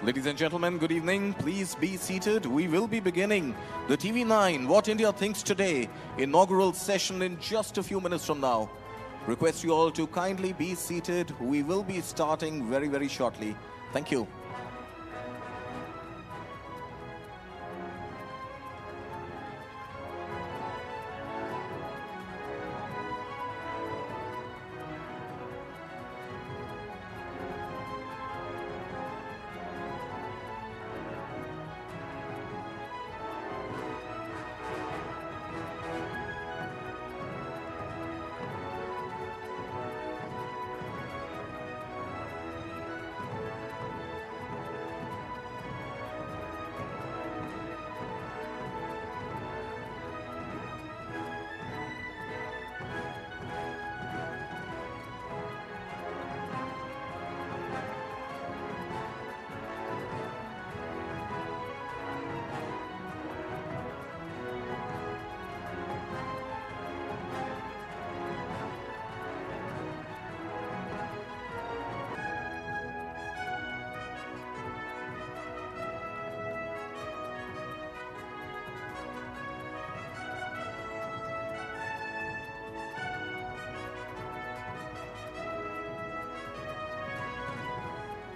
Ladies and gentlemen, good evening. Please be seated. We will be beginning the TV9 What India Thinks Today inaugural session in just a few minutes from now. Request you all to kindly be seated. We will be starting very, very shortly. Thank you.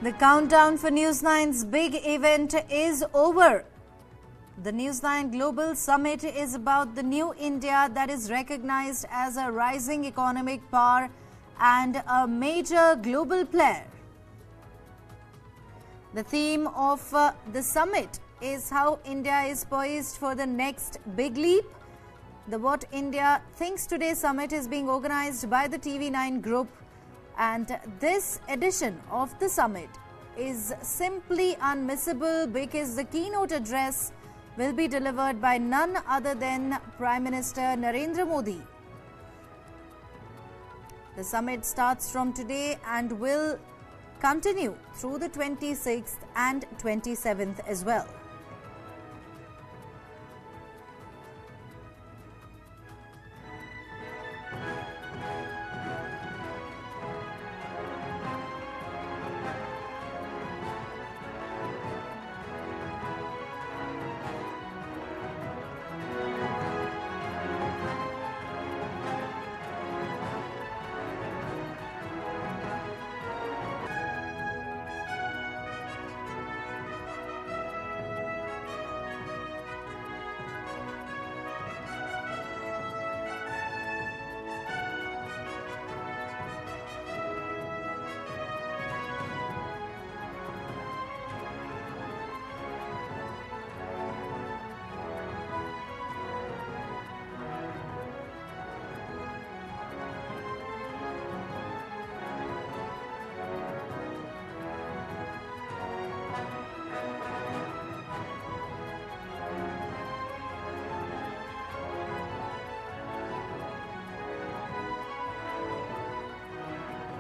The countdown for News 9's big event is over. The News 9 Global Summit is about the new India that is recognized as a rising economic power and a major global player. The theme of the summit is how India is poised for the next big leap. The What India Thinks Today Summit is being organized by the TV9 Group. And this edition of the summit is simply unmissable because the keynote address will be delivered by none other than Prime Minister Narendra Modi. The summit starts from today and will continue through the 26th and 27th as well.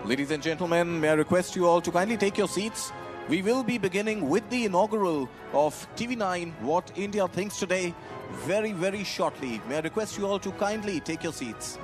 Ladies and gentlemen, may I request you all to kindly take your seats. We will be beginning with the inaugural of TV9 What India Thinks Today very, very shortly. May I request you all to kindly take your seats.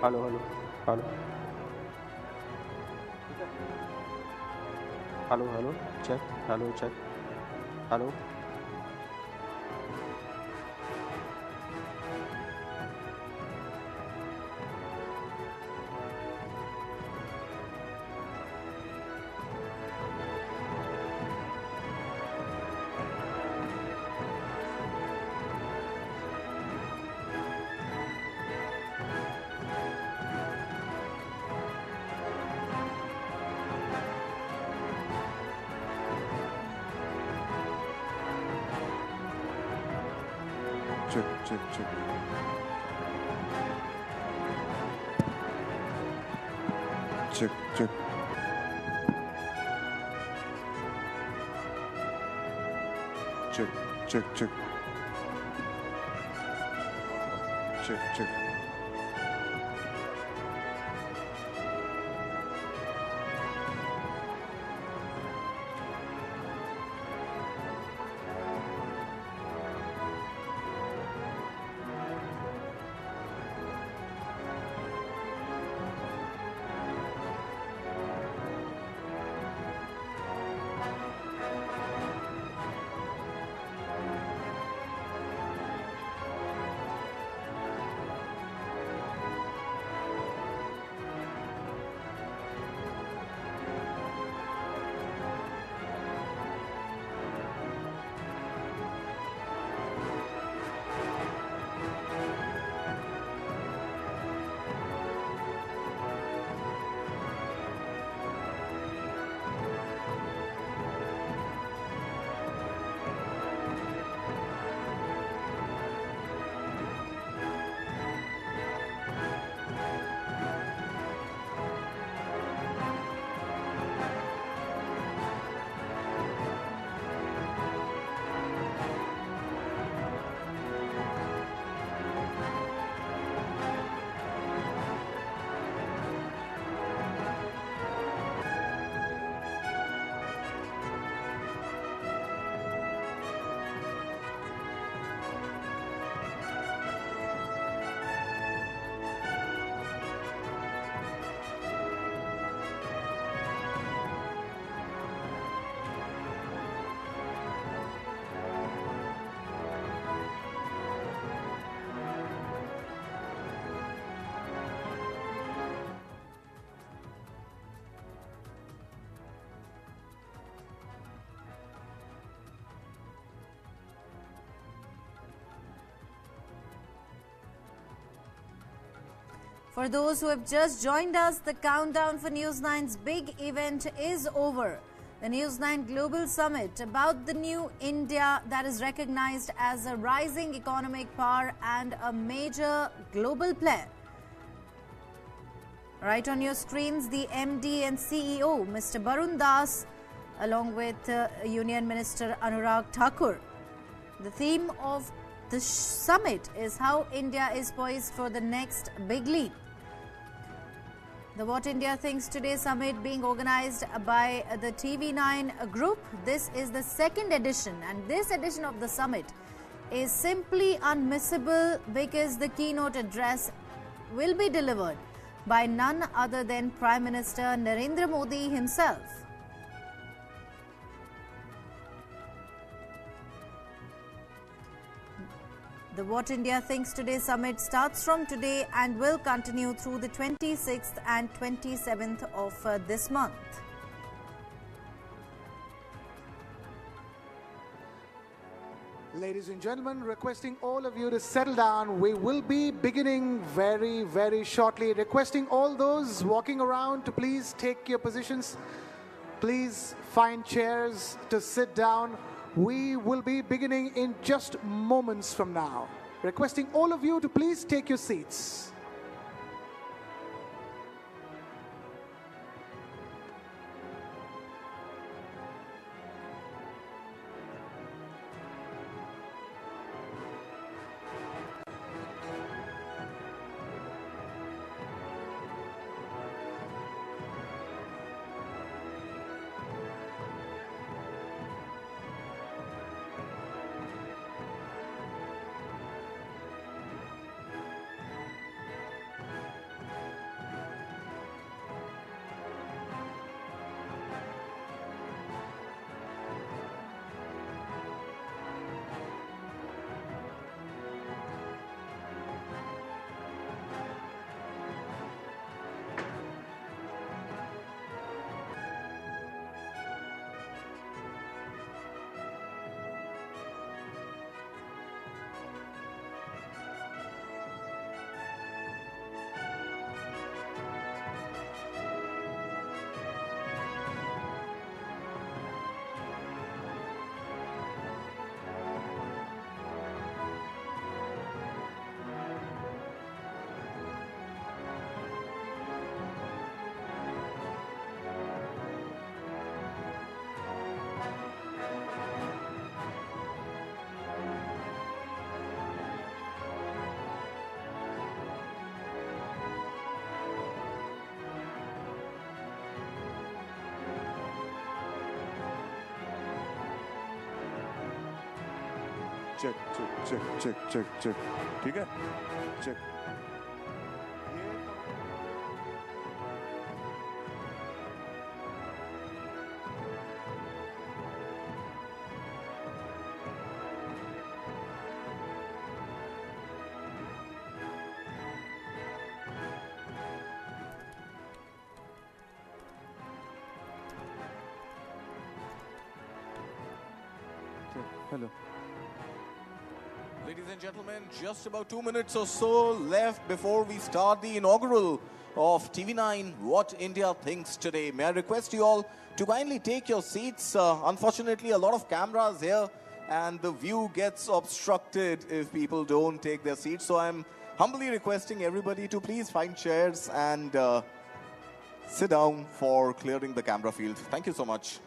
Hello hello hello Hello, hello, check. Hello, check. Hello. Check, check, check. Check, check. Check, check, check. Check, check. For those who have just joined us, the countdown for News 9's big event is over. The News 9 Global Summit about the new India that is recognized as a rising economic power and a major global player. Right on your screens, the MD and CEO, Mr. Barun Das, along with Union Minister Anurag Thakur. The theme of the summit is how India is poised for the next big leap. The What India Thinks Today Summit being organized by the TV9 group. This is the second edition, and this edition of the summit is simply unmissable because the keynote address will be delivered by none other than Prime Minister Narendra Modi himself. The What India Thinks Today Summit starts from today and will continue through the 26th and 27th of this month. Ladies and gentlemen, requesting all of you to settle down. We will be beginning very, very shortly. Requesting all those walking around to please take your positions. Please find chairs to sit down. We will be beginning in just moments from now. Requesting all of you to please take your seats. check, check, check, check, check, check. ठीक है? Check. Hello. Ladies and gentlemen, just about 2 minutes or so left before we start the inaugural of TV9 What India Thinks Today. May I request you all to kindly take your seats. Unfortunately, a lot of cameras here and the view gets obstructed if people don't take their seats. So I'm humbly requesting everybody to please find chairs and sit down for clearing the camera field. Thank you so much.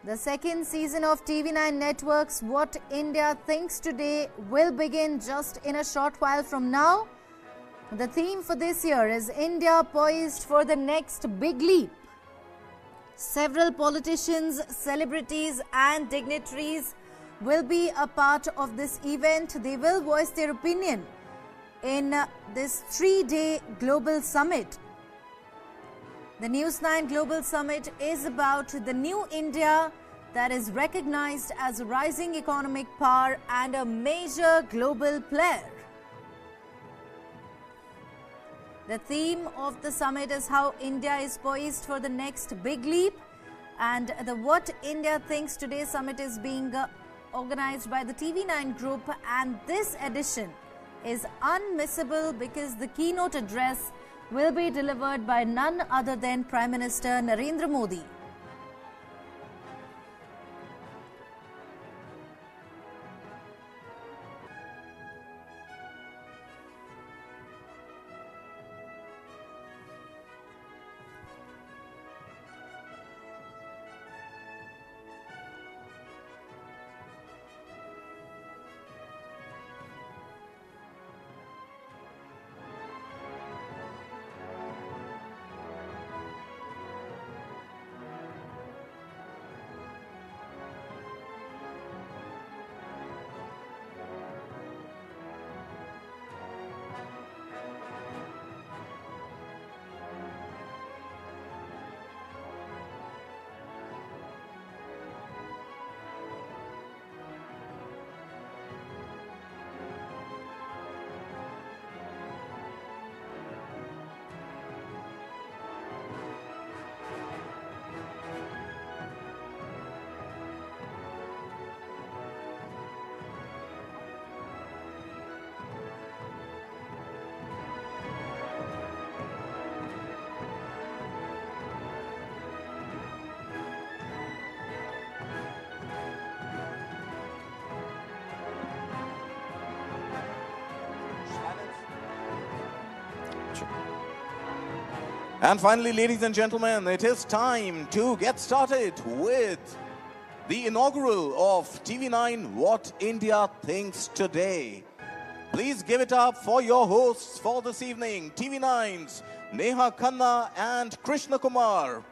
The second season of TV9 Network's What India Thinks Today will begin just in a short while from now. The theme for this year is India poised for the next big leap. Several politicians, celebrities and dignitaries will be a part of this event. They will voice their opinion in this 3-day global summit. The News 9 Global Summit is about the new India that is recognized as a rising economic power and a major global player. The theme of the summit is how India is poised for the next big leap, and the What India Thinks Today summit is being organized by the TV9 group, and this edition is unmissable because the keynote address will be delivered by none other than Prime Minister Narendra Modi. And finally, ladies and gentlemen, it is time to get started with the inaugural of TV9 What India Thinks Today. Please give it up for your hosts for this evening, TV9's Neha Khanna and Krishna Kumar.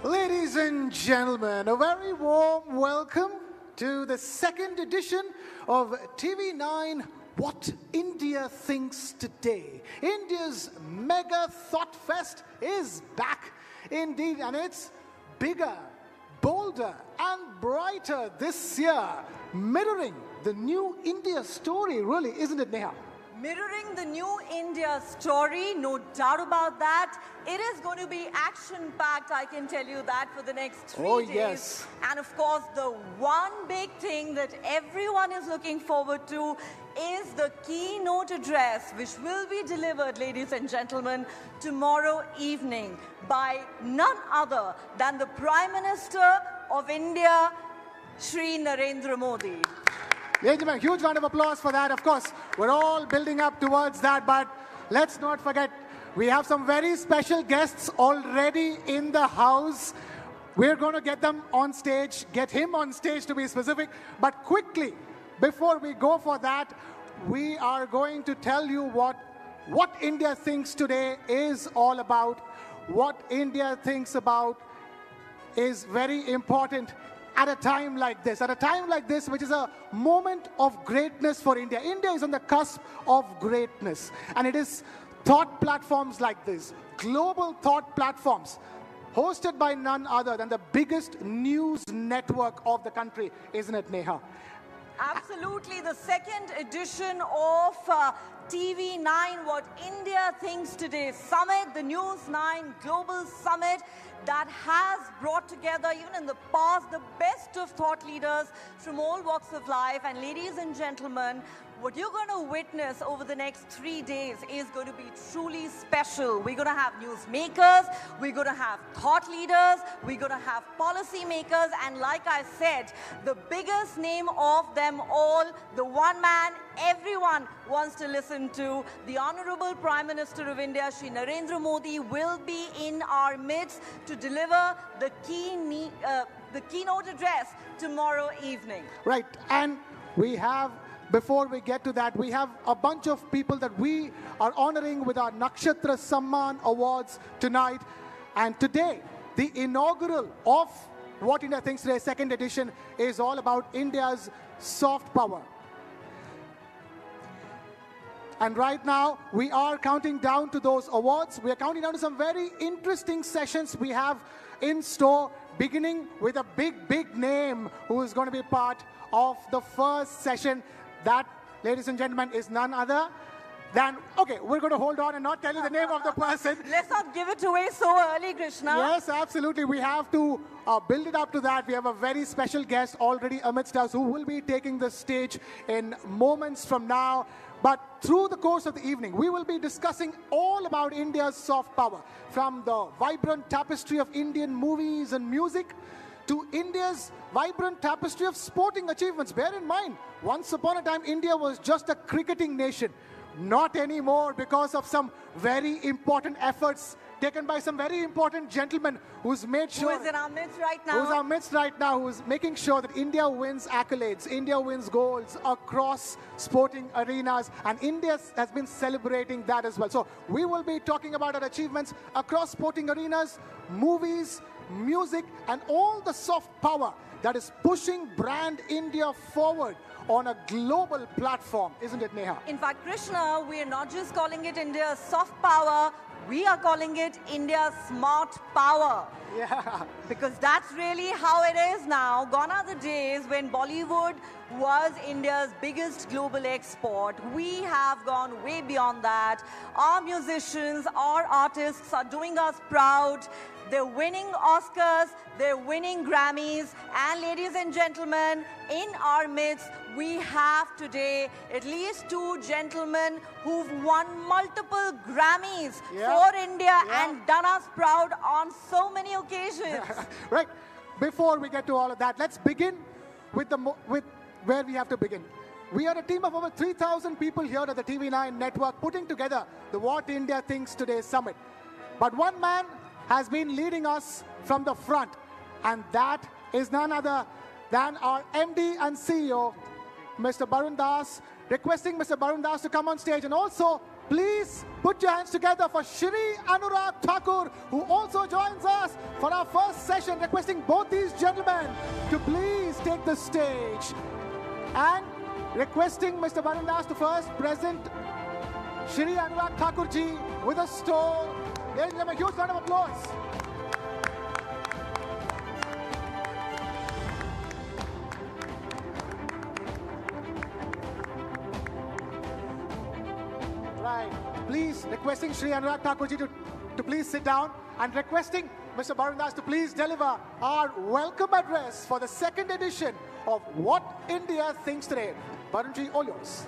Ladies and gentlemen, a very warm welcome to the second edition of TV9 What India Thinks Today. India's mega thought fest is back indeed, and it's bigger, bolder and brighter this year, mirroring the new India story, really, isn't it, Neha? Mirroring the new India story, no doubt about that. It is going to be action-packed, I can tell you that, for the next 3 days. Yes. And of course, the one big thing that everyone is looking forward to is the keynote address, which will be delivered, ladies and gentlemen, tomorrow evening by none other than the Prime Minister of India, Shri Narendra Modi. Ladies and gentlemen, huge round of applause for that. Of course, we're all building up towards that, but let's not forget, we have some very special guests already in the house. We're going to get them on stage, get him on stage to be specific. But quickly, before we go for that, we are going to tell you what India Thinks Today is all about. What India thinks about is very important at a time like this, which is a moment of greatness for India. India is on the cusp of greatness, and it is thought platforms like this, global thought platforms, hosted by none other than the biggest news network of the country, isn't it, Neha? Absolutely, the second edition of TV9 What India Thinks Today Summit, the News 9 Global Summit that has brought together, even in the past, the best of thought leaders from all walks of life. And ladies and gentlemen, what you're going to witness over the next 3 days is going to be truly special. We're going to have newsmakers, we're going to have thought leaders, we're going to have policy makers, and like I said, the biggest name of them all, the one man everyone wants to listen to, the Honorable Prime Minister of India, Shri Narendra Modi, will be in our midst to deliver the keynote address tomorrow evening. Right, and we have, before we get to that, we have a bunch of people that we are honoring with our Nakshatra Samman Awards tonight. And today, the inaugural of What India Thinks Today, second edition, is all about India's soft power. And right now, we are counting down to those awards. We are counting down to some very interesting sessions we have in store, beginning with a big name who is going to be part of the first session. That, ladies and gentlemen, is none other than, okay, we're going to hold on and not tell you the name of the person. Let's not give it away so early, Krishna. Yes, absolutely. We have to build it up to that. We have a very special guest already amidst us who will be taking the stage in moments from now. But through the course of the evening, we will be discussing all about India's soft power, from the vibrant tapestry of Indian movies and music to India's vibrant tapestry of sporting achievements. Bear in mind, once upon a time, India was just a cricketing nation. Not anymore, because of some very important efforts taken by some very important gentlemen who's made sure... Who is in our midst right now. Who's our midst right now, who's making sure that India wins accolades, India wins goals across sporting arenas, and India has been celebrating that as well. So we will be talking about our achievements across sporting arenas, movies, music, and all the soft power that is pushing brand India forward on a global platform, isn't it, Neha? In fact, Krishna, we are not just calling it India's soft power, we are calling it India's smart power. Yeah. Because that's really how it is now. Gone are the days when Bollywood was India's biggest global export. We have gone way beyond that. Our musicians, our artists are doing us proud. they're winning Oscars, they're winning Grammys. And ladies and gentlemen, in our midst, we have today at least two gentlemen who've won multiple Grammys for India and done us proud on so many occasions. Right. Before we get to all of that, let's begin with where we have to begin. We are a team of over 3,000 people here at the TV9 Network putting together the What India Thinks Today Summit. But one man has been leading us from the front, and that is none other than our MD and CEO, Mr. Barun Das. Requesting Mr. Barun Das to come on stage, and also please put your hands together for Shri Anurag Thakur, who also joins us for our first session. Requesting both these gentlemen to please take the stage. And requesting Mr. Barun Das to first present Shri Anurag Thakur ji with a stole. Ladies and gentlemen, a huge round of applause. Right. Please, requesting Shri Anurag Thakur ji to please sit down, and requesting Mr. Barun Das to please deliver our welcome address for the second edition of What India Thinks Today. Barun ji, all yours.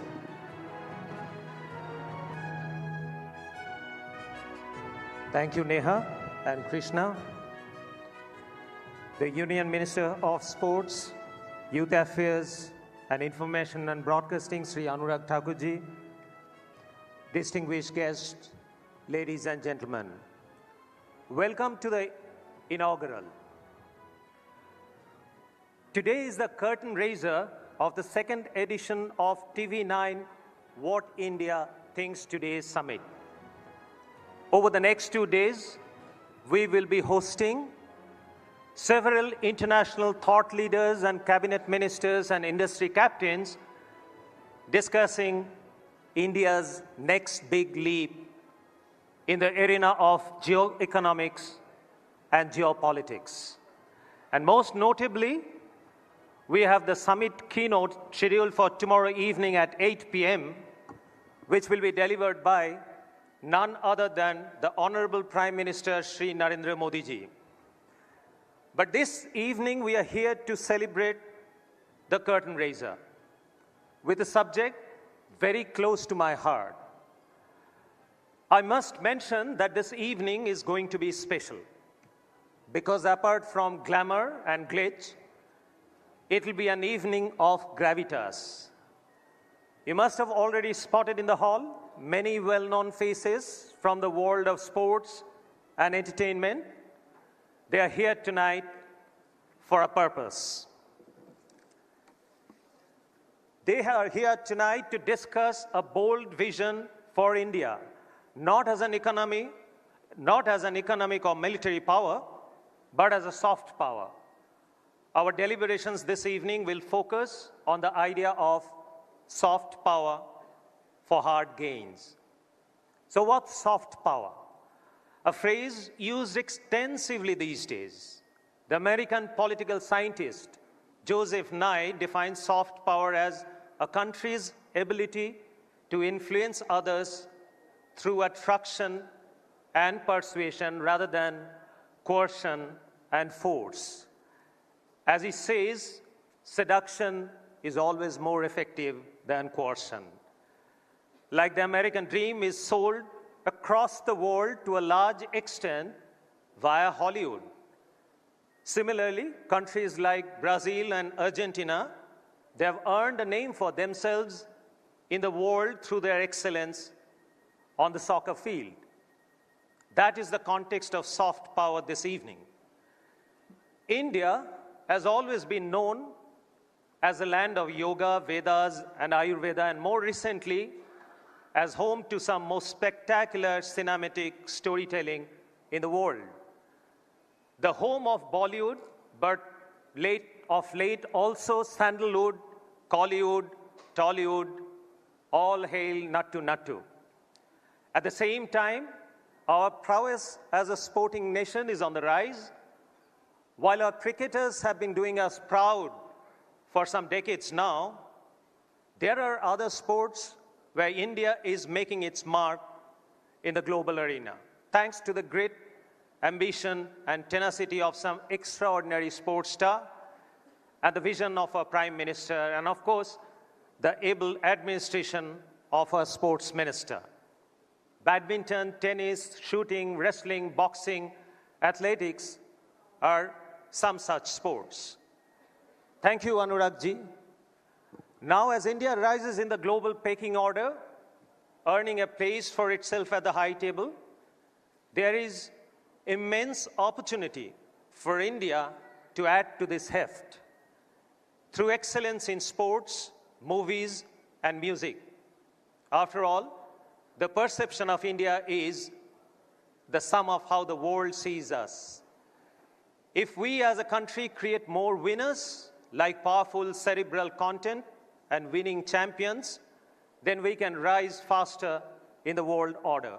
Thank you, Neha and Krishna. The Union Minister of Sports, Youth Affairs and Information and Broadcasting, Sri Anurag Thakur ji, distinguished guests, ladies and gentlemen, welcome to the inaugural. Today is the curtain raiser of the second edition of TV9 What India Thinks Today Summit. Over the next 2 days, we will be hosting several international thought leaders and cabinet ministers and industry captains discussing India's next big leap in the arena of geoeconomics and geopolitics. And most notably, we have the summit keynote scheduled for tomorrow evening at 8 p.m., which will be delivered by none other than the Honorable Prime Minister Shri Narendra Modi ji. But this evening, we are here to celebrate the curtain raiser with a subject very close to my heart. I must mention that this evening is going to be special because apart from glamour and glitch, it will be an evening of gravitas. You must have already spotted in the hall many well-known faces from the world of sports and entertainment. They are here tonight for a purpose. They are here tonight to discuss a bold vision for India, not as an economic or military power, but as a soft power. Our deliberations this evening will focus on the idea of soft power for hard gains. So what's soft power? A phrase used extensively these days. The American political scientist Joseph Nye defines soft power as a country's ability to influence others through attraction and persuasion rather than coercion and force. As he says, seduction is always more effective than coercion. Like the American dream is sold across the world to a large extent via Hollywood. Similarly, countries like Brazil and Argentina, they have earned a name for themselves in the world through their excellence on the soccer field. That is the context of soft power this evening. India has always been known as a land of yoga, Vedas, and Ayurveda, and more recently, as home to some most spectacular cinematic storytelling in the world. The home of Bollywood, but of late also Sandalwood, Collywood, Tollywood, all hail Nattu Nattu. At the same time, our prowess as a sporting nation is on the rise. While our cricketers have been doing us proud for some decades now, there are other sports where India is making its mark in the global arena, thanks to the grit ambition and tenacity of some extraordinary sports star, and the vision of a prime minister, and of course, the able administration of a sports minister. Badminton, tennis, shooting, wrestling, boxing, athletics are some such sports. Thank you, Anurag ji. Now, as India rises in the global pecking order, earning a place for itself at the high table, there is immense opportunity for India to add to this heft through excellence in sports, movies, and music. After all, the perception of India is the sum of how the world sees us. If we as a country create more winners, like powerful cerebral content and winning champions, then we can rise faster in the world order.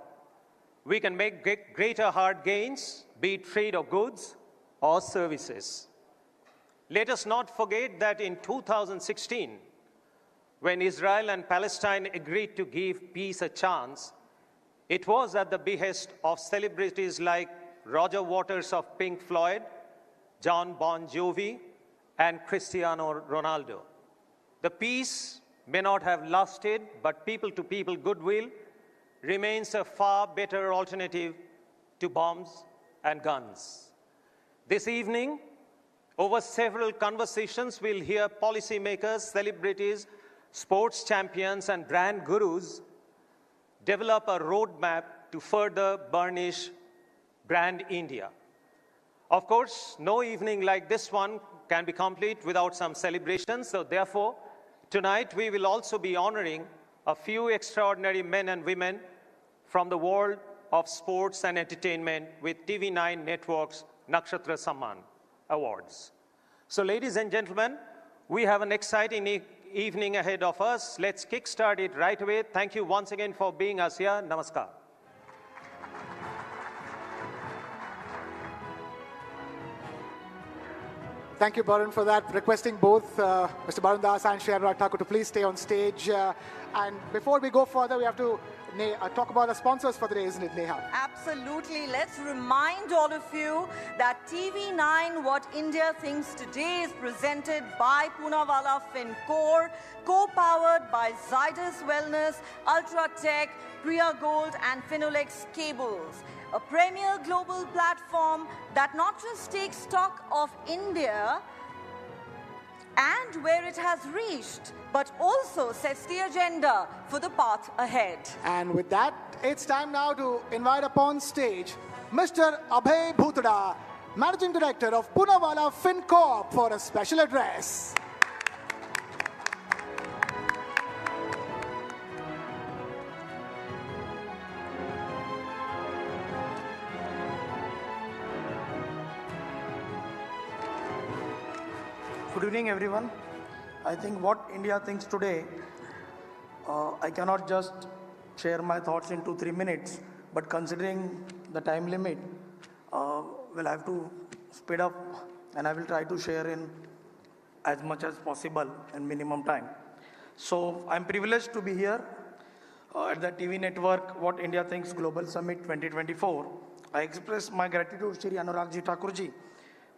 We can make greater hard gains, be it trade of goods or services. Let us not forget that in 2016, when Israel and Palestine agreed to give peace a chance, it was at the behest of celebrities like Roger Waters of Pink Floyd, John Bon Jovi, and Cristiano Ronaldo. The peace may not have lasted, but people-to-people goodwill remains a far better alternative to bombs and guns. This evening, over several conversations, we'll hear policymakers, celebrities, sports champions, and brand gurus develop a roadmap to further burnish brand India. Of course, no evening like this one can be complete without some celebrations. So therefore, tonight we will also be honoring a few extraordinary men and women from the world of sports and entertainment with TV9 Network's Nakshatra Samman Awards. So ladies and gentlemen, we have an exciting evening ahead of us. Let's kickstart it right away. Thank you once again for being us here. Namaskar. Thank you, Barun, for that. Requesting both Mr. Barun Das and Shri Anurag Thakur to please stay on stage. And before we go further, we have to talk about the sponsors for the day, isn't it, Neha? Absolutely. Let's remind all of you that TV9 What India Thinks Today is presented by Poonawalla FinCorp, co-powered by Zydus Wellness, Ultratech, Priya Gold, and Finolex Cables. A premier global platform that not just takes stock of India and where it has reached, but also sets the agenda for the path ahead. And with that, it's time now to invite upon stage Mr. Abhay Bhutada, Managing Director of Poonawalla FinCorp, for a special address. Good evening, everyone. I think what India thinks today, I cannot just share my thoughts in 2-3 minutes, but considering the time limit, we'll have to speed up, and I will try to share in as much as possible in minimum time. So I'm privileged to be here at the TV network What India Thinks Global Summit 2024. I express my gratitude to Shri Anurag ji Thakur ji,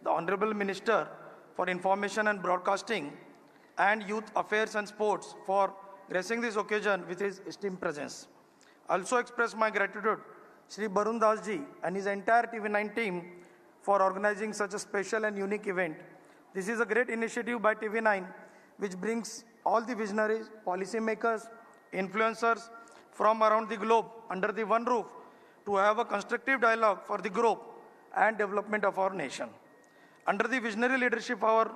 the Honorable Minister for Information and Broadcasting and Youth Affairs and Sports, for gracing this occasion with his esteemed presence. I also express my gratitude to Shri Barun Das ji and his entire TV9 team for organizing such a special and unique event. This is a great initiative by TV9 which brings all the visionaries, policymakers, influencers from around the globe under the one roof to have a constructive dialogue for the growth and development of our nation. Under the visionary leadership of our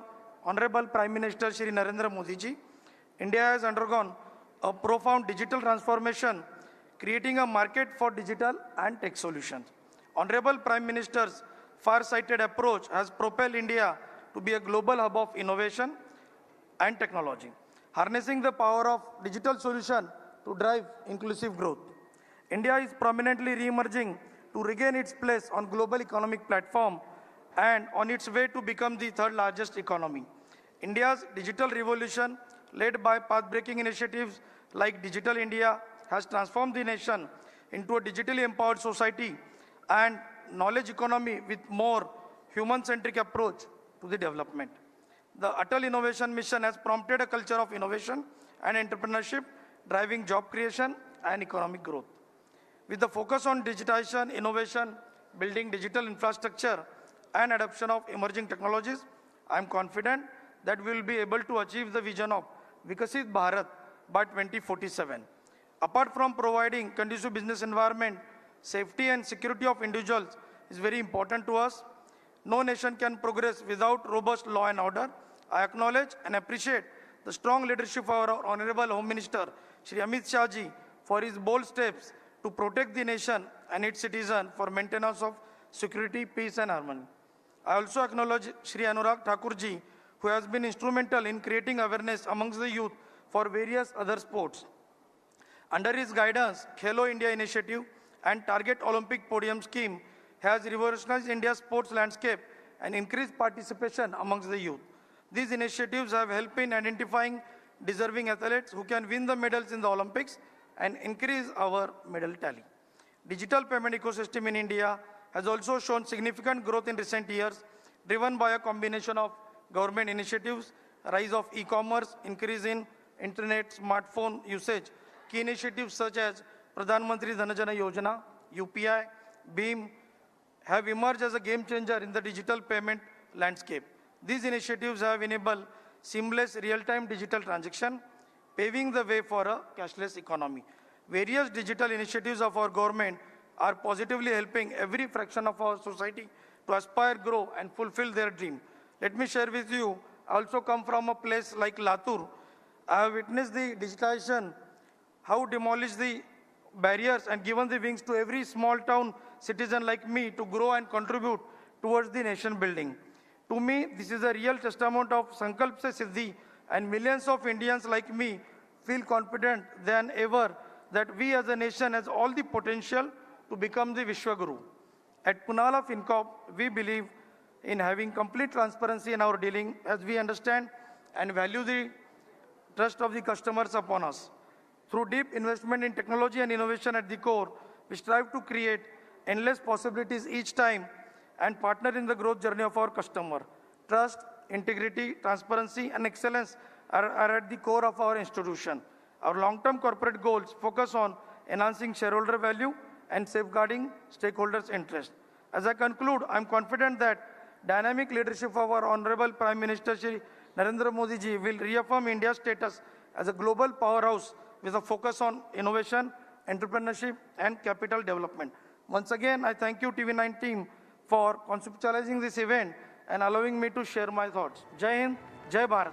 Honorable Prime Minister Shri Narendra Modi ji, India has undergone a profound digital transformation, creating a market for digital and tech solutions. Honorable Prime Minister's far-sighted approach has propelled India to be a global hub of innovation and technology, harnessing the power of digital solution to drive inclusive growth. India is prominently re-emerging to regain its place on global economic platform and on its way to become the third largest economy. India's digital revolution, led by path-breaking initiatives like Digital India, has transformed the nation into a digitally empowered society and knowledge economy with more human-centric approach to the development. The Atal Innovation Mission has prompted a culture of innovation and entrepreneurship, driving job creation and economic growth. With the focus on digitization, innovation, building digital infrastructure, and adoption of emerging technologies, I am confident that we will be able to achieve the vision of Vikasit Bharat by 2047. Apart from providing conducive business environment, safety and security of individuals is very important to us. No nation can progress without robust law and order. I acknowledge and appreciate the strong leadership of our Honorable Home Minister, Shri Amit Shah ji, for his bold steps to protect the nation and its citizens for maintenance of security, peace and harmony. I also acknowledge Shri Anurag Thakur ji, who has been instrumental in creating awareness amongst the youth for various other sports. Under his guidance, Khelo India initiative and Target Olympic Podium scheme has revolutionized India's sports landscape and increased participation amongst the youth. These initiatives have helped in identifying deserving athletes who can win the medals in the Olympics and increase our medal tally. Digital payment ecosystem in India has also shown significant growth in recent years, driven by a combination of government initiatives, rise of e-commerce, increase in internet, smartphone usage. Key initiatives such as Pradhan Mantri Dhan Jana Yojana, UPI, BHIM have emerged as a game changer in the digital payment landscape. These initiatives have enabled seamless real-time digital transaction, paving the way for a cashless economy. Various digital initiatives of our government are positively helping every fraction of our society to aspire, grow, and fulfill their dream. Let me share with you, I also come from a place like Latur. I have witnessed the digitalization, how demolished the barriers and given the wings to every small town citizen like me to grow and contribute towards the nation building. To me, this is a real testament of Sankalp Se Siddhi, and millions of Indians like me feel confident than ever that we as a nation has all the potential to become the Vishwaguru. At Punala FinCorp, we believe in having complete transparency in our dealing as we understand and value the trust of the customers upon us. Through deep investment in technology and innovation at the core, we strive to create endless possibilities each time and partner in the growth journey of our customer. Trust, integrity, transparency, and excellence are at the core of our institution. Our long-term corporate goals focus on enhancing shareholder value and safeguarding stakeholders' interest. As I conclude, I am confident that dynamic leadership of our Honorable Prime Minister Shri Narendra Modi ji will reaffirm India's status as a global powerhouse with a focus on innovation, entrepreneurship, and capital development. Once again, I thank you TV9 team for conceptualizing this event and allowing me to share my thoughts. Jai Hind, Jai Bharat.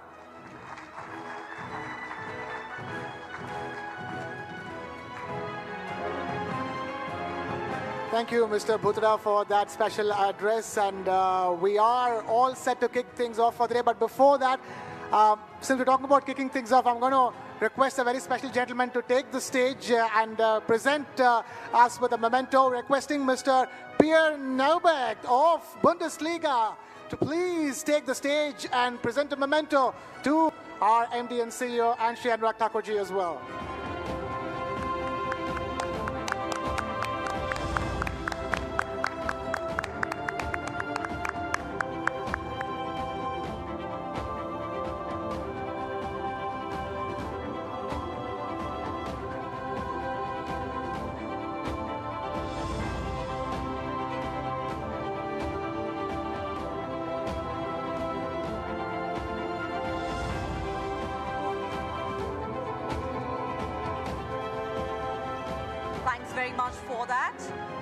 Thank you, Mr. Bhutra, for that special address. And we are all set to kick things off for the day. But before that, since we're talking about kicking things off, I'm going to request a very special gentleman to take the stage and present us with a memento, requesting Mr. Pierre Neubeck of Bundesliga to please take the stage and present a memento to our MD and CEO and Shri Anurag Thakur ji as well. Thanks very much for that.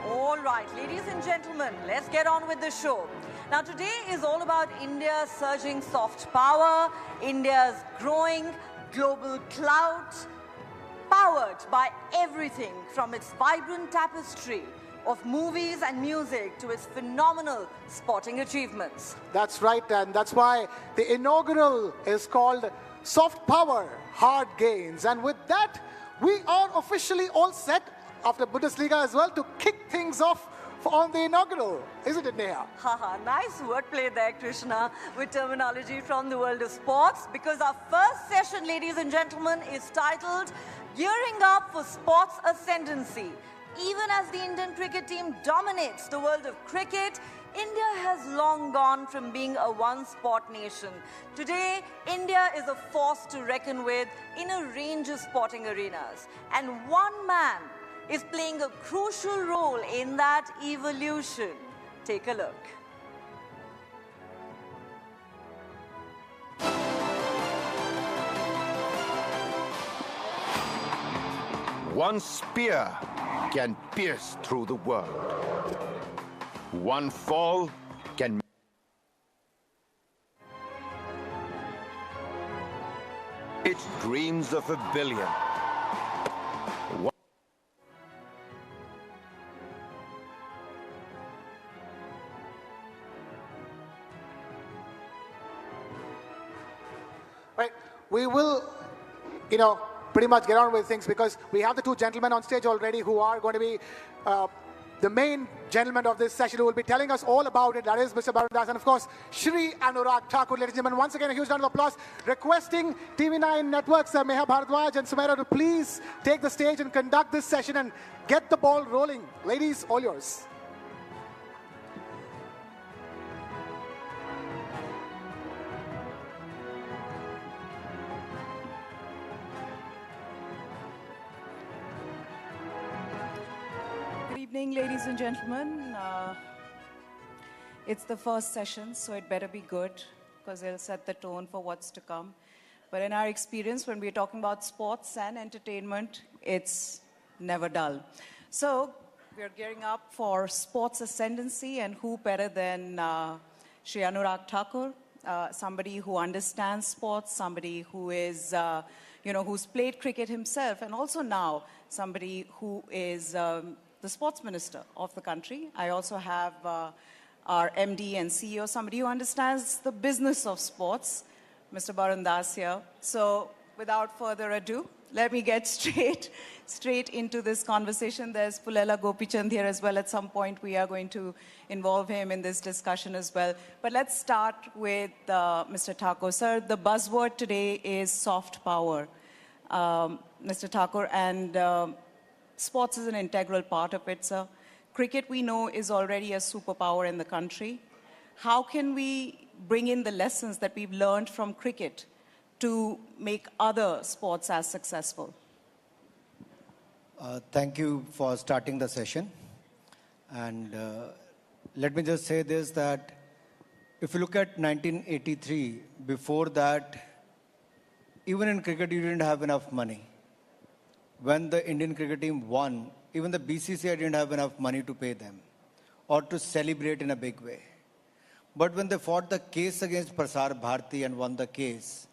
All right, ladies and gentlemen, let's get on with the show. Now, today is all about India's surging soft power, India's growing global clout, powered by everything from its vibrant tapestry of movies and music to its phenomenal sporting achievements. That's right, and that's why the inaugural is called Soft Power, Hard Gains. And with that, we are officially all set after Bundesliga as well to kick things off on the inaugural. Isn't it, Neha? Haha, nice wordplay there, Krishna, with terminology from the world of sports, because our first session, ladies and gentlemen, is titled Gearing Up for Sports Ascendancy. Even as the Indian cricket team dominates the world of cricket, India has long gone from being a one-sport nation. Today, India is a force to reckon with in a range of sporting arenas. And one man is playing a crucial role in that evolution. Take a look. One spear can pierce through the world. One fall can... It's dreams of a billion. Right, we will, pretty much get on with things because we have the two gentlemen on stage already who are going to be the main gentlemen of this session who will be telling us all about it. That is Mr. Barun and of course, Shri Anurag Thakur. Ladies and gentlemen, once again, a huge round of applause. Requesting TV9 Network, Sir Meha Bharadwaj and Sumaira to please take the stage and conduct this session and get the ball rolling. Ladies, all yours. Good evening, ladies and gentlemen. It's the first session, so it better be good because it'll set the tone for what's to come. But in our experience, when we're talking about sports and entertainment, it's never dull. So we're gearing up for sports ascendancy, and who better than Shri Anurag Thakur, somebody who understands sports, somebody who is, who's played cricket himself, and also now somebody who is the sports minister of the country. I also have our MD and CEO, somebody who understands the business of sports, Mr. Barun here. So without further ado, let me get straight into this conversation. There's Pulela Gopichand here as well. At some point, we are going to involve him in this discussion as well. But let's start with Mr. Thakur. Sir, the buzzword today is soft power. Mr. Thakur, and sports is an integral part of it, sir. Cricket, we know, is already a superpower in the country. How can we bring in the lessons that we've learned from cricket to make other sports as successful? Thank you for starting the session. And let me just say this, that if you look at 1983, before that, even in cricket, you didn't have enough money. When the Indian cricket team won, even the BCCI didn't have enough money to pay them or to celebrate in a big way. But when they fought the case against Prasar Bharati and won the case,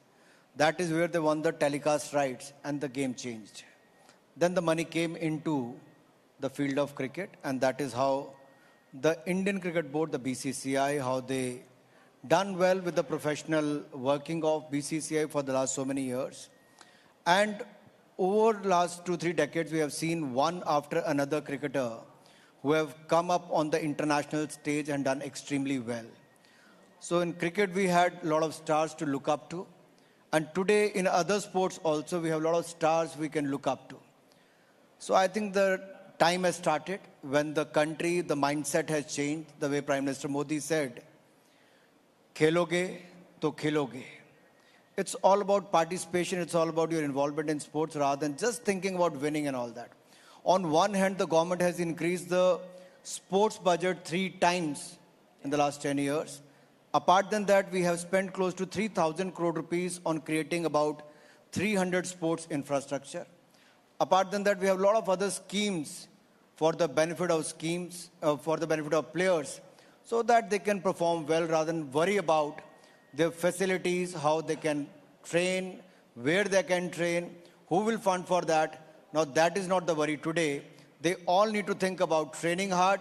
that is where they won the telecast rights and the game changed. Then the money came into the field of cricket, and that is how the Indian Cricket Board, the BCCI, how they done well with the professional working of BCCI for the last so many years. And over the last 2-3 decades, we have seen one after another cricketer who have come up on the international stage and done extremely well. So in cricket, we had a lot of stars to look up to. And today, in other sports also, we have a lot of stars we can look up to. So I think the time has started when the country, the mindset has changed, the way Prime Minister Modi said, "Kheloge to khiloge." It's all about participation, it's all about your involvement in sports rather than just thinking about winning and all that. On one hand, the government has increased the sports budget 3 times in the last 10 years. Apart than that, we have spent close to 3,000 crore rupees on creating about 300 sports infrastructure. Apart than that, we have a lot of other schemes for the benefit of players, so that they can perform well rather than worry about their facilities, how they can train, where they can train, who will fund for that. Now that is not the worry today. They all need to think about training hard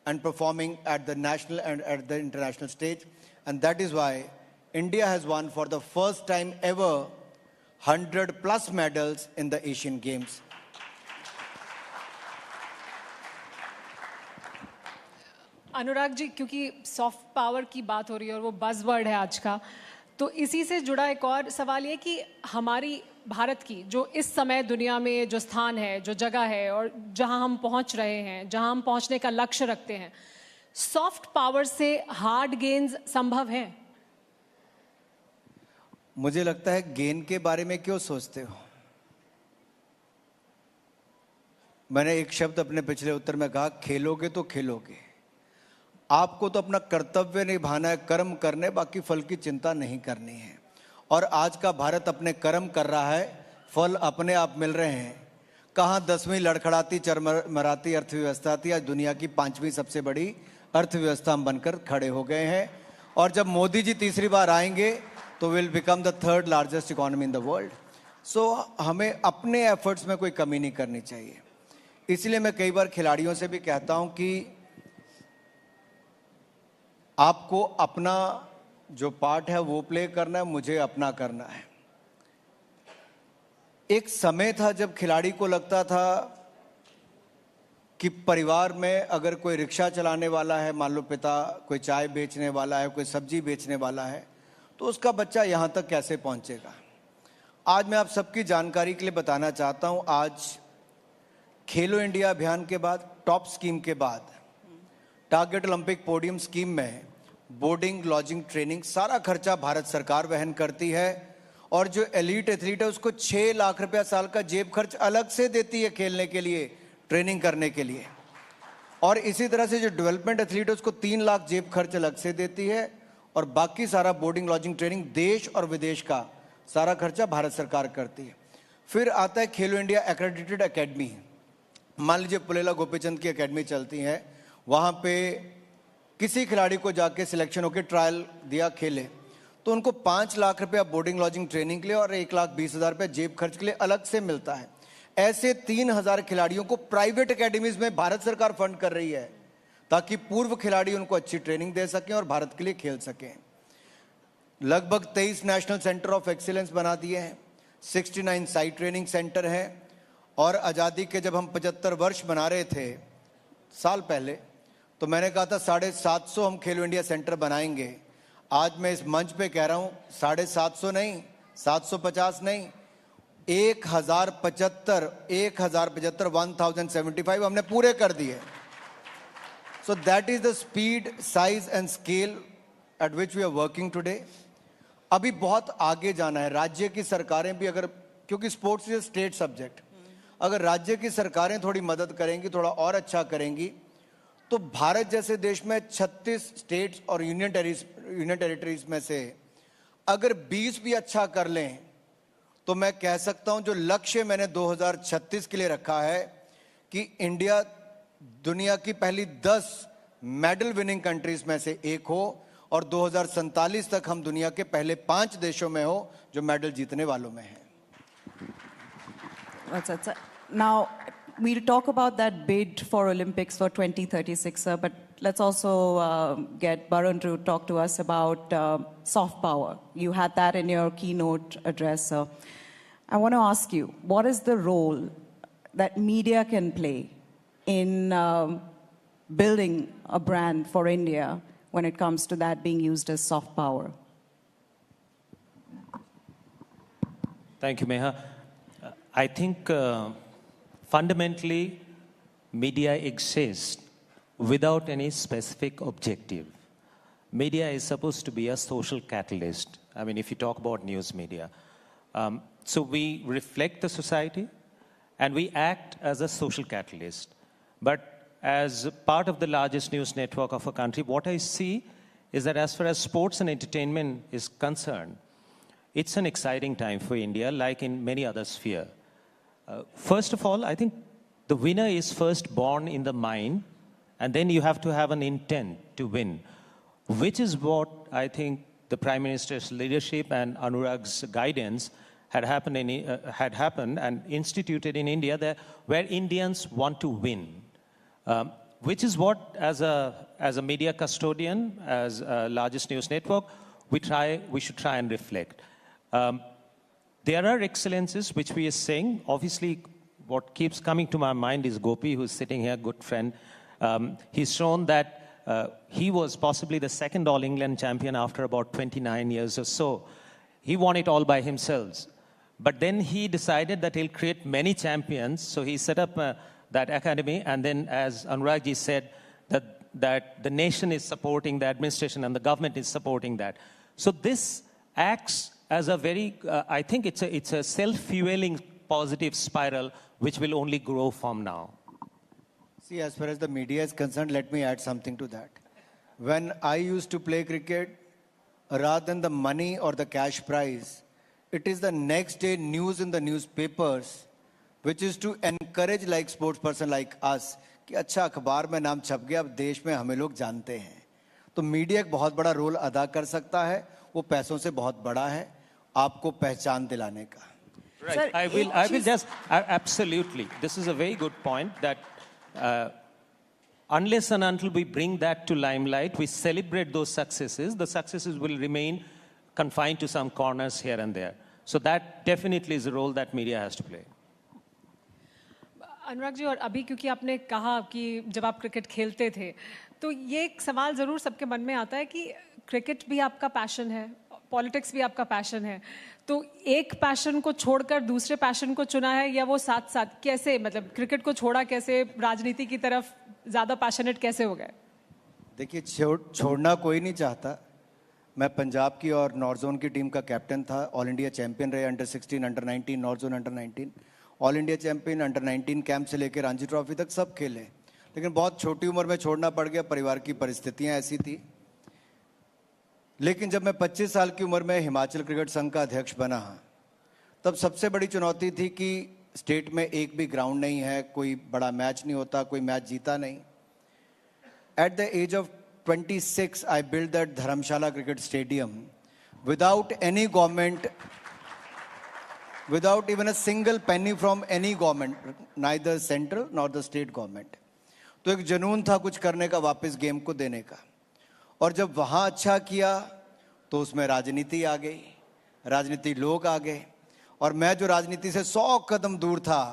and performing at the national and at the international stage. And that is why India has won for the first time ever 100+ medals in the Asian Games. Anurag ji, क्योंकि soft power की बात हो रही है और वो buzzword है आज का, तो इसी से जुड़ा एक और सवाल ये कि हमारी भारत की जो इस समय दुनिया में जो स्थान है, जो जगह है और जहां हम पहुंच रहे हैं, जहां हम पहुंचने का लक्ष्य रखते हैं, सॉफ्ट पावर से हार्ड गेन्स संभव है? मुझे लगता है गेन के बारे में क्यों सोचते हो? मैंने एक शब्द अपने पिछले उत्तर में कहा, खेलोगे तो खेलोगे। आपको तो अपना कर्तव्य निभाना है, कर्म करने, बाकी फल की चिंता नहीं करनी है। और आज का भारत अपने कर्म कर रहा है, फल अपने आप मिल रहे हैं। कहाँ 10वीं लड़खड़ाती चरमराती अर्थव्यवस्था थी, आज दुनिया की 5वीं सबसे बड़ी अर्थव्यवस्था हम बनकर खड़े हो गए हैं। और जब मोदी जी तीसरी बार आएंगे तो will become the 3rd largest economy in the world. So हमें अपने एफर्ट्स में कोई कमी नहीं करनी चाहिए। इसलिए मैं कई बार खिलाड़ियों से भी कहता हूं कि आपको अपना जो पार्ट है वो प्ले करना है, मुझे अपना करना है। एक समय था जब खिलाड़ी को लगता था कि परिवार में अगर कोई रिक्शा चलाने वाला है, मान लो पिता कोई चाय बेचने वाला है, कोई सब्जी बेचने वाला है, तो उसका बच्चा यहां तक कैसे पहुंचेगा। आज मैं आप सबकी जानकारी के लिए बताना चाहता हूं, आज खेलो इंडिया अभियान के बाद, टॉप स्कीम के बाद, टारगेट ओलंपिक पोडियम स्कीम में बोर्डिंग, लॉजिंग, ट्रेनिंग सारा खर्चा भारत सरकार वहन करती है। और जो एलीट एथलीट है उसको 6 लाख रुपया साल का जेब खर्च अलग से देती है खेलने के लिए, ट्रेनिंग करने के लिए। और इसी तरह से जो डेवलपमेंट एथलीट है उसको 3 लाख जेब खर्च अलग से देती है। और बाकी सारा बोर्डिंग, लॉजिंग, ट्रेनिंग देश और विदेश का सारा खर्चा भारत सरकार करती है। फिर आता है खेलो इंडिया एक्रेडिटेड एकेडमी। मान लीजिए पुलेला गोपीचंद की एकेडमी चलती है, वहाँ पे किसी खिलाड़ी को जाके सिलेक्शन होकर ट्रायल दिया, खेले, तो उनको 5 लाख रुपया बोर्डिंग, लॉजिंग, ट्रेनिंग के लिए और 1,20,000 रुपया जेब खर्च के लिए अलग से मिलता है। ऐसे 3,000 खिलाड़ियों को प्राइवेट एकेडमीज में भारत सरकार फंड कर रही है ताकि पूर्व खिलाड़ी उनको अच्छी ट्रेनिंग दे सकें और भारत के लिए खेल सकें। लगभग 23 नेशनल सेंटर ऑफ एक्सीलेंस बना दिए हैं, 69 साइट ट्रेनिंग सेंटर हैं। और आज़ादी के जब हम 75 वर्ष मना रहे थे साल पहले, तो मैंने कहा था 750 हम खेलो इंडिया सेंटर बनाएंगे। आज मैं इस मंच पे कह रहा हूँ 750 नहीं, 750 नहीं, 1075 1075 हमने पूरे कर दिए। So that is the speed, size and scale at which we are working today. अभी बहुत आगे जाना है। राज्य की सरकारें भी अगर, क्योंकि स्पोर्ट्स इज स्टेट सब्जेक्ट, अगर राज्य की सरकारें थोड़ी मदद करेंगी, थोड़ा और अच्छा करेंगी, तो भारत जैसे देश में 36 स्टेट्स और यूनियन टेरिटरीज में से अगर 20 भी अच्छा कर लें, तो मैं कह सकता हूं जो लक्ष्य मैंने 2036 के लिए रखा है कि इंडिया दुनिया की पहली 10 मेडल विनिंग कंट्रीज में से एक हो और 2047 तक हम दुनिया के पहले 5 देशों में हो जो मेडल जीतने वालों में हैं। Now, we'll talk about that bid for Olympics for 2036, sir, but let's also get Barun to talk to us about soft power. You had that in your keynote address, sir. I want to ask you, what is the role that media can play in building a brand for India when it comes to that being used as soft power? Thank you, Meha. I think fundamentally, media exists without any specific objective. Media is supposed to be a social catalyst. I mean, if you talk about news media. So we reflect the society and we act as a social catalyst. But as part of the largest news network of a country, what I see is that as far as sports and entertainment is concerned, it's an exciting time for India, like in many other spheres. First of all, I think the winner is first born in the mind, and then you have to have an intent to win, which is what I think the Prime Minister's leadership and Anurag's guidance had happened and instituted in India, where Indians want to win, which is what, as a media custodian, as a largest news network, we should try and reflect. There are excellences which we are saying. Obviously, what keeps coming to my mind is Gopi, who's sitting here, good friend. He's shown that he was possibly the second All England champion after about 29 years or so. He won it all by himself. But then he decided that he'll create many champions. So he set up that academy. And then, as Anurag ji said, that the nation is supporting the administration and the government is supporting that. So this acts as a very, I think it's a self-fueling positive spiral which will only grow from now. See, as far as the media is concerned, let me add something to that. When I used to play cricket, rather than the money or the cash prize, it is the next day news in the newspapers, which is to encourage like sports person like us, कि अच्छा अखबार में नाम छप गया, अब देश में हमें लोग जानते हैं. तो मीडिया एक बहुत बड़ा रोल अदा कर सकता है, वो पैसों से बहुत बड़ा है, आपको पहचान दिलाने का. Right. Sir, I will just, absolutely. This is a very good point that unless and until we bring that to limelight, we celebrate those successes, the successes will remain confined to some corners here and there. So that definitely is a role that media has to play. Anurag ji, और अभी क्योंकि आपने कहा कि जब आप cricket खेलते थे, तो ये एक सवाल ज़रूर सबके मन में आता है कि क्रिकेट भी आपका पैशन है, पॉलिटिक्स भी आपका पैशन है, तो एक पैशन को छोड़कर दूसरे पैशन को चुना है या वो साथ साथ कैसे, मतलब क्रिकेट को छोड़ा कैसे, राजनीति की तरफ ज़्यादा पैशनेट कैसे हो गए? देखिए, छोड़ना कोई नहीं चाहता. मैं पंजाब की और नॉर्थ जोन की टीम का कैप्टन था, ऑल इंडिया चैंपियन रहे, under 16, under 19, north zone under 19, all India champion, under 19 camp से लेकर रणजी ट्रॉफी तक सब खेले. लेकिन बहुत छोटी उम्र में छोड़ना पड़ गया, परिवार की परिस्थितियां ऐसी थी. लेकिन जब मैं 25 साल की उम्र में हिमाचल क्रिकेट संघ का अध्यक्ष बना, तब सबसे बड़ी चुनौती थी कि स्टेट में एक भी ग्राउंड नहीं है, कोई बड़ा मैच नहीं होता, कोई मैच जीता नहीं. At the age of 26, I built that Dharamshala Cricket Stadium without any government, without even a single penny from any government, neither central nor the state government. तो एक जुनून था कुछ करने का, वापस गेम को देने का. और जब वहाँ अच्छा किया तो उसमें राजनीति आ गई, राजनीति लोग आ गए. और मैं जो राजनीति से 100 कदम दूर था,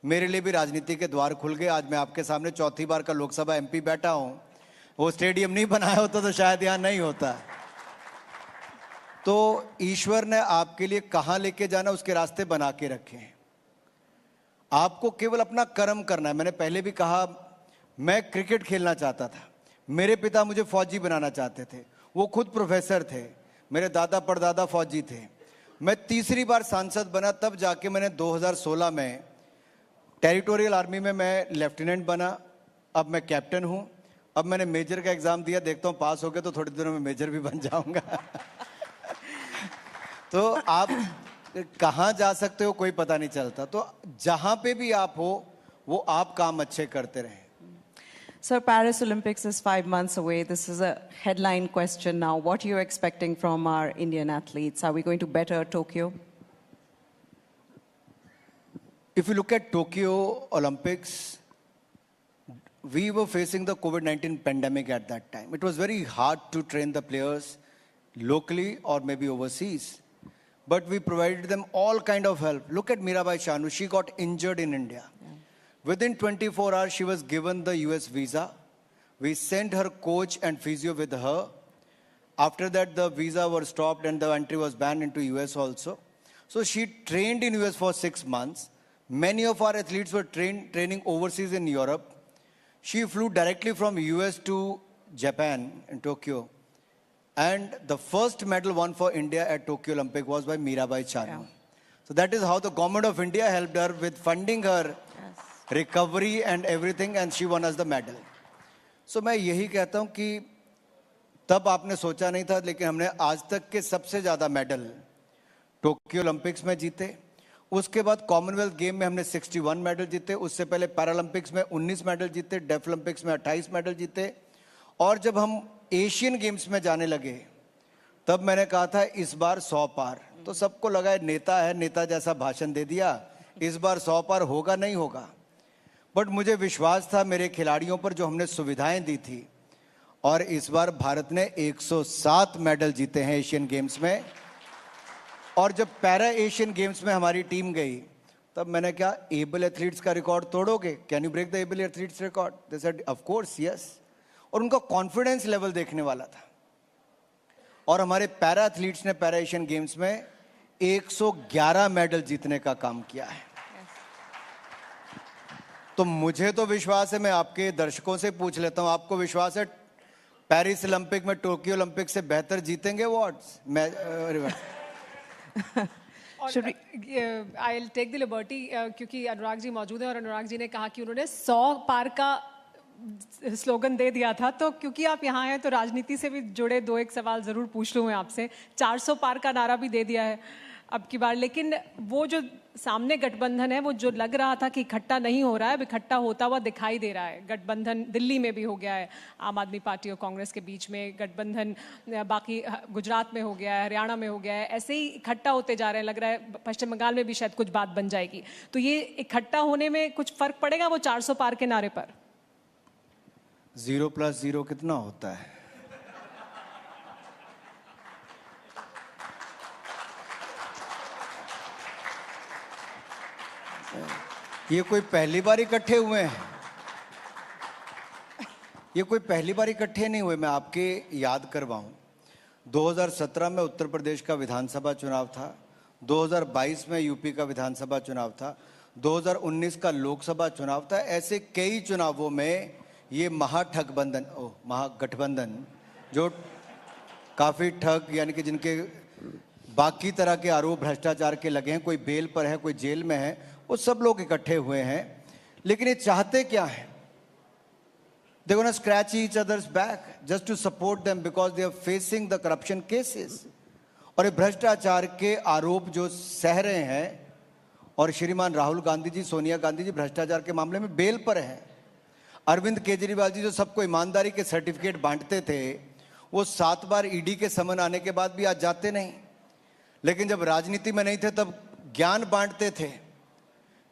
मेरे लिए भी राजनीति के द्वार खुल गए. आज मैं आपके सामने चौथी बार का लोकसभा एमपी बैठा हूँ. वो स्टेडियम नहीं बनाया होता तो शायद यहाँ नहीं होता. तो ईश्वर ने आपके लिए कहाँ लेके जाना, उसके रास्ते बना के रखे हैं. आपको केवल अपना कर्म करना है. मैंने पहले भी कहा, मैं क्रिकेट खेलना चाहता था. मेरे पिता मुझे फौजी बनाना चाहते थे, वो खुद प्रोफेसर थे. मेरे दादा परदादा फौजी थे. मैं तीसरी बार सांसद बना, तब जाके मैंने 2016 में टेरिटोरियल आर्मी में मैं लेफ्टिनेंट बना. अब मैं कैप्टन हूँ. अब मैंने मेजर का एग्जाम दिया, देखता हूँ पास हो गया तो थोड़ी दिनों में मेजर भी बन जाऊंगा. तो आप कहाँ जा सकते हो कोई पता नहीं चलता. तो जहाँ पे भी आप हो, वो आप काम अच्छे करते रहें. Sir, Paris Olympics is 5 months away. This is a headline question now. What are you expecting from our Indian athletes? Are we going to better Tokyo? If you look at Tokyo Olympics, we were facing the COVID-19 pandemic at that time. It was very hard to train the players locally or maybe overseas. But we provided them all kind of help. Look at Mirabai Chanu. She got injured in India. Yeah. Within 24 hours, she was given the US visa. We sent her coach and physio with her. After that, the visa was stopped and the entry was banned into US also. So she trained in US for 6 months. Many of our athletes were training overseas in Europe. She flew directly from US to Japan in Tokyo. And the first medal won for India at Tokyo Olympic was by Mirabai Chanu. Yeah. So that is how the government of India helped her with funding her recovery and everything, and she won us the medal. So मैं यही कहता हूँ कि तब आपने सोचा नहीं था, लेकिन हमने आज तक के सबसे ज़्यादा मेडल टोक्यो ओलंपिक्स में जीते. उसके बाद कॉमनवेल्थ गेम में हमने 61 मेडल जीते. उससे पहले पैरालंपिक्स में 19 मेडल जीते, डेफ ओलंपिक्स में 28 मेडल जीते. और जब हम एशियन गेम्स में जाने लगे, तब मैंने कहा था इस बार 100 पार. तो सबको लगा नेता है, नेता जैसा भाषण दे दिया, इस बार 100 पार होगा नहीं होगा. बट मुझे विश्वास था मेरे खिलाड़ियों पर, जो हमने सुविधाएं दी थी. और इस बार भारत ने 107 मेडल जीते हैं एशियन गेम्स में. और जब पैरा एशियन गेम्स में हमारी टीम गई, तब मैंने कहा एबल एथलीट्स का रिकॉर्ड तोड़ोगे? Can you break the able athletes record? They said of course yes. और उनका कॉन्फिडेंस लेवल देखने वाला था। और हमारे पैरा एथलीट्स ने पैरा एशियन गेम्स में 111 मेडल जीतने का काम किया है। तो मुझे तो विश्वास है, मैं आपके दर्शकों से पूछ लेता हूं, आपको विश्वास है पेरिस ओलंपिक में टोक्यो ओलंपिक से बेहतर जीतेंगे awards? I will take the liberty, क्योंकि अनुराग जी मौजूद हैं और अनुराग जी ने कहा कि उन्होंने 100 पार का स्लोगन दे दिया था, तो क्योंकि आप यहाँ हैं तो राजनीति से भी जुड़े दो एक सवाल जरूर पूछ लूँ मैं आपसे। 400 पार का नारा भी दे दिया है अब की बार, लेकिन वो जो सामने गठबंधन है वो जो लग रहा था कि इकट्ठा नहीं हो रहा है, अब इकट्ठा होता हुआ दिखाई दे रहा है। गठबंधन दिल्ली में भी हो गया है, आम आदमी पार्टी और कांग्रेस के बीच में गठबंधन, बाकी गुजरात में हो गया है, हरियाणा में हो गया है, ऐसे ही इकट्ठा होते जा रहे हैं। लग रहा है पश्चिम बंगाल में भी शायद कुछ बात बन जाएगी। तो ये इकट्ठा होने में कुछ फर्क पड़ेगा वो 400 पार के नारे पर? 0 + 0 कितना होता है? ये कोई पहली बार इकट्ठे हुए हैं? ये कोई पहली बार इकट्ठे नहीं हुए। मैं आपके याद करवाऊं, 2017 में उत्तर प्रदेश का विधानसभा चुनाव था, 2022 में यूपी का विधानसभा चुनाव था, 2019 का लोकसभा चुनाव था। ऐसे कई चुनावों में ये महागठबंधन जो काफी ठग, यानी कि जिनके बाकी तरह के आरोप भ्रष्टाचार के लगे हैं, कोई बेल पर है, कोई जेल में है, वो सब लोग इकट्ठे हुए हैं। लेकिन ये चाहते क्या है? They want to scratch each other's back just to support them because they are facing the corruption cases. और ये भ्रष्टाचार के आरोप जो सह रहे हैं, और श्रीमान राहुल गांधी जी, सोनिया गांधी जी भ्रष्टाचार के मामले में बेल पर हैं। अरविंद केजरीवाल जी जो सबको ईमानदारी के सर्टिफिकेट बांटते थे, वो 7 बार ईडी के समन आने के बाद भी आज जाते नहीं। लेकिन जब राजनीति में नहीं थे तब ज्ञान बांटते थे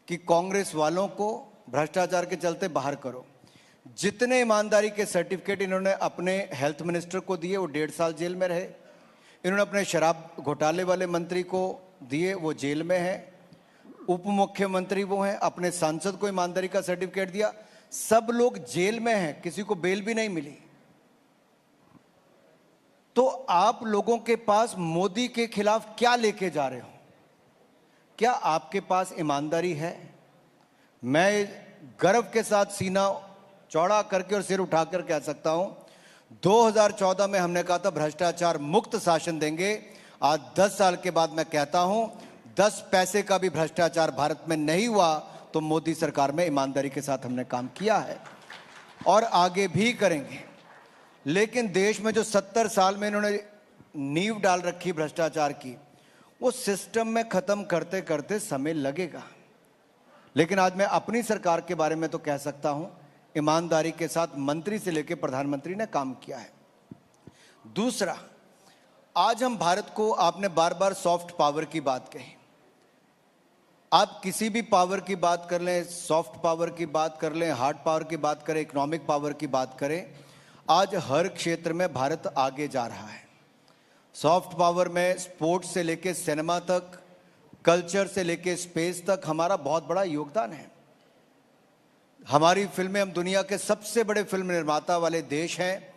कि कांग्रेस वालों को भ्रष्टाचार के चलते बाहर करो। जितने ईमानदारी के सर्टिफिकेट इन्होंने अपने हेल्थ मिनिस्टर को दिए, वो 1.5 साल जेल में रहे। इन्होंने अपने शराब घोटाले वाले मंत्री को दिए, वो जेल में है। उप मुख्यमंत्री वो हैं, अपने सांसद को ईमानदारी का सर्टिफिकेट दिया, सब लोग जेल में हैं, किसी को बेल भी नहीं मिली। तो आप लोगों के पास मोदी के खिलाफ क्या लेके जा रहे हो? क्या आपके पास ईमानदारी है? मैं गर्व के साथ सीना चौड़ा करके और सिर उठाकर कह सकता हूं, 2014 में हमने कहा था भ्रष्टाचार मुक्त शासन देंगे। आज 10 साल के बाद मैं कहता हूं 10 पैसे का भी भ्रष्टाचार भारत में नहीं हुआ, तो मोदी सरकार में ईमानदारी के साथ हमने काम किया है और आगे भी करेंगे। लेकिन देश में जो 70 साल में इन्होंने नींव डाल रखी भ्रष्टाचार की, वो सिस्टम में खत्म करते करते समय लगेगा। लेकिन आज मैं अपनी सरकार के बारे में तो कह सकता हूं, ईमानदारी के साथ मंत्री से लेकर प्रधानमंत्री ने काम किया है। दूसरा, आज हम भारत को, आपने बार बार सॉफ्ट पावर की बात कही। आप किसी भी पावर की बात कर लें, सॉफ्ट पावर की बात कर लें, हार्ड पावर की बात करें, इकोनॉमिक पावर की बात करें, आज हर क्षेत्र में भारत आगे जा रहा है। सॉफ्ट पावर में स्पोर्ट्स से लेके सिनेमा तक, कल्चर से लेके स्पेस तक हमारा बहुत बड़ा योगदान है। हमारी फिल्में, हम दुनिया के सबसे बड़े फिल्म निर्माता वाले देश हैं,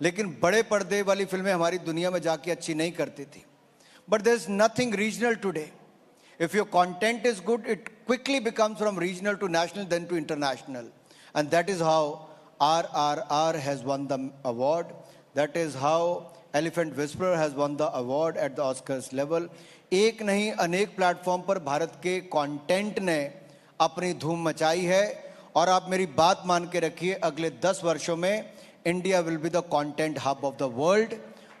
लेकिन बड़े पर्दे वाली फिल्में हमारी दुनिया में जाके अच्छी नहीं करती थी। But there is nothing regional today. If your content is good, it quickly becomes from regional to national, then to international, and that is how RRR has won the award. That is how Elephant Whisperer has won the award at the Oscars level. एक नहीं अनेक platform पर भारत के content ने अपनी धूम मचाई है। और आप मेरी बात मान के रखिए, अगले 10 वर्षों में India will be the content hub of the world,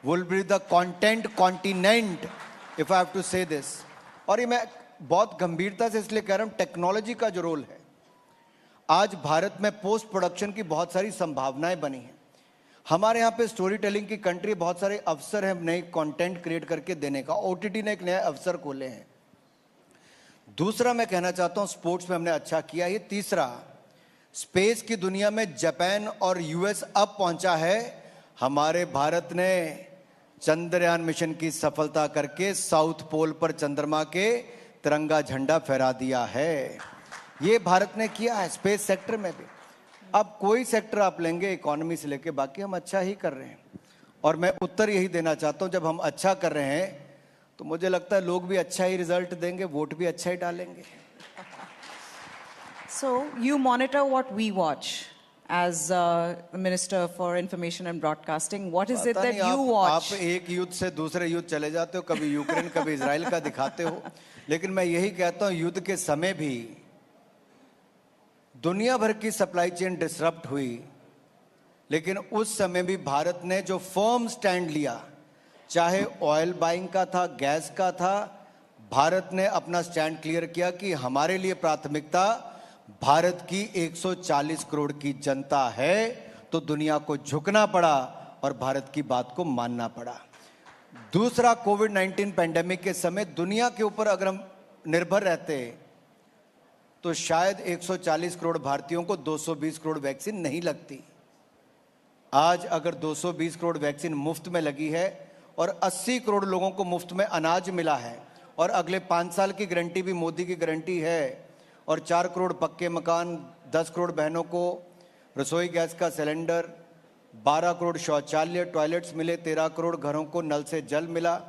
will be the content continent, if I have to say this. और ये मैं बहुत गंभीरता से इसलिए कह रहा हूं, टेक्नोलॉजी का जो रोल है, आज भारत में पोस्ट प्रोडक्शन की बहुत सारी संभावनाएं बनी हैं। हमारे यहाँ पे स्टोरी टेलिंग की कंट्री, बहुत सारे अवसर हैं नए कंटेंट क्रिएट करके देने का। ओटीटी ने एक नया अवसर खोले हैं। दूसरा मैं कहना चाहता हूँ, स्पोर्ट्स में हमने अच्छा किया। ये तीसरा, स्पेस की दुनिया में जापान और यूएस अब पहुंचा है। हमारे भारत ने चंद्रयान मिशन की सफलता करके साउथ पोल पर चंद्रमा के तिरंगा झंडा फहरा दिया है। ये भारत ने किया है स्पेस सेक्टर में भी। अब कोई सेक्टर आप लेंगे इकोनॉमी से लेके बाकी हम अच्छा ही कर रहे हैं, और मैं उत्तर यही देना चाहता हूं, जब हम अच्छा कर रहे हैं तो मुझे लगता है लोग भी अच्छा ही रिजल्ट देंगे, वोट भी अच्छा ही डालेंगे. So you monitor what we watch as the Minister for Information and Broadcasting. What is it that you watch? आप एक युद्ध से दूसरे युद्ध चले जाते हो, कभी यूक्रेन कभी इजराइल का दिखाते हो, लेकिन मैं यही कहता हूं युद्ध के समय भी दुनिया भर की सप्लाई चेन डिसरप्ट हुई, लेकिन उस समय भी भारत ने जो फर्म स्टैंड लिया, चाहे ऑयल बाइंग का था, गैस का था, भारत ने अपना स्टैंड क्लियर किया कि हमारे लिए प्राथमिकता भारत की 140 करोड़ की जनता है, तो दुनिया को झुकना पड़ा और भारत की बात को मानना पड़ा. दूसरा, कोविड-19 पेंडेमिक के समय दुनिया के ऊपर अगर हम निर्भर रहते तो शायद 140 करोड़ भारतीयों को 220 करोड़ वैक्सीन नहीं लगती. आज अगर 220 करोड़ वैक्सीन मुफ्त में लगी है और 80 करोड़ लोगों को मुफ्त में अनाज मिला है, और अगले 5 साल की गारंटी भी मोदी की गारंटी है, और 4 करोड़ पक्के मकान, 10 करोड़ बहनों को रसोई गैस का सिलेंडर, 12 करोड़ शौचालय टॉयलेट्स मिले, 13 करोड़ घरों को नल से जल मिला,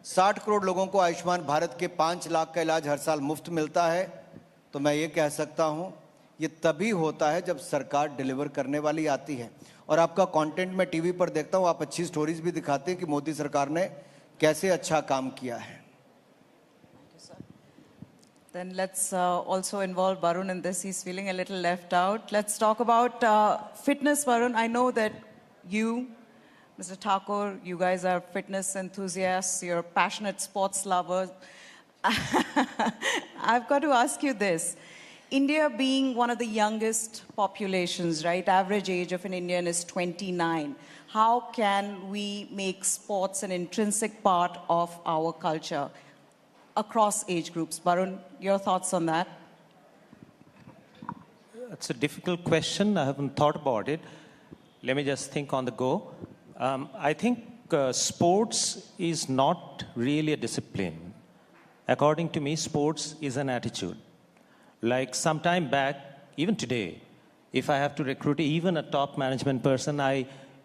60 करोड़ लोगों को आयुष्मान भारत के 5 लाख का इलाज हर साल मुफ्त मिलता है, तो मैं ये कह सकता हूँ ये तभी होता है जब सरकार डिलीवर करने वाली आती है. और आपका कंटेंट मैं टीवी पर देखता हूँ, आप अच्छी स्टोरीज भी दिखाते हैं कि मोदी सरकार ने कैसे अच्छा काम किया है. Then let's also involve Barun in this. He's feeling a little left out. Let's talk about fitness, Barun. I know that you, Mr. Thakur, you guys are fitness enthusiasts. You're passionate sports lovers. I've got to ask you this. India being one of the youngest populations, right? Average age of an Indian is 29. How can we make sports an intrinsic part of our culture across age groups? Barun, your thoughts on that? It's a difficult question. I haven't thought about it. Let me just think on the go. I think sports is not really a discipline. According to me, sports is an attitude. Like some time back, even today, if I have to recruit even a top management person,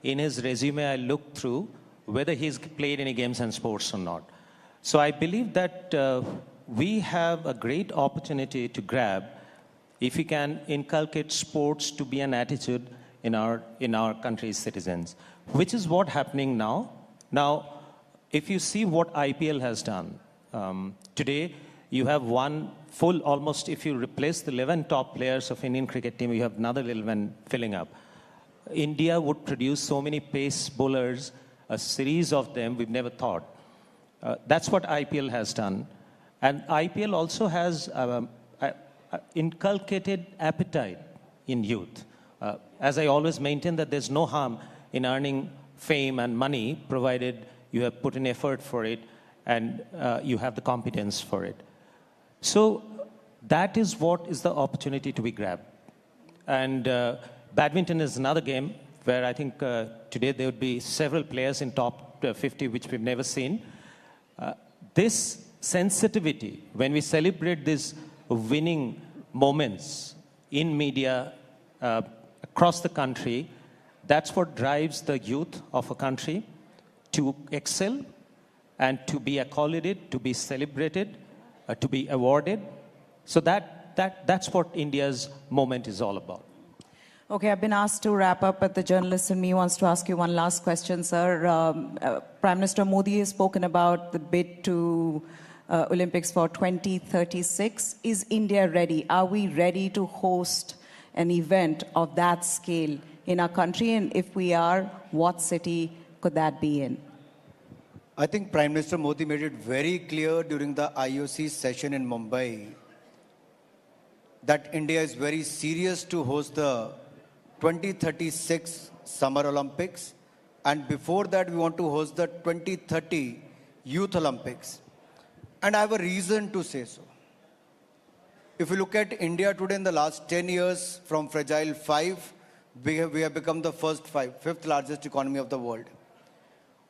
in his resume, I look through whether he's played any games and sports or not. So I believe that we have a great opportunity to grab if we can inculcate sports to be an attitude in our country's citizens, which is what's happening now. Now, if you see what IPL has done, today you have one full, almost if you replace the 11 top players of Indian cricket team, you have another 11 filling up. India would produce so many pace bowlers, a series of them we've never thought. That's what IPL has done. And IPL also has inculcated appetite in youth. As I always maintain that there's no harm in earning fame and money, provided you have put in effort for it and you have the competence for it. So that is what is the opportunity to be grabbed. And badminton is another game where I think today there would be several players in top 50 which we've never seen. This sensitivity, when we celebrate these winning moments in media across the country, that's what drives the youth of a country to excel and to be accolated, to be celebrated, to be awarded. So that's what India's moment is all about. Okay, I've been asked to wrap up, but the journalist in me wants to ask you one last question, sir. Prime Minister Modi has spoken about the bid to Olympics for 2036. Is India ready? Are we ready to host an event of that scale in our country? And if we are, what city could that be in? I think Prime Minister Modi made it very clear during the IOC session in Mumbai that India is very serious to host the 2036 Summer Olympics, and before that we want to host the 2030 Youth Olympics. And I have a reason to say so. If you look at India today, in the last 10 years, from fragile 5, we have become the fifth largest economy of the world.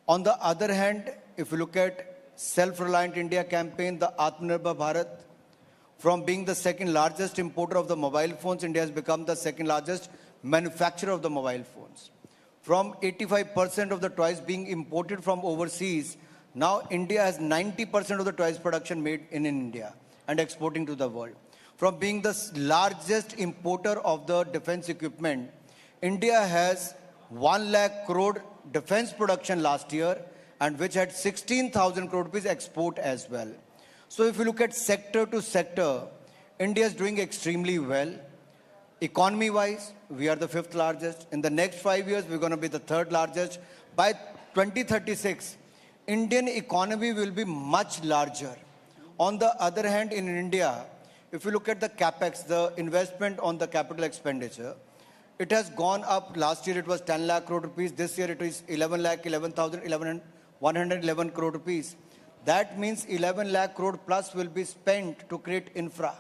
On the other hand, if you look at Self-Reliant India campaign, the Atmanirbhar Bharat, from being the second largest importer of the mobile phones, India has become the second largest manufacturer of the mobile phones. From 85% of the toys being imported from overseas, now India has 90% of the toys production made in India and exporting to the world. From being the largest importer of the defense equipment, India has 1 lakh crore defense production last year, and which had 16,000 crore rupees export as well. So if you look at sector to sector, India is doing extremely well. Economy-wise, we are the 5th largest. In the next 5 years, we're going to be the 3rd largest. By 2036, Indian economy will be much larger. On the other hand, in India, if you look at the capex, the investment on the capital expenditure, it has gone up. Last year it was 10 lakh crore rupees. This year it is 111 crore rupees. That means 11 lakh crore plus will be spent to create infra.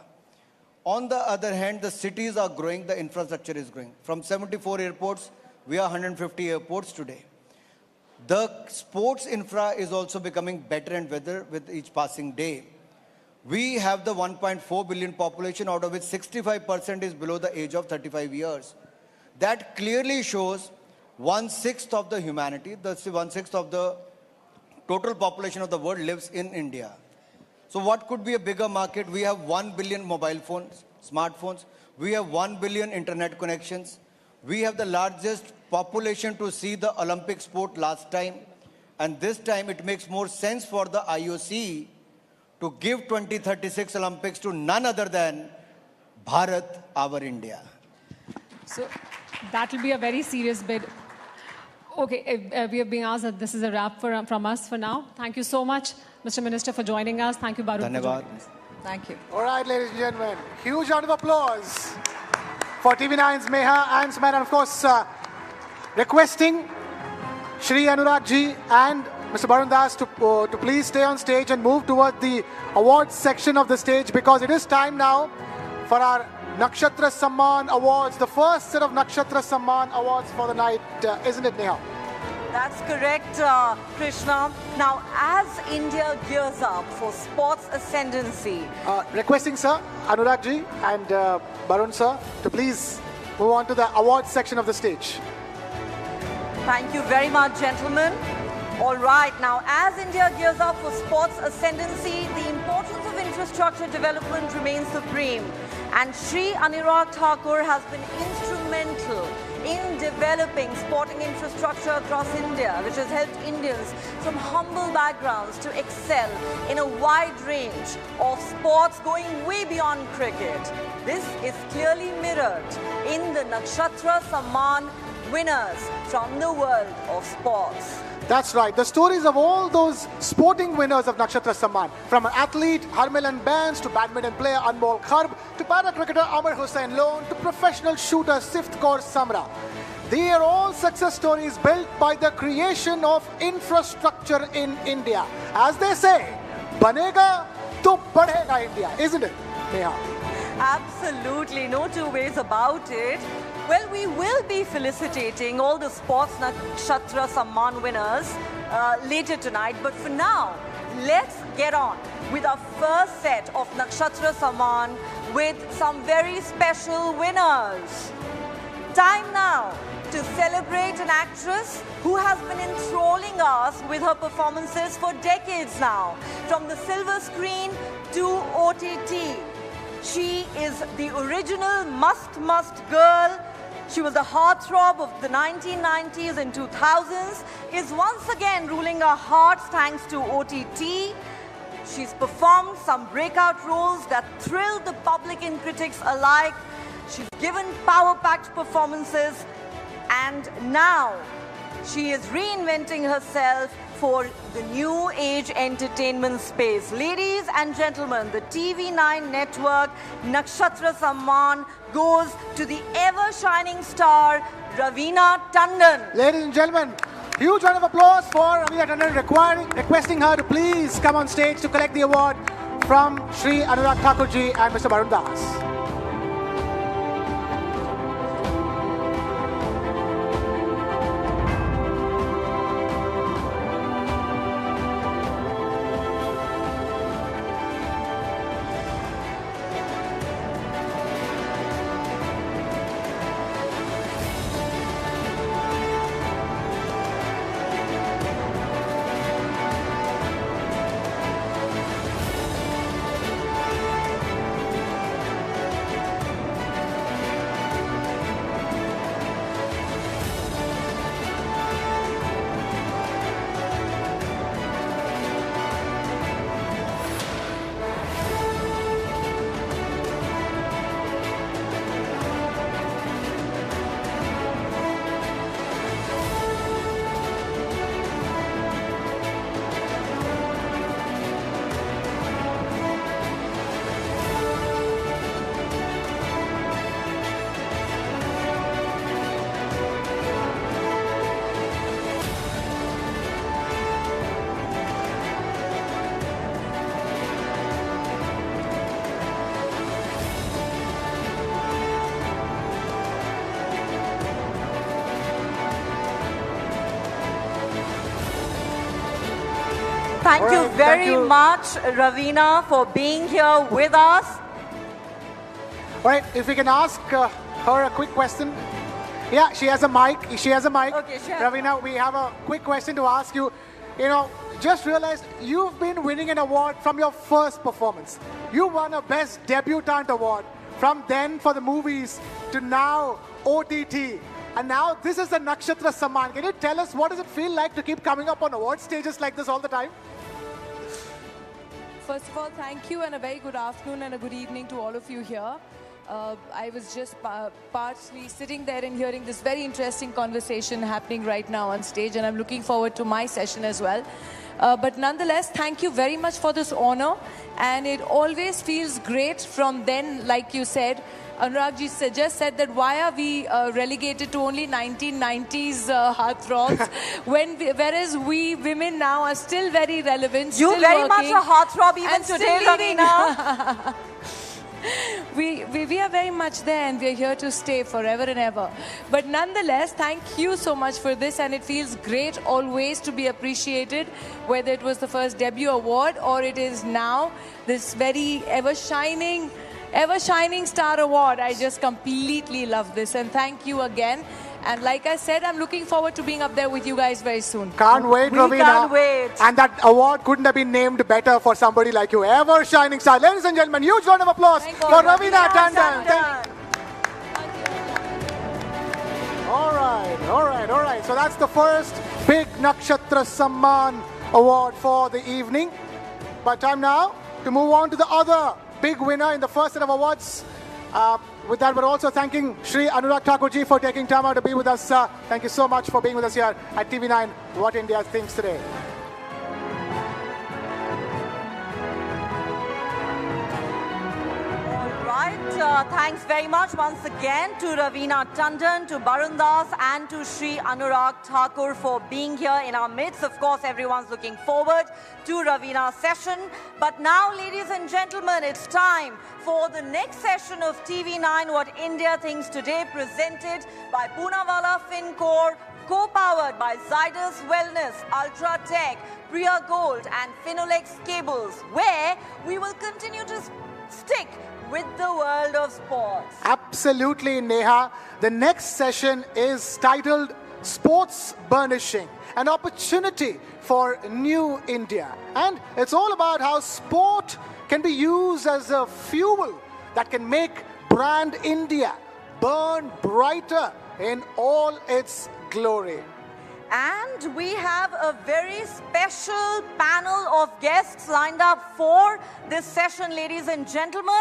On the other hand, the cities are growing, the infrastructure is growing. From 74 airports, we are 150 airports today. The sports infra is also becoming better and better with each passing day. We have the 1.4 billion population, out of which 65% is below the age of 35 years. That clearly shows 1/6 of the humanity, the 1/6 of the total population of the world lives in India. So what could be a bigger market? We have 1 billion mobile phones, smartphones. We have 1 billion internet connections. We have the largest population to see the Olympic sport last time. And this time it makes more sense for the IOC to give 2036 Olympics to none other than Bharat, our India. So that will be a very serious bid. Okay, we have been asked that this is a wrap from us for now. Thank you so much, Mr. Minister, for joining us. Thank you, Barun, for joining us. Thank you. All right, ladies and gentlemen, huge round of applause for TV9's Meha and Smaran, and of course, requesting Shri Anurag ji and Mr. Barun Das to please stay on stage and move toward the awards section of the stage, because it is time now for our Nakshatra Samman Awards, the first set of Nakshatra Samman Awards for the night, isn't it, Neha? That's correct, Krishna. Now, as India gears up for sports ascendancy, requesting, sir, Anurag ji and Barun sir, to please move on to the awards section of the stage. Thank you very much, gentlemen. All right, now, as India gears up for sports ascendancy, the importance of infrastructure development remains supreme. And Shri Anurag Thakur has been instrumental in developing sporting infrastructure across India, which has helped Indians from humble backgrounds to excel in a wide range of sports going way beyond cricket. This is clearly mirrored in the Nakshatra Samman winners from the world of sports. That's right. The stories of all those sporting winners of Nakshatra Samman, from an athlete, Harmilan Bains, to badminton player Anmol Kharb, to para-cricketer Amar Hussain Lone, to professional shooter Sift Kaur Samra. They are all success stories built by the creation of infrastructure in India. As they say, banega to badhega India, isn't it, Neha? Absolutely, no two ways about it. Well, we will be felicitating all the sports Nakshatra Samman winners later tonight. But for now, let's get on with our first set of Nakshatra Samman with some very special winners. Time now to celebrate an actress who has been enthralling us with her performances for decades now. From the silver screen to OTT. She is the original must girl. She was the heartthrob of the 1990s and 2000s, is once again ruling our hearts thanks to OTT. She's performed some breakout roles that thrilled the public and critics alike. She's given power-packed performances, and now she is reinventing herself for the new age entertainment space. Ladies and gentlemen, the TV9 Network Nakshatra Samman goes to the ever-shining star, Raveena Tandon. Ladies and gentlemen, huge round of applause for Raveena Tandon, requesting her to please come on stage to collect the award from Shri Anurag Thakurji and Mr. Barun Das. Thank you very much, Ravina, for being here with us. All right, if we can ask her a quick question. Yeah, she has a mic. She has a mic. Okay, she has Ravina, we have a quick question to ask you. You know, just realized you've been winning an award from your first performance. You won a Best Debutante award. From then for the movies to now OTT. And now this is the Nakshatra Samman. Can you tell us what does it feel like to keep coming up on award stages like this all the time? First of all, thank you and a very good afternoon and a good evening to all of you here. I was just partially sitting there and hearing this very interesting conversation happening right now on stage, and I'm looking forward to my session as well. But nonetheless, thank you very much for this honor, and it always feels great from then, like you said. Anuragji just said that why are we relegated to only 1990s heartthrobs, whereas we women now are still very relevant, You still very working, much a heartthrob even and today, still leading. Ravina. We are very much there, and we're here to stay forever and ever. But nonetheless, thank you so much for this, and it feels great always to be appreciated, whether it was the first debut award or it is now this very ever-shining star award. I just completely love this, and thank you again. And like I said, I'm looking forward to being up there with you guys very soon. Can't wait, Ravina. Can't wait. And that award couldn't have been named better for somebody like you. Ever shining star. Ladies and gentlemen, huge round of applause for Ravina Tandon. All right. So that's the first big Nakshatra Samman award for the evening. But time now to move on to the other big winner in the first set of awards. With that, we're also thanking Shri Anurag Thakurji for taking time out to be with us. Thank you so much for being with us here at TV9 What India Thinks Today. Thanks very much once again to Ravina Tandon, to Barun Das, and to Shri Anurag Thakur for being here in our midst. Of course, everyone's looking forward to Ravina's session. But now, ladies and gentlemen, it's time for the next session of TV9 What India Thinks Today, presented by Poonawalla FinCorp, co-powered by Zydus Wellness, Ultra Tech, Priya Gold, and Finolex Cables, where we will continue to stick with the world of sports. Absolutely, Neha. The next session is titled Sports Burnishing, an opportunity for new India. And it's all about how sport can be used as a fuel that can make brand India burn brighter in all its glory. And we have a very special panel of guests lined up for this session, ladies and gentlemen.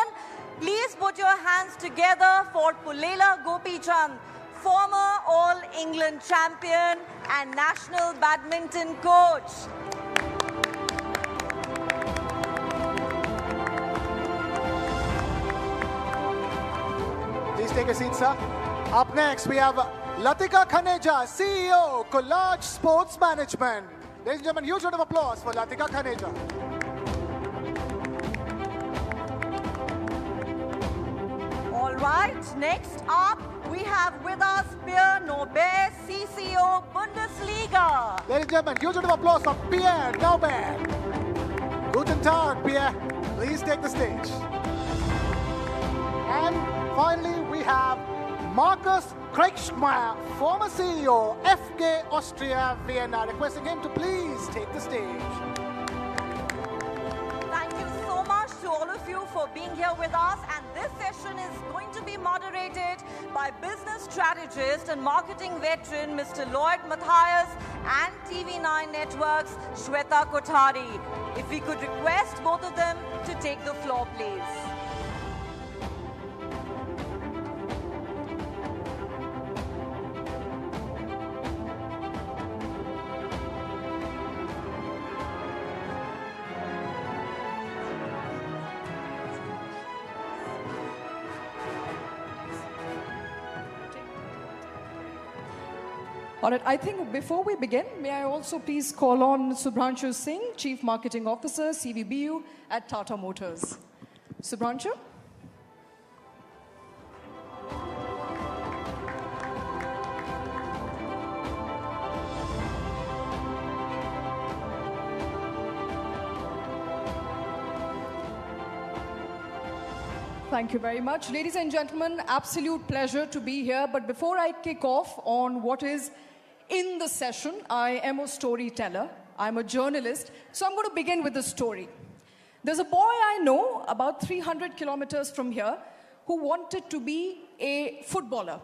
Please put your hands together for Pulela Gopichand, former All-England champion and national badminton coach. Please take a seat, sir. Up next, we have Latika Khaneja, CEO, Collage Sports Management. Ladies and gentlemen, huge round of applause for Latika Khaneja. All right, next up, we have with us Pierre Norbert, CCO, Bundesliga. Ladies and gentlemen, huge round of applause for Pierre Norbert. Guten Tag, Pierre. Please take the stage. And finally, we have Markus Kreischmeyer, former CEO, FK Austria Vienna, requesting him to please take the stage. Thank you so much to all of you for being here with us, and this session is going to be moderated by business strategist and marketing veteran Mr. Lloyd Matthias and TV9 Network's Shweta Kothari. If we could request both of them to take the floor, please. All right, I think before we begin, may I also please call on Subhranshu Singh, Chief Marketing Officer, CVBU at Tata Motors. Subhranshu? Thank you very much. Ladies and gentlemen, absolute pleasure to be here. But before I kick off on what is in the session, I am a storyteller. I'm a journalist. So I'm going to begin with a story. There's a boy I know about 300 kilometers from here who wanted to be a footballer.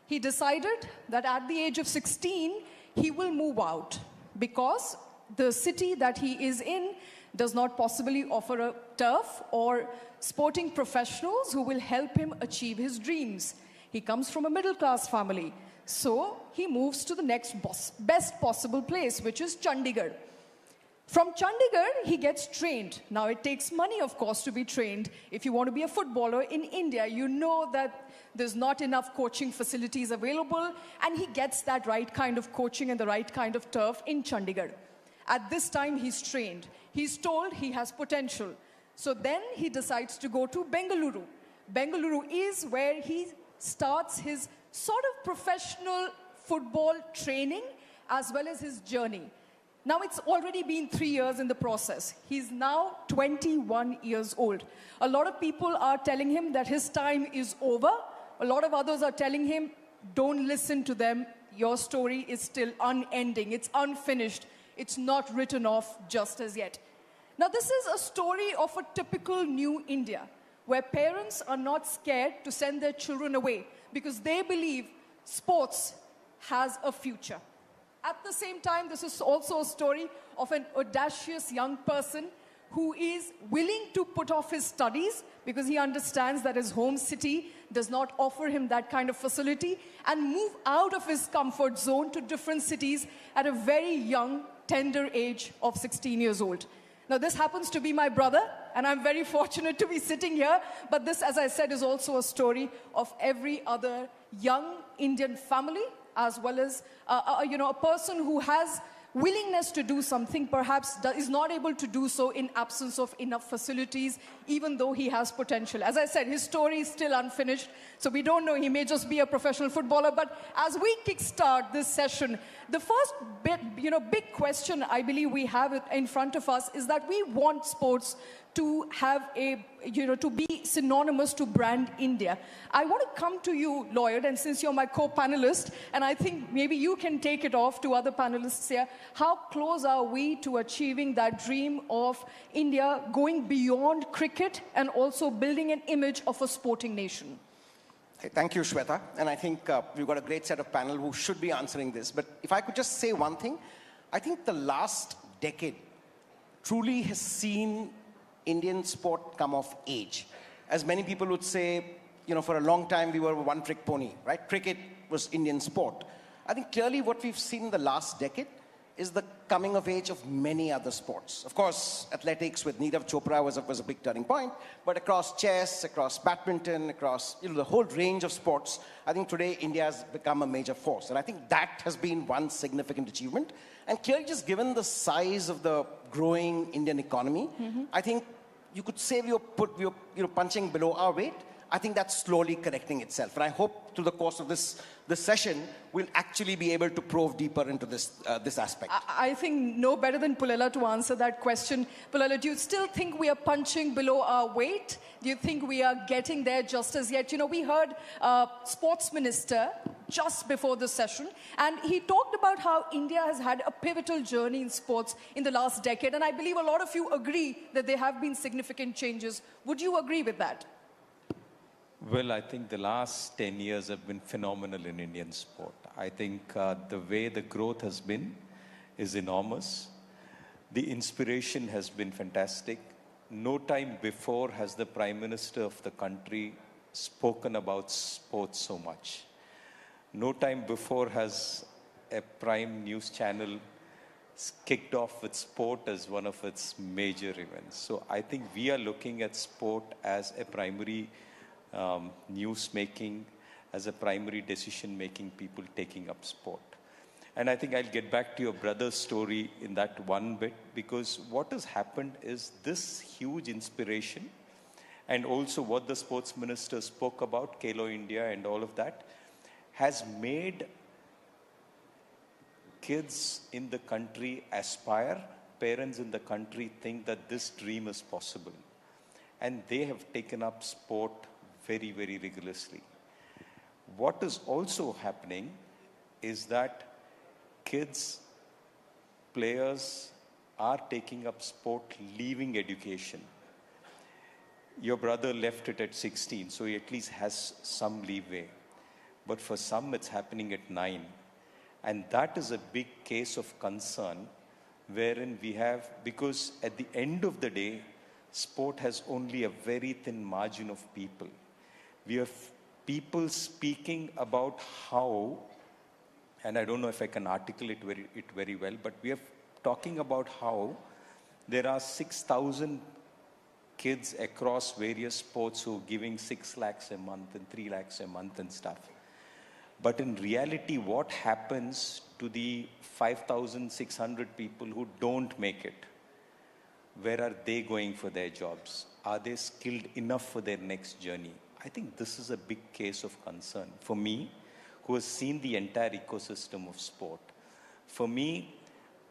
He decided that at the age of 16, he will move out because the city that he is in does not possibly offer a turf or sporting professionals who will help him achieve his dreams. He comes from a middle-class family, so he moves to the next best possible place, which is Chandigarh. From Chandigarh, he gets trained. Now, it takes money, of course, to be trained. If you want to be a footballer in India, you know that there's not enough coaching facilities available, and he gets that right kind of coaching and the right kind of turf in Chandigarh. At this time, he's trained. He's told he has potential. So then he decides to go to Bengaluru. Bengaluru is where he starts his sort of professional football training as well as his journey. Now, it's already been 3 years in the process. He's now 21 years old. A lot of people are telling him that his time is over. A lot of others are telling him, don't listen to them. Your story is still unending. It's unfinished. It's not written off just as yet. Now, this is a story of a typical new India, where parents are not scared to send their children away because they believe sports has a future. At the same time, this is also a story of an audacious young person who is willing to put off his studies because he understands that his home city does not offer him that kind of facility and move out of his comfort zone to different cities at a very young, tender age of 16 years old. Now, this happens to be my brother, and I'm very fortunate to be sitting here. But this, as I said, is also a story of every other young Indian family, as well as a person who has willingness to do something, perhaps is not able to do so in absence of enough facilities, even though he has potential. As I said, his story is still unfinished, so we don't know. He may just be a professional footballer. But as we kickstart this session, the first big question I believe we have in front of us is that we want sports to have to be synonymous to brand India. I want to come to you, Lloyd, and since you're my co-panelist, and I think maybe you can take it off to other panelists here, how close are we to achieving that dream of India going beyond cricket and also building an image of a sporting nation? Thank you, Shweta. And I think we've got a great set of panel who should be answering this. But if I could just say one thing, I think the last decade truly has seen Indian sport come of age. As many people would say, for a long time we were a one-trick pony, right? Cricket was Indian sport. I think clearly what we've seen in the last decade is the coming of age of many other sports. Of course, athletics with Neerav Chopra was a big turning point, but across chess, across badminton, across the whole range of sports, I think today India has become a major force. And I think that has been one significant achievement. And clearly, just given the size of the growing Indian economy, I think you could say we're punching below our weight. I think that's slowly correcting itself. And I hope through the course of this session, we'll actually be able to probe deeper into this aspect. I think no better than Pullela to answer that question. Pullela, do you still think we are punching below our weight? Do you think we are getting there just as yet? We heard Sports Minister just before the session, and he talked about how India has had a pivotal journey in sports in the last decade. And I believe a lot of you agree that there have been significant changes. Would you agree with that? Well, I think the last 10 years have been phenomenal in Indian sport. I think the way the growth has been is enormous. The inspiration has been fantastic. No time before has the Prime Minister of the country spoken about sports so much. No time before has a prime news channel kicked off with sport as one of its major events. So I think we are looking at sport as a primary news making, as a primary decision making, people taking up sport. And I think I'll get back to your brother's story in that one bit, because what has happened is this huge inspiration, and also what the sports minister spoke about, Khelo India and all of that, has made kids in the country aspire, parents in the country think that this dream is possible. and they have taken up sport very, very rigorously. What is also happening is that kids, players are taking up sport, leaving education. Your brother left it at 16, so he at least has some leeway. But for some, it's happening at 9. And that is a big case of concern, wherein we have, because at the end of the day, sport has only a very thin margin of people. We have people speaking about how, and I don't know if I can articulate it very well, but we are talking about how there are 6,000 kids across various sports who are giving 6 lakhs a month and 3 lakhs a month and stuff. But in reality, what happens to the 5,600 people who don't make it? Where are they going for their jobs? Are they skilled enough for their next journey? I think this is a big case of concern for me, who has seen the entire ecosystem of sport. For me,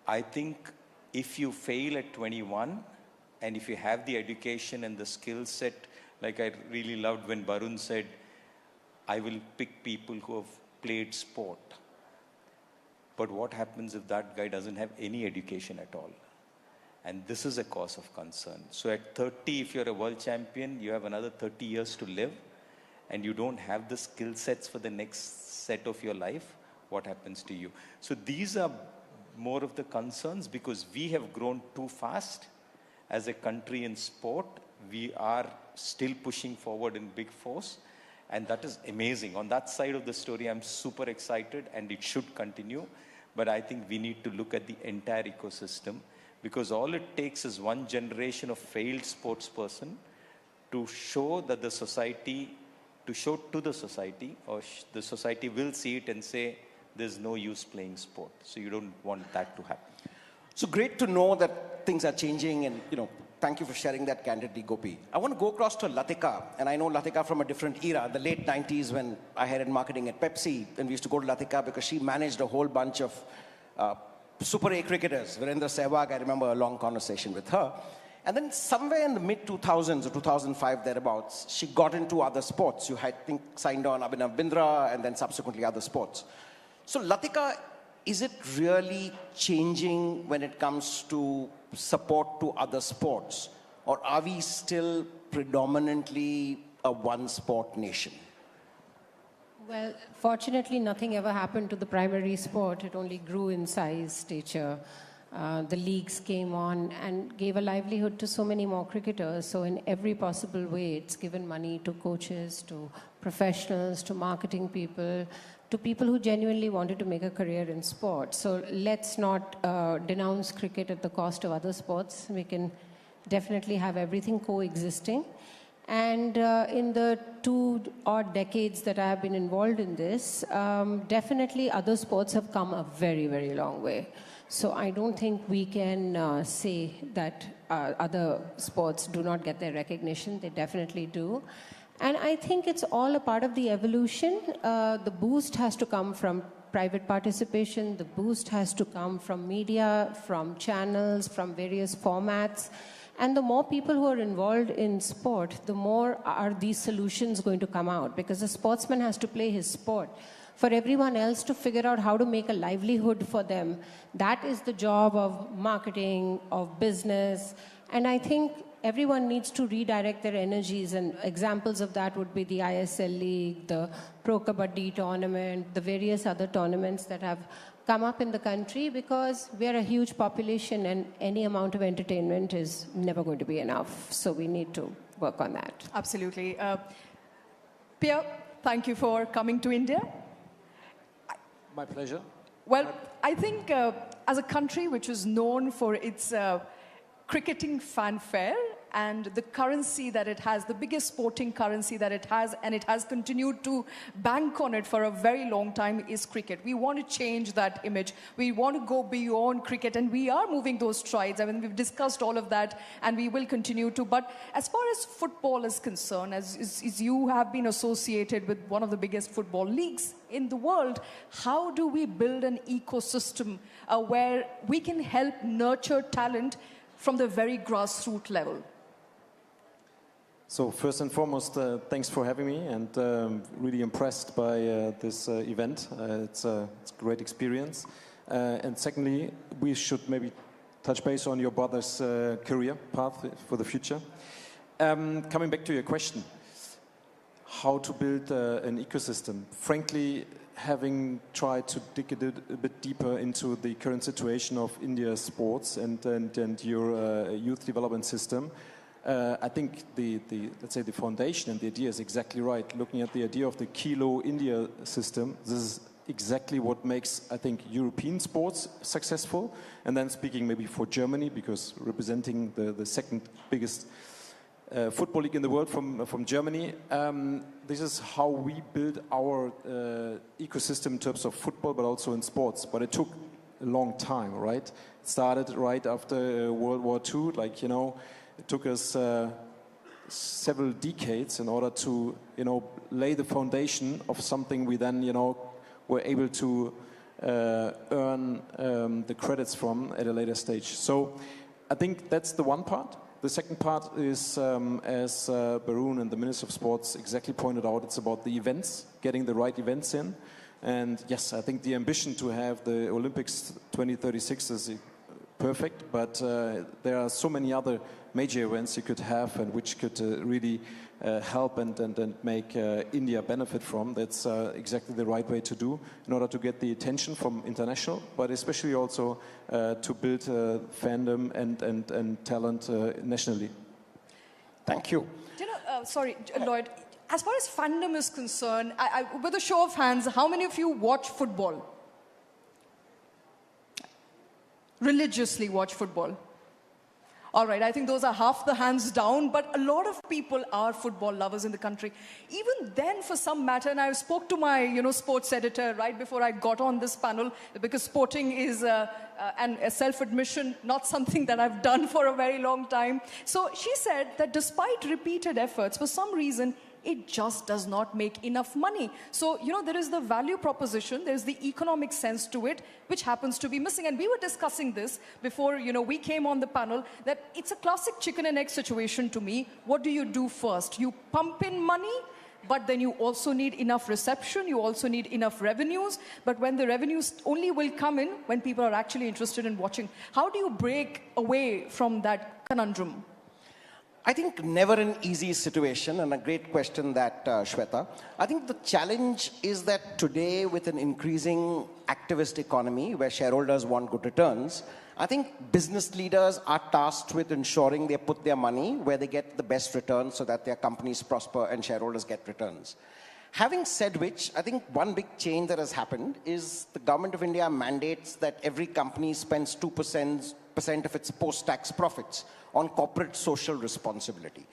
I think if you fail at 21, and if you have the education and the skill set, like I really loved when Barun said, I will pick people who have played sport. But what happens if that guy doesn't have any education at all? And this is a cause of concern. So at 30, if you're a world champion, you have another 30 years to live, and you don't have the skill sets for the next set of your life, what happens to you? So these are more of the concerns, because we have grown too fast as a country in sport. We are still pushing forward in big force, and that is amazing. On that side of the story, I'm super excited, and it should continue. But I think we need to look at the entire ecosystem, because all it takes is one generation of failed sports person to show that the society, to show to the society, or the society will see it and say, there's no use playing sport. So you don't want that to happen. So great to know that things are changing, and thank you for sharing that candidly, Gopi. I want to go across to Latika, and I know Latika from a different era, the late 90s, when I headed marketing at Pepsi, and we used to go to Latika because she managed a whole bunch of Super A cricketers. Virendra Sehwag, I remember a long conversation with her. And then somewhere in the mid-2000s or 2005 thereabouts, she got into other sports. You, I think, signed on Abhinav Bindra and then subsequently other sports. So Latika, is it really changing when it comes to support to other sports? Or are we still predominantly a one-sport nation? Well, fortunately, nothing ever happened to the primary sport. It only grew in size, stature. The leagues came on and gave a livelihood to so many more cricketers. So in every possible way, it's given money to coaches, to professionals, to marketing people, to people who genuinely wanted to make a career in sport. So let's not denounce cricket at the cost of other sports. We can definitely have everything coexisting. And in the 2 odd decades that I have been involved in this, definitely other sports have come a very, very long way. So I don't think we can say that other sports do not get their recognition. They definitely do. And I think it's all a part of the evolution. The boost has to come from private participation. The boost has to come from media, from channels, from various formats. And the more people who are involved in sport, the more are these solutions going to come out, because the sportsman has to play his sport. For everyone else to figure out how to make a livelihood for them, that is the job of marketing, of business. And I think everyone needs to redirect their energies, and examples of that would be the ISL League, the Pro Kabaddi tournament, the various other tournaments that have come up in the country, because we are a huge population and any amount of entertainment is never going to be enough. So we need to work on that. Absolutely. Pia, thank you for coming to India. My pleasure. Well, I think as a country which is known for its cricketing fanfare and the currency that it has, the biggest sporting currency that it has, and it has continued to bank on it for a very long time, is cricket. We want to change that image. We want to go beyond cricket, and we are moving those strides. I mean, we've discussed all of that, and we will continue to. But as far as football is concerned, as you have been associated with one of the biggest football leagues in the world, how do we build an ecosystem where we can help nurture talent from the very grassroots level? So first and foremost, thanks for having me, and really impressed by this event. It's a great experience. And secondly, we should maybe touch base on your brother's career path for the future. Coming back to your question, how to build an ecosystem. Frankly, having tried to dig a bit deeper into the current situation of India's sports and your youth development system, I think let's say the foundation and the idea is exactly right. Looking at the idea of the Kilo India system, this is exactly what makes, I think, European sports successful. And then speaking maybe for Germany, because representing the second biggest football league in the world from Germany, this is how we build our ecosystem in terms of football, but also in sports. But it took a long time, right? It started right after World War II, like, you know, it took us several decades in order to, you know, lay the foundation of something we then, you know, were able to earn the credits from at a later stage. So I think that's the one part. The second part is, as Barun and the Minister of Sports exactly pointed out, it's about the events, getting the right events in. And yes, I think the ambition to have the Olympics 2036 is perfect, but there are so many other major events you could have and which could really help and make India benefit from. That's exactly the right way to do in order to get the attention from international, but especially also to build fandom and talent nationally. Thank you. Do you know, sorry, Lloyd, as far as fandom is concerned, with a show of hands, how many of you watch football? Religiously watch football? All right, I think those are half the hands down, but a lot of people are football lovers in the country. Even then, for some matter, and I spoke to my, sports editor right before I got on this panel, because sporting is a self-admission, not something that I've done for a very long time. So she said that despite repeated efforts, for some reason, it just does not make enough money. So, there is the value proposition, there's the economic sense to it, which happens to be missing. And we were discussing this before, we came on the panel, that it's a classic chicken and egg situation to me. What do you do first? You pump in money, but then you also need enough reception, you also need enough revenues. But when the revenues only will come in when people are actually interested in watching. How do you break away from that conundrum? I think never an easy situation, and a great question that, Shweta. I think the challenge is that today, with an increasing activist economy where shareholders want good returns, I think business leaders are tasked with ensuring they put their money where they get the best returns so that their companies prosper and shareholders get returns. Having said which, I think one big change that has happened is the government of India mandates that every company spends 2% of its post-tax profits on corporate social responsibility.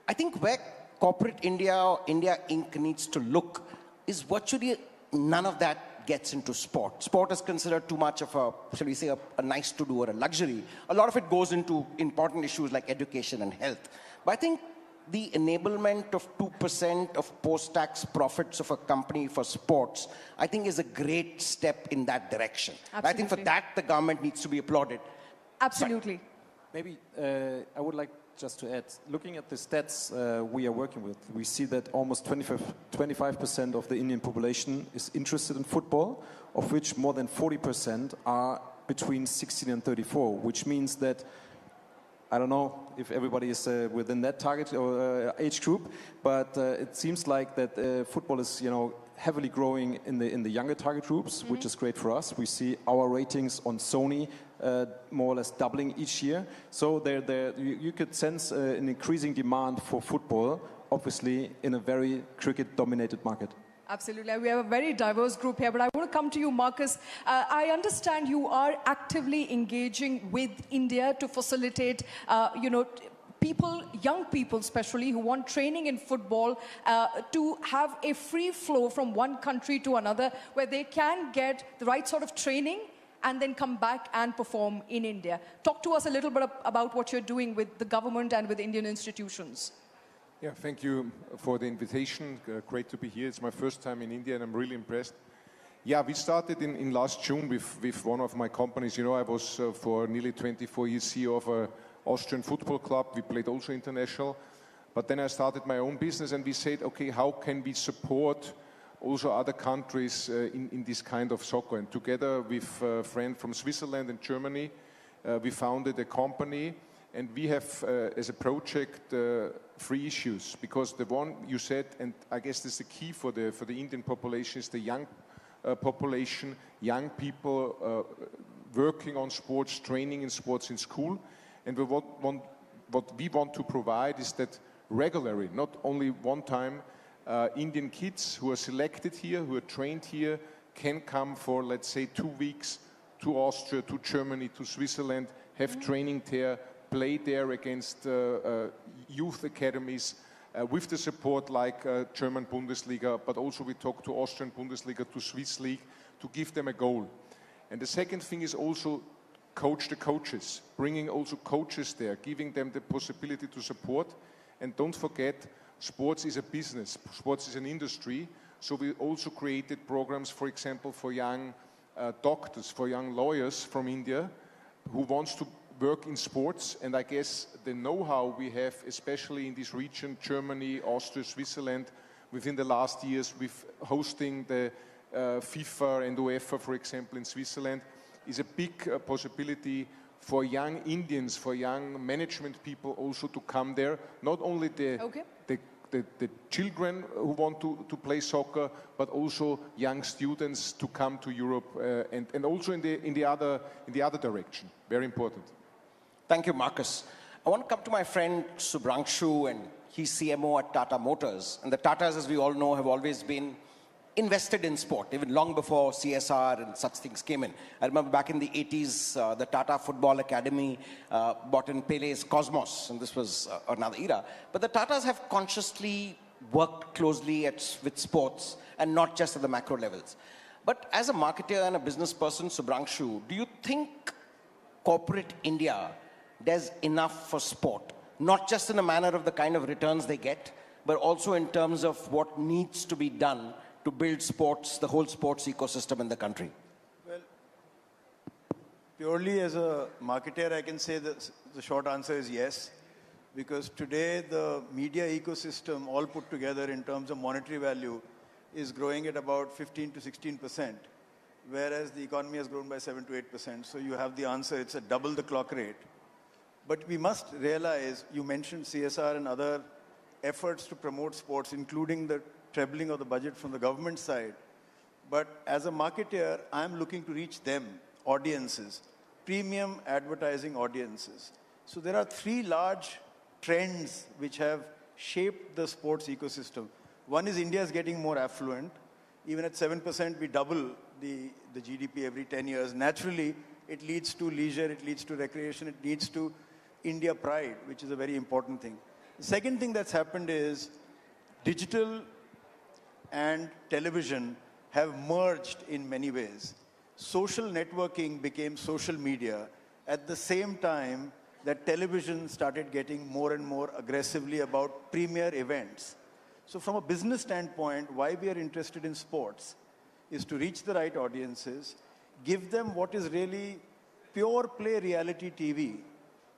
I think where corporate India or India Inc. needs to look is virtually none of that gets into sport. Sport is considered too much of a, shall we say, a nice to do or a luxury. A lot of it goes into important issues like education and health. But I think the enablement of 2% of post-tax profits of a company for sports, I think is a great step in that direction. Absolutely. I think for that, the government needs to be applauded. Absolutely. Maybe I would like just to add, looking at the stats we are working with, we see that almost 25% of the Indian population is interested in football, of which more than 40% are between 16 and 34, which means that, I don't know if everybody is within that target or age group, but it seems like that football is, heavily growing in the younger target groups, which is great for us. We see our ratings on Sony more or less doubling each year. So you could sense an increasing demand for football, obviously in a very cricket-dominated market. Absolutely. We have a very diverse group here, but I want to come to you, Marcus. I understand you are actively engaging with India to facilitate, young people especially, who want training in football to have a free flow from one country to another where they can get the right sort of training and then come back and perform in India. Talk to us a little bit about what you're doing with the government and with Indian institutions. Yeah, thank you for the invitation. Great to be here. It's my first time in India and I'm really impressed. Yeah, we started in last June with one of my companies. I was for nearly 24 years CEO of an Austrian football club. We played also international. But then I started my own business and we said, okay, how can we support also other countries in this kind of soccer? And together with a friend from Switzerland and Germany, we founded a company, and we have as a project 3 issues, because the one you said, and I guess this is the key for the Indian population, is the young population, young people working on sports, training in sports in school. And what we want to provide is that regularly, not only one time, Indian kids who are selected here, who are trained here, can come for, let's say, 2 weeks to Austria, to Germany, to Switzerland, have training there, play there against youth academies, with the support like German Bundesliga, but also we talk to Austrian Bundesliga, to Swiss League, to give them a goal. And the second thing is also coach the coaches, bringing also coaches there, giving them the possibility to support. And don't forget, sports is a business, sports is an industry. So we also created programs, for example, for young doctors, for young lawyers from India who wants to work in sports. And I guess the know-how we have, especially in this region, Germany, Austria, Switzerland, within the last years with hosting the FIFA and UEFA, for example, in Switzerland, is a big possibility for young Indians, for young management people also to come there. Not only the children who want to play soccer, but also young students to come to Europe and also in the other direction. Very important. Thank you, Marcus. I want to come to my friend Subhranshu, and he's CMO at Tata Motors. And the Tatas, as we all know, have always been invested in sport, even long before CSR and such things came in. I remember back in the 80s, the Tata Football Academy bought in Pele's Cosmos, and this was another era. But the Tatas have consciously worked closely with sports, and not just at the macro levels. But as a marketer and a business person, Subhranshu, do you think corporate India does enough for sport? Not just in a manner of the kind of returns they get, but also in terms of what needs to be done to build sports, the whole sports ecosystem in the country? Well, purely as a marketer, I can say that the short answer is yes. Because today the media ecosystem, all put together in terms of monetary value, is growing at about 15 to 16%, whereas the economy has grown by 7 to 8%. So you have the answer, it's a double the clock rate. But we must realize, you mentioned CSR and other efforts to promote sports, including the trebling of the budget from the government side. But as a marketer, I'm looking to reach them, audiences, premium advertising audiences. So there are 3 large trends which have shaped the sports ecosystem. One is India is getting more affluent. Even at 7%, we double the GDP every 10 years. Naturally, it leads to leisure, it leads to recreation, it leads to India pride, which is a very important thing. The second thing that's happened is digital and television have merged in many ways. Social networking became social media at the same time that television started getting more and more aggressively about premier events. So from a business standpoint, why we are interested in sports is to reach the right audiences, give them what is really pure play reality TV.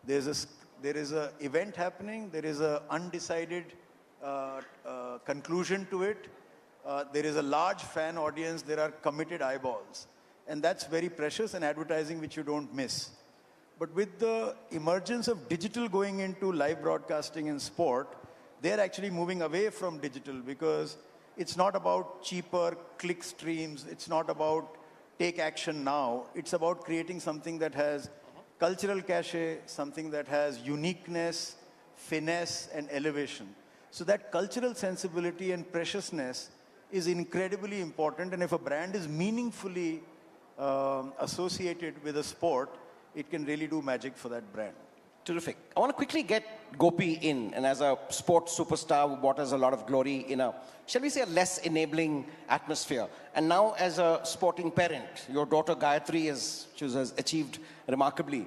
There is a event happening, there is an undecided conclusion to it. There is a large fan audience, there are committed eyeballs. And that's very precious and advertising which you don't miss. But with the emergence of digital going into live broadcasting in sport, they're actually moving away from digital because it's not about cheaper click streams, it's not about take action now, it's about creating something that has cultural cachet, something that has uniqueness, finesse, and elevation. So that cultural sensibility and preciousness is incredibly important, and if a brand is meaningfully associated with a sport, it can really do magic for that brand. Terrific. I want to quickly get Gopi in, and as a sports superstar who brought us a lot of glory in a, shall we say, a less enabling atmosphere. And now as a sporting parent, your daughter Gayatri has achieved remarkably.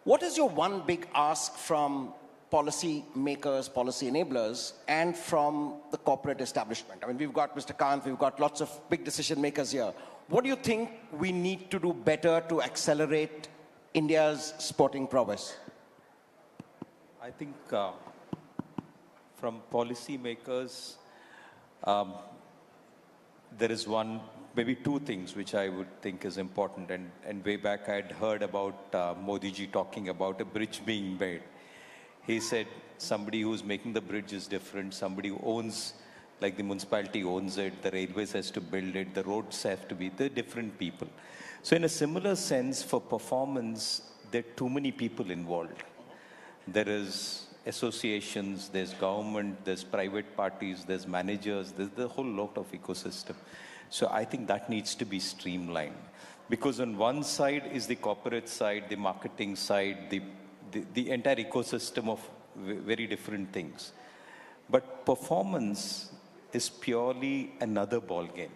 What is your one big ask from policy makers, policy enablers, and from the corporate establishment? I mean, we've got Mr. Kant, we've got lots of big decision makers here. What do you think we need to do better to accelerate India's sporting prowess? I think from policymakers, there is one, maybe two things which I would think is important. And way back I had heard about Modi ji talking about a bridge being made. He said somebody who's making the bridge is different, somebody who owns, like the municipality owns it, the railways has to build it, the roads have to be, they're different people. So in a similar sense, for performance, there are too many people involved. There is associations, there's government, there's private parties, there's managers, there's the whole lot of ecosystem. So I think that needs to be streamlined. Because on one side is the corporate side, the marketing side, the entire ecosystem of very different things. But performance is purely another ball game.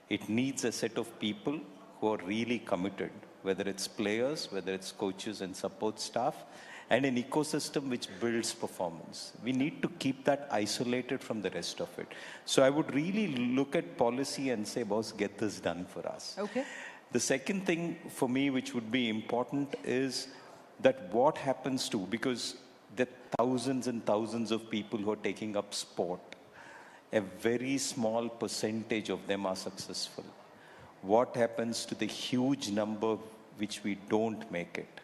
It needs a set of people who are really committed, whether it's players, whether it's coaches and support staff, and an ecosystem which builds performance. We need to keep that isolated from the rest of it. So I would really look at policy and say, boss, get this done for us. Okay. The second thing for me which would be important is that what happens to, because there are thousands and thousands of people who are taking up sport. A very small percentage of them are successful. What happens to the huge number which we don't make it?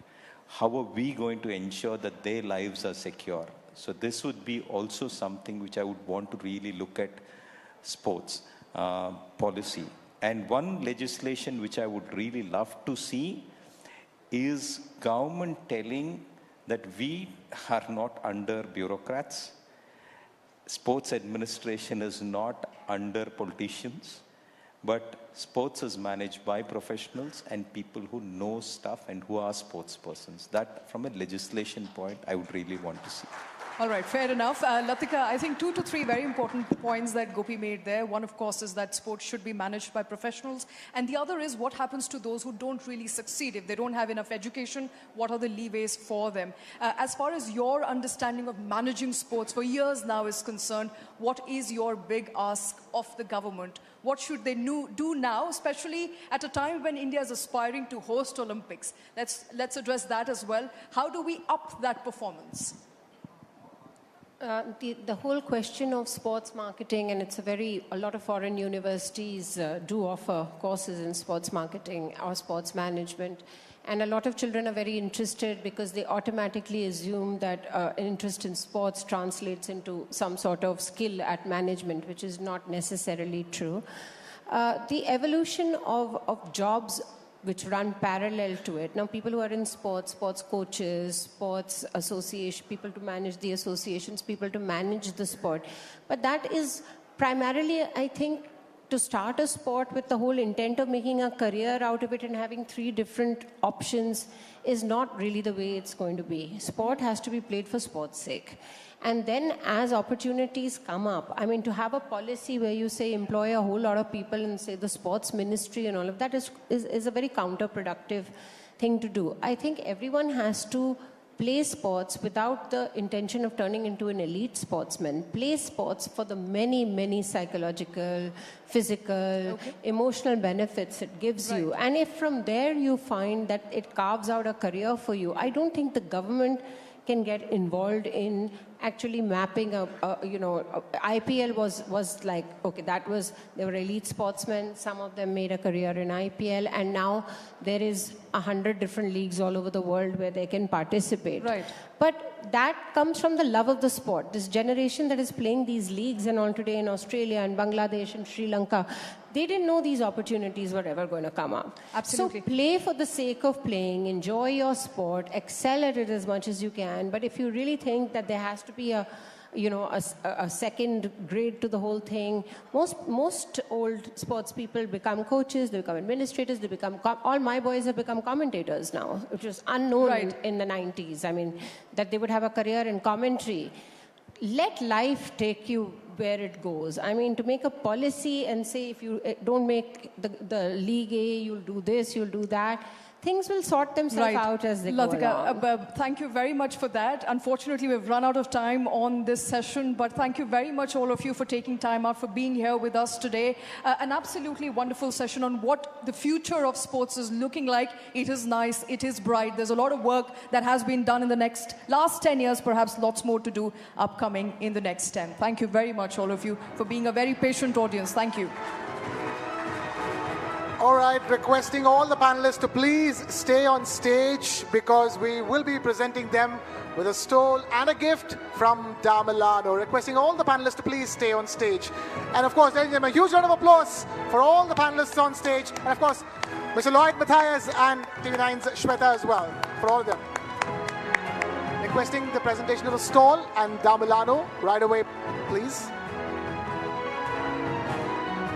How are we going to ensure that their lives are secure? So this would be also something which I would want to really look at sports policy. And one legislation which I would really love to see is government telling that we are not under bureaucrats. Sports administration is not under politicians, but sports is managed by professionals and people who know stuff and who are sports persons. That, from a legislation point, I would really want to see. All right, fair enough. Latika, I think 2 to 3 very important points that Gopi made there. One, of course, is that sports should be managed by professionals. And the other is what happens to those who don't really succeed. If they don't have enough education, what are the leeways for them? As far as your understanding of managing sports for years now is concerned, what is your big ask of the government? What should they do now, especially at a time when India is aspiring to host Olympics? Let's address that as well. How do we up that performance? The whole question of sports marketing, and it's a lot of foreign universities do offer courses in sports marketing or sports management. And a lot of children are very interested because they automatically assume that an interest in sports translates into some sort of skill at management, which is not necessarily true. The evolution of jobs which run parallel to it. Now, people who are in sports, sports coaches, sports association, people to manage the associations, people to manage the sport. But that is primarily, I think, to start a sport with the whole intent of making a career out of it and having 3 different options is not really the way it's going to be. Sport has to be played for sport's sake. And then as opportunities come up, I mean, to have a policy where you say employ a whole lot of people and say the sports ministry and all of that is a very counterproductive thing to do. I think everyone has to play sports without the intention of turning into an elite sportsman. Play sports for the many, many psychological, physical, emotional benefits it gives you. And if from there you find that it carves out a career for you, I don't think the government can get involved in actually mapping IPL was like, okay, they were elite sportsmen, some of them made a career in IPL, and now there is 100 different leagues all over the world where they can participate. Right. But that comes from the love of the sport. This generation that is playing these leagues and all today in Australia and Bangladesh and Sri Lanka, they didn't know these opportunities were ever going to come up. Absolutely. So play for the sake of playing, enjoy your sport, excel at it as much as you can. But if you really think that there has to be a second grade to the whole thing, most old sports people become coaches, they become administrators, all my boys have become commentators now, which was unknown in the 90s. I mean, that they would have a career in commentary. Let life take you where it goes. I mean, to make a policy and say if you don't make the League A, you'll do this, you'll do that, things will sort themselves out as they go along. Thank you very much for that. Unfortunately, we've run out of time on this session, but thank you very much, all of you, for taking time out, for being here with us today. An absolutely wonderful session on what the future of sports is looking like. It is nice, it is bright. There's a lot of work that has been done in the last 10 years, perhaps lots more to do upcoming in the next 10. Thank you very much, all of you, for being a very patient audience. Thank you. All right, requesting all the panelists to please stay on stage because we will be presenting them with a stole and a gift from Da Milano. Requesting all the panelists to please stay on stage. And of course, ladies and gentlemen, a huge round of applause for all the panelists on stage. And of course, Mr. Lloyd Matthias and TV9's Shweta as well, for all of them. Requesting the presentation of a stall and Da Milano right away, please.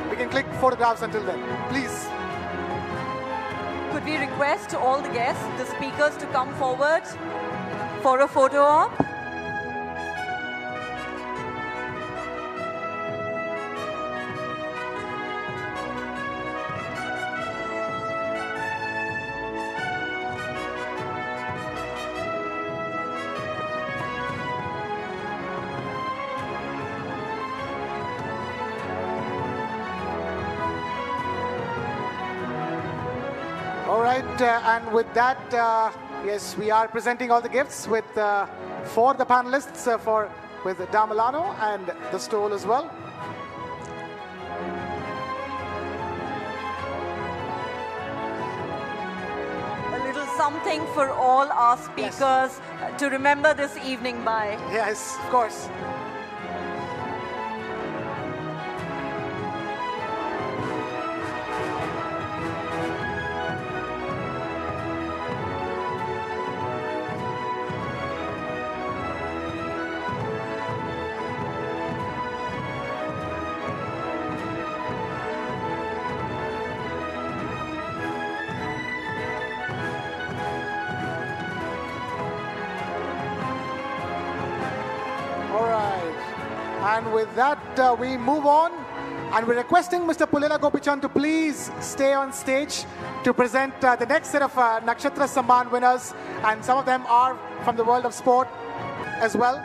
We can click photographs until then, please. Could we request to all the guests, the speakers, to come forward for a photo op? And with that, yes, we are presenting all the gifts with for the panelists with Da Milano and the stole as well. A little something for all our speakers to remember this evening by. Yes, of course. And with that, we move on. And we're requesting Mr. Pullela Gopichand to please stay on stage to present the next set of Nakshatra Samman winners. And some of them are from the world of sport as well.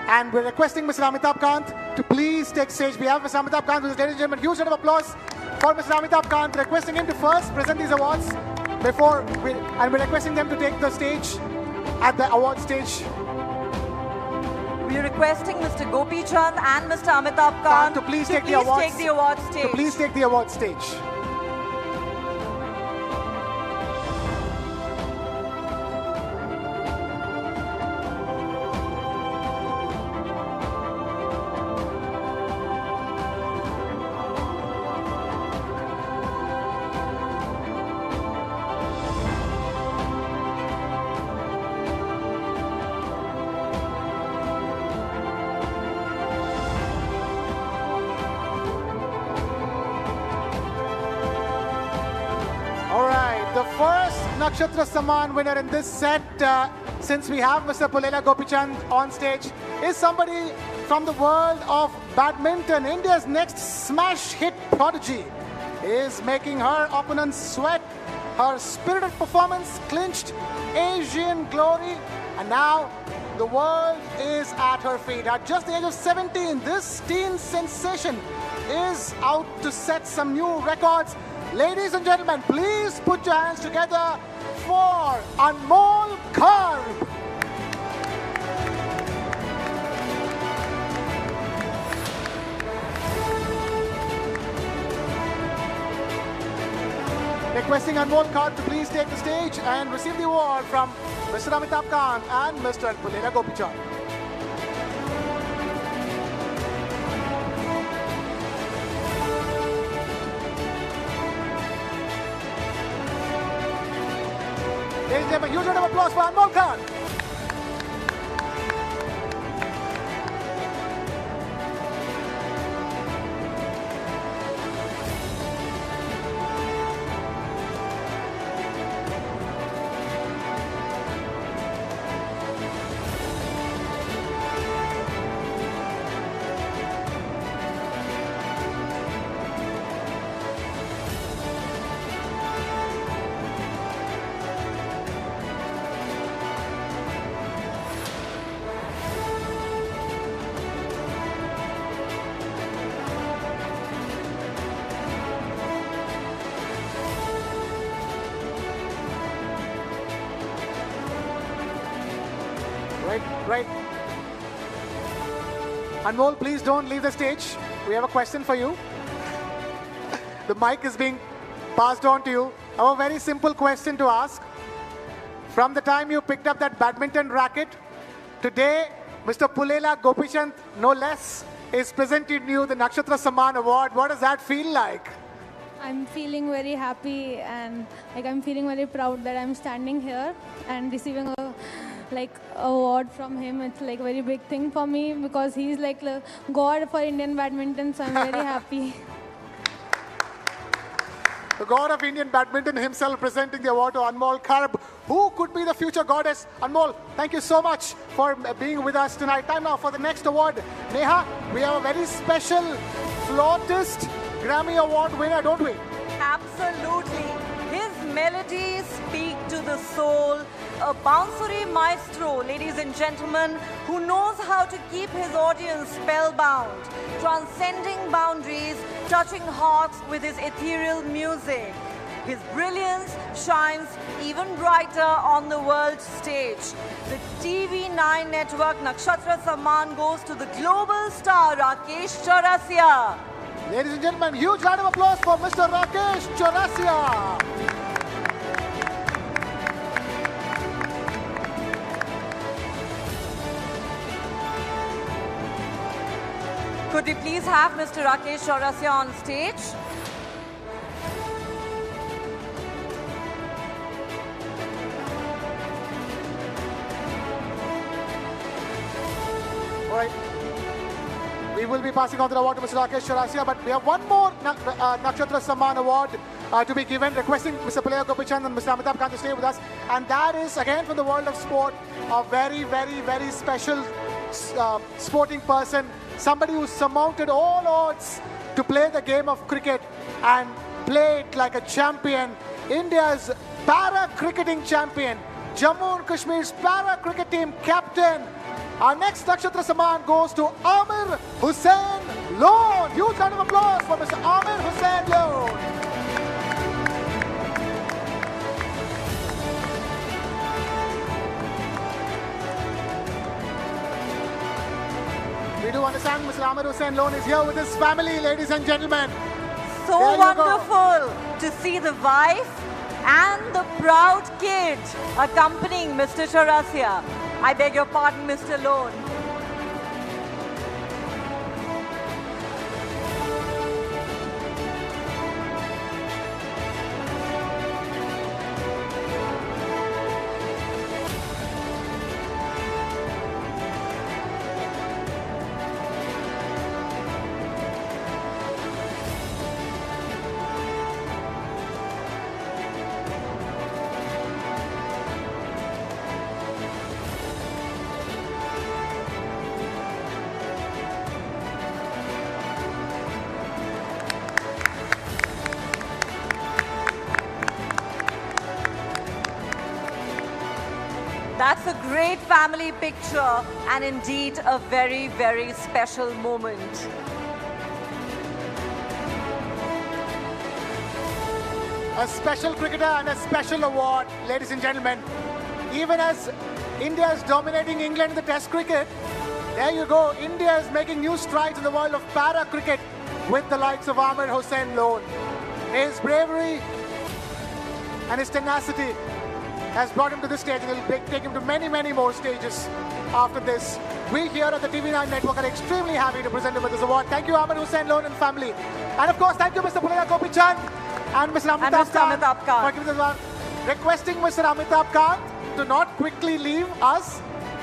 And we're requesting Mr. Amitabh Kant to please take stage. We have Mr. Amitabh Kant with us, ladies and gentlemen. Huge round of applause for Mr. Amitabh Kant, requesting him to first present these awards and we're requesting them to take the stage at the award stage. We're requesting Mr. Gopi Chand and Mr. Amitabh Kant to please take the award stage. To please take the award stage. Nakshatra Samman winner in this set, since we have Mr. Pullela Gopichand on stage, is somebody from the world of badminton. India's next smash hit prodigy is making her opponents sweat. Her spirited performance clinched Asian glory, and now the world is at her feet. At just the age of 17, this teen sensation is out to set some new records. Ladies and gentlemen, please put your hands together for Anmol Karp. Requesting Anmol Karp to please take the stage and receive the award from Mr. Amitabh Kant and Mr. Pullela Gopichand. Ladies and gentlemen, huge round of applause for Anmol Karp. Right. Anmol, please don't leave the stage. We have a question for you. The mic is being passed on to you. I have a very simple question to ask. From the time you picked up that badminton racket, today, Mr. Pulela Gopichand, no less, is presenting you the Nakshatra Samman Award. What does that feel like? I'm feeling very happy and I'm feeling very proud that I'm standing here and receiving a award from him. It's like a very big thing for me because he's like the god for Indian badminton, so I'm very happy. The god of Indian badminton himself presenting the award to Anmol Karb. Who could be the future goddess? Anmol, thank you so much for being with us tonight. Time now for the next award. Neha, we have a very special flautist Grammy Award winner, don't we? Absolutely. His melodies speak to the soul. A Bansuri maestro, ladies and gentlemen, who knows how to keep his audience spellbound, transcending boundaries, touching hearts with his ethereal music. His brilliance shines even brighter on the world stage. The TV9 Network Nakshatra Samman goes to the global star Rakesh Chaurasia. Ladies and gentlemen, huge round of applause for Mr. Rakesh Chaurasia. Could we please have Mr. Rakesh Chaurasia on stage? All right. We will be passing on the award to Mr. Rakesh Chaurasia, but we have one more Nakshatra Samman Award to be given, requesting Mr. Pulela Gopichand and Mr. Amitabh Kant to stay with us. And that is, again, from the world of sport, a very, very, very special sporting person, somebody who surmounted all odds to play the game of cricket and play it like a champion. India's para-cricketing champion, Jammu and Kashmir's para-cricket team captain. Our next Nakshatra Samman goes to Amir Hussain Lone. Huge round of applause for Mr. Amir Hussain Lone. We do understand Mr. Amir Hussain Lone is here with his family, ladies and gentlemen. So wonderful to see the wife and the proud kid accompanying Mr. Chaurasia. I beg your pardon, Mr. Lone. That's a great family picture and indeed a very, very special moment. A special cricketer and a special award, ladies and gentlemen. Even as India is dominating England in the Test cricket, there you go. India is making new strides in the world of para-cricket with the likes of Amir Hussain Lone. His bravery and his tenacity has brought him to this stage, and it'll take him to many, many more stages after this. We here at the TV9 Network are extremely happy to present him with this award. Thank you, Amir Hussain Lone and family. And of course, thank you, Mr. Pulela Gopichand and Mr. Amitabh Kant for giving this award. Requesting Mr. Amitabh Kant to not quickly leave us.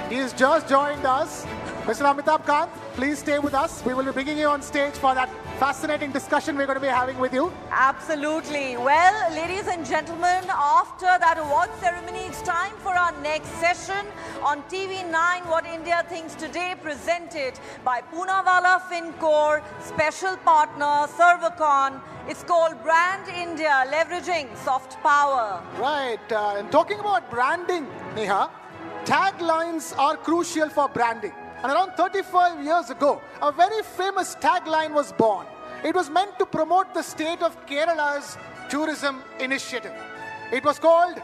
He has just joined us. Mr. Amitabh Kant, please stay with us. We will be bringing you on stage for that fascinating discussion we're going to be having with you. Absolutely. Well, ladies and gentlemen, after that award ceremony, it's time for our next session on TV9 What India Thinks Today, presented by Poonawalla FinCorp, special partner Servacon. It's called Brand India, leveraging soft power. Right. And talking about branding, Neha, taglines are crucial for branding. And around 35 years ago, a very famous tagline was born. It was meant to promote the state of Kerala's tourism initiative. It was called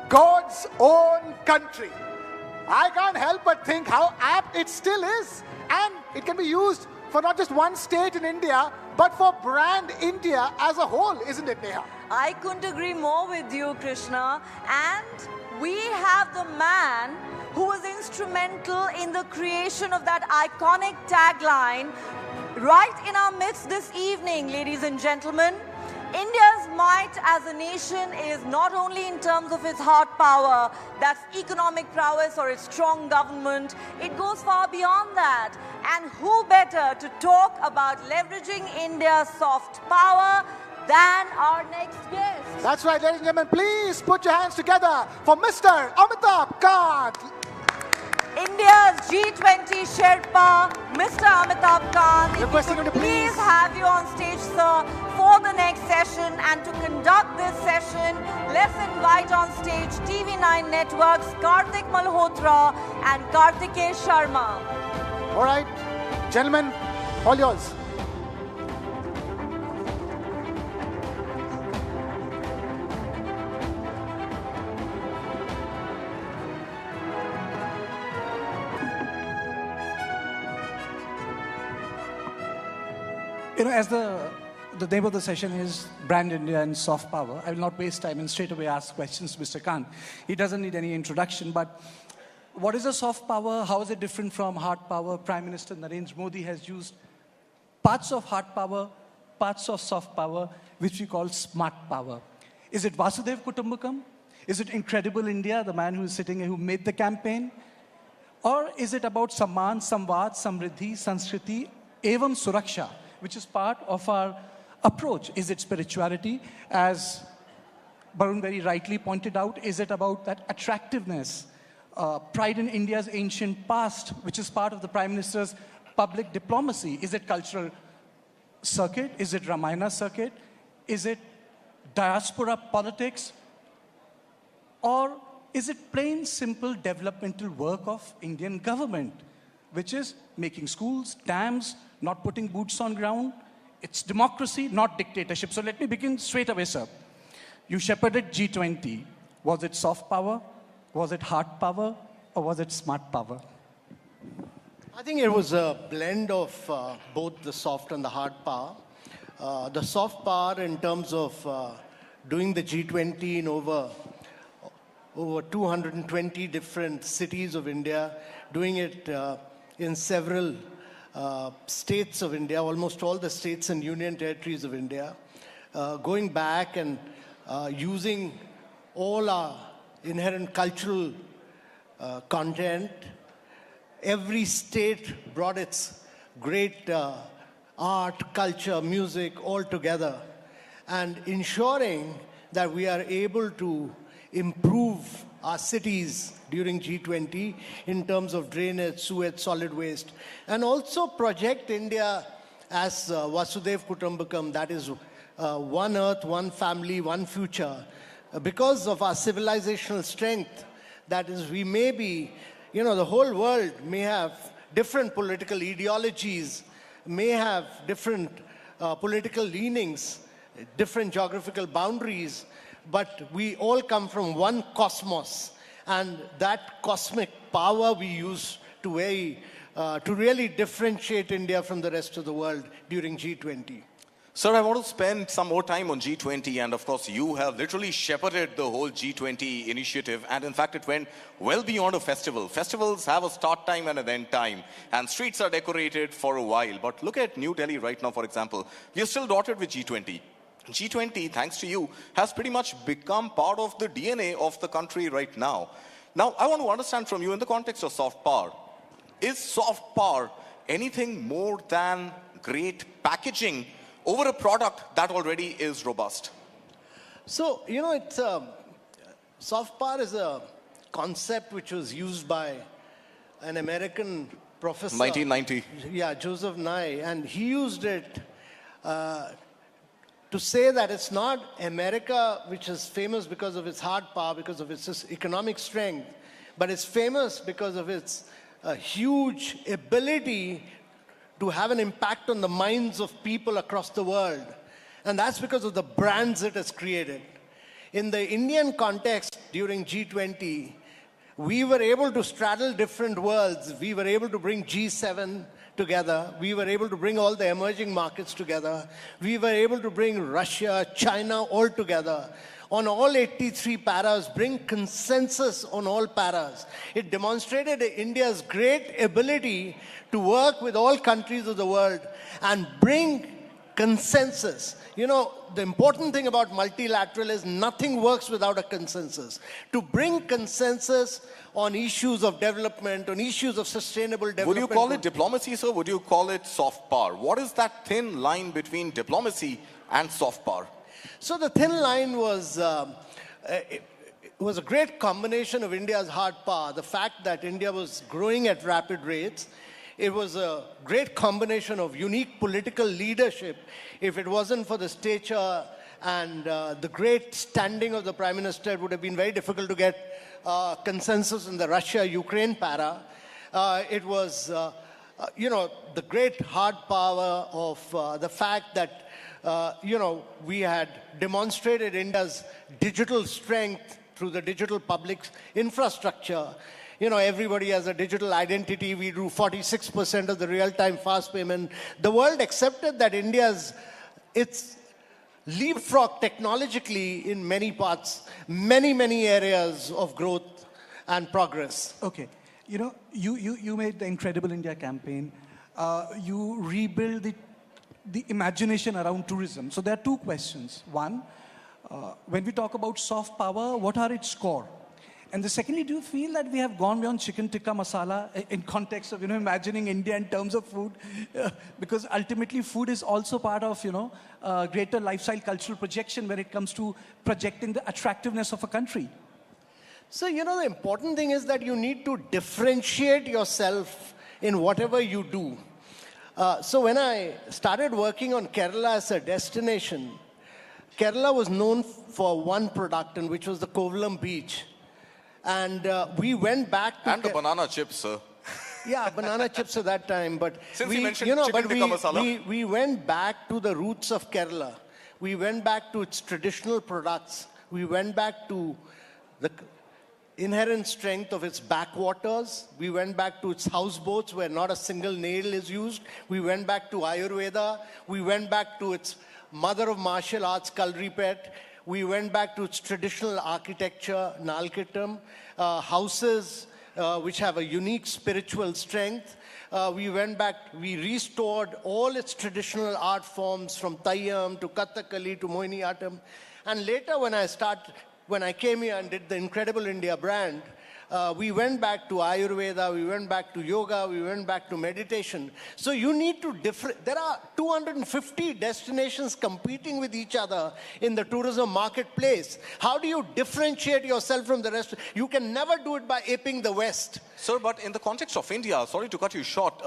God's Own Country. I can't help but think how apt it still is. And it can be used for not just one state in India, but for brand India as a whole, isn't it, Neha? I couldn't agree more with you, Krishna. And we have the man who was instrumental in the creation of that iconic tagline right in our midst this evening, ladies and gentlemen. India's might as a nation is not only in terms of its hard power, that's economic prowess or its strong government, it goes far beyond that. And who better to talk about leveraging India's soft power than our next guest? That's right, ladies and gentlemen, please put your hands together for Mr. Amitabh Kant. India's G20 Sherpa, Mr. Amitabh Kant. Requesting him to please have you on stage, sir, for the next session. And to conduct this session, let's invite on stage TV9 Network's Kartik Malhotra and Kartikesh Sharma. All right, gentlemen, all yours. You know, as the name of the session is Brand India and Soft Power, I will not waste time and straight away ask questions to Mr. Kant. He doesn't need any introduction, but what is a soft power? How is it different from hard power? Prime Minister Narendra Modi has used parts of hard power, parts of soft power, which we call smart power. Is it Vasudev Kutumbakam? Is it Incredible India, the man who is sitting here who made the campaign? Or is it about Samman, Samvad, Samriddhi, Sanskriti, Evam Suraksha, which is part of our approach? Is it spirituality? As Barun very rightly pointed out, is it about that attractiveness, pride in India's ancient past, which is part of the Prime Minister's public diplomacy? Is it cultural circuit? Is it Ramayana circuit? Is it diaspora politics? Or is it plain, simple developmental work of Indian government, which is making schools, dams, not putting boots on ground? It's democracy, not dictatorship. So let me begin straight away, sir. You shepherded G20. Was it soft power? Was it hard power? Or was it smart power? I think it was a blend of both the soft and the hard power. The soft power in terms of doing the G20 in over 220 different cities of India, doing it in several states of India, almost all the states and union territories of India, going back and using all our inherent cultural content. Every state brought its great art, culture, music all together, and ensuring that we are able to improve our cities during G20 in terms of drainage, sewage, solid waste, and also project India as Vasudev Kutumbakam, that is one earth, one family, one future. Because of our civilizational strength, that is, we may be, you know, the whole world may have different political ideologies, may have different political leanings, different geographical boundaries, but we all come from one cosmos. And that cosmic power we use to really differentiate India from the rest of the world during G20. Sir, I want to spend some more time on G20, and of course you have literally shepherded the whole G20 initiative, and in fact it went well beyond a festival. Festivals have a start time and an end time, and streets are decorated for a while. But look at New Delhi right now, for example. We are still dotted with G20. G20, thanks to you, has pretty much become part of the DNA of the country right now. Now, I want to understand from you in the context of soft power. Is soft power anything more than great packaging over a product that already is robust? So, you know, it's soft power is a concept which was used by an American professor. 1990. Yeah, Joseph Nye, and he used it to say that it's not America which is famous because of its hard power, because of its economic strength, but it's famous because of its huge ability to have an impact on the minds of people across the world. And that's because of the brands it has created. In the Indian context during G20, we were able to straddle different worlds. We were able to bring G7 together. We were able to bring all the emerging markets together. We were able to bring Russia, China all together. On all 83 paras, bring consensus on all paras. It demonstrated India's great ability to work with all countries of the world and bring consensus. You know, the important thing about multilateral is nothing works without a consensus. To bring consensus on issues of development, on issues of sustainable development. Would you call it diplomacy, sir? Would you call it soft power? What is that thin line between diplomacy and soft power? So the thin line was, it was a great combination of India's hard power, the fact that India was growing at rapid rates. It was a great combination of unique political leadership. If it wasn't for the stature and the great standing of the Prime Minister, it would have been very difficult to get consensus in the Russia-Ukraine para. It was, you know, the great hard power of the fact that you know, we had demonstrated India's digital strength through the digital public infrastructure. You know, everybody has a digital identity. We do 46% of the real-time fast payment. The world accepted that it's leapfrog technologically in many parts, many areas of growth and progress. Okay. You know, you made the Incredible India campaign. You rebuild the imagination around tourism. So there are two questions. One, when we talk about soft power, what are its core? And the secondly, do you feel that we have gone beyond chicken tikka masala in context of, you know, imagining India in terms of food? Because ultimately food is also part of, you know, greater lifestyle cultural projection when it comes to projecting the attractiveness of a country. So, you know, the important thing is that you need to differentiate yourself in whatever you do. So when I started working on Kerala as a destination, Kerala was known for one product, and which was the Kovalam beach. And we went back to... And the banana chips, sir. Yeah, banana chips at that time. But Since you mentioned chicken tikka masala. We went back to the roots of Kerala. We went back to its traditional products. We went back to the inherent strength of its backwaters. We went back to its houseboats where not a single nail is used. We went back to Ayurveda. We went back to its mother of martial arts, Kalripet. We went back to its traditional architecture, Nalkittam, houses which have a unique spiritual strength. We went back, we restored all its traditional art forms from Tayyam to Kathakali to Mohiniyattam. And later when I came here and did the Incredible India brand, we went back to Ayurveda, we went back to yoga, we went back to meditation. So you need to there are 250 destinations competing with each other in the tourism marketplace. How do you differentiate yourself from the rest? You can never do it by aping the West. Sir, but in the context of India, sorry to cut you short,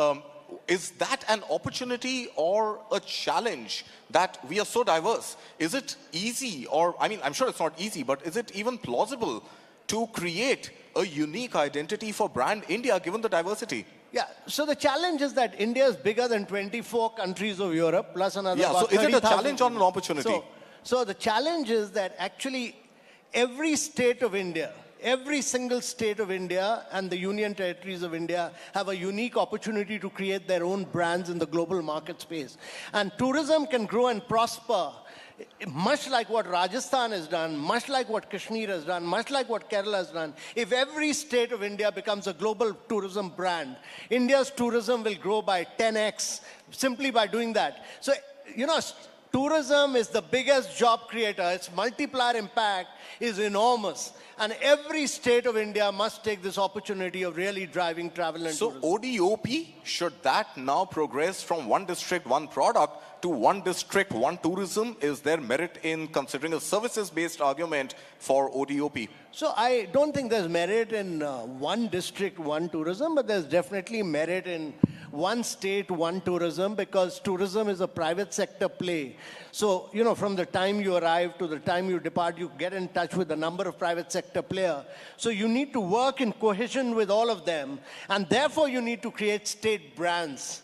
is that an opportunity or a challenge that we are so diverse? Is it easy, or, I mean, I'm sure it's not easy, but is it even plausible to create a unique identity for brand India given the diversity? Yeah, so the challenge is that India is bigger than 24 countries of Europe, plus another so is it a challenge or an opportunity? So the challenge is that actually every state of India, every single state of India and the union territories of India have a unique opportunity to create their own brands in the global market space. And tourism can grow and prosper much like what Rajasthan has done, much like what Kashmir has done, much like what Kerala has done. If every state of India becomes a global tourism brand, India's tourism will grow by 10x simply by doing that. So, you know, tourism is the biggest job creator. Its multiplier impact is enormous. And every state of India must take this opportunity of really driving travel and tourism. So ODOP, should that now progress from one district, one product to one district, one tourism? Is there merit in considering a services-based argument for ODOP? So I don't think there's merit in one district, one tourism, but there's definitely merit in one state, one tourism, because tourism is a private sector play. So, you know, from the time you arrive to the time you depart, you get in touch with a number of private sector players. So you need to work in cohesion with all of them, and therefore you need to create state brands.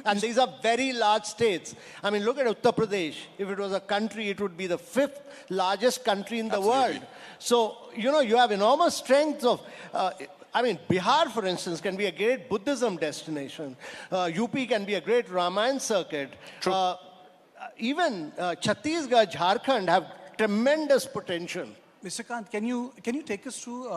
And these are very large states. I mean, look at Uttar Pradesh. If it was a country, it would be the 5th largest country in the world. So, you have enormous strengths of, Bihar, for instance, can be a great Buddhism destination. UP can be a great Ramayan circuit. Even Chhattisgarh, Jharkhand have tremendous potential. Mr. Kant, can you take us through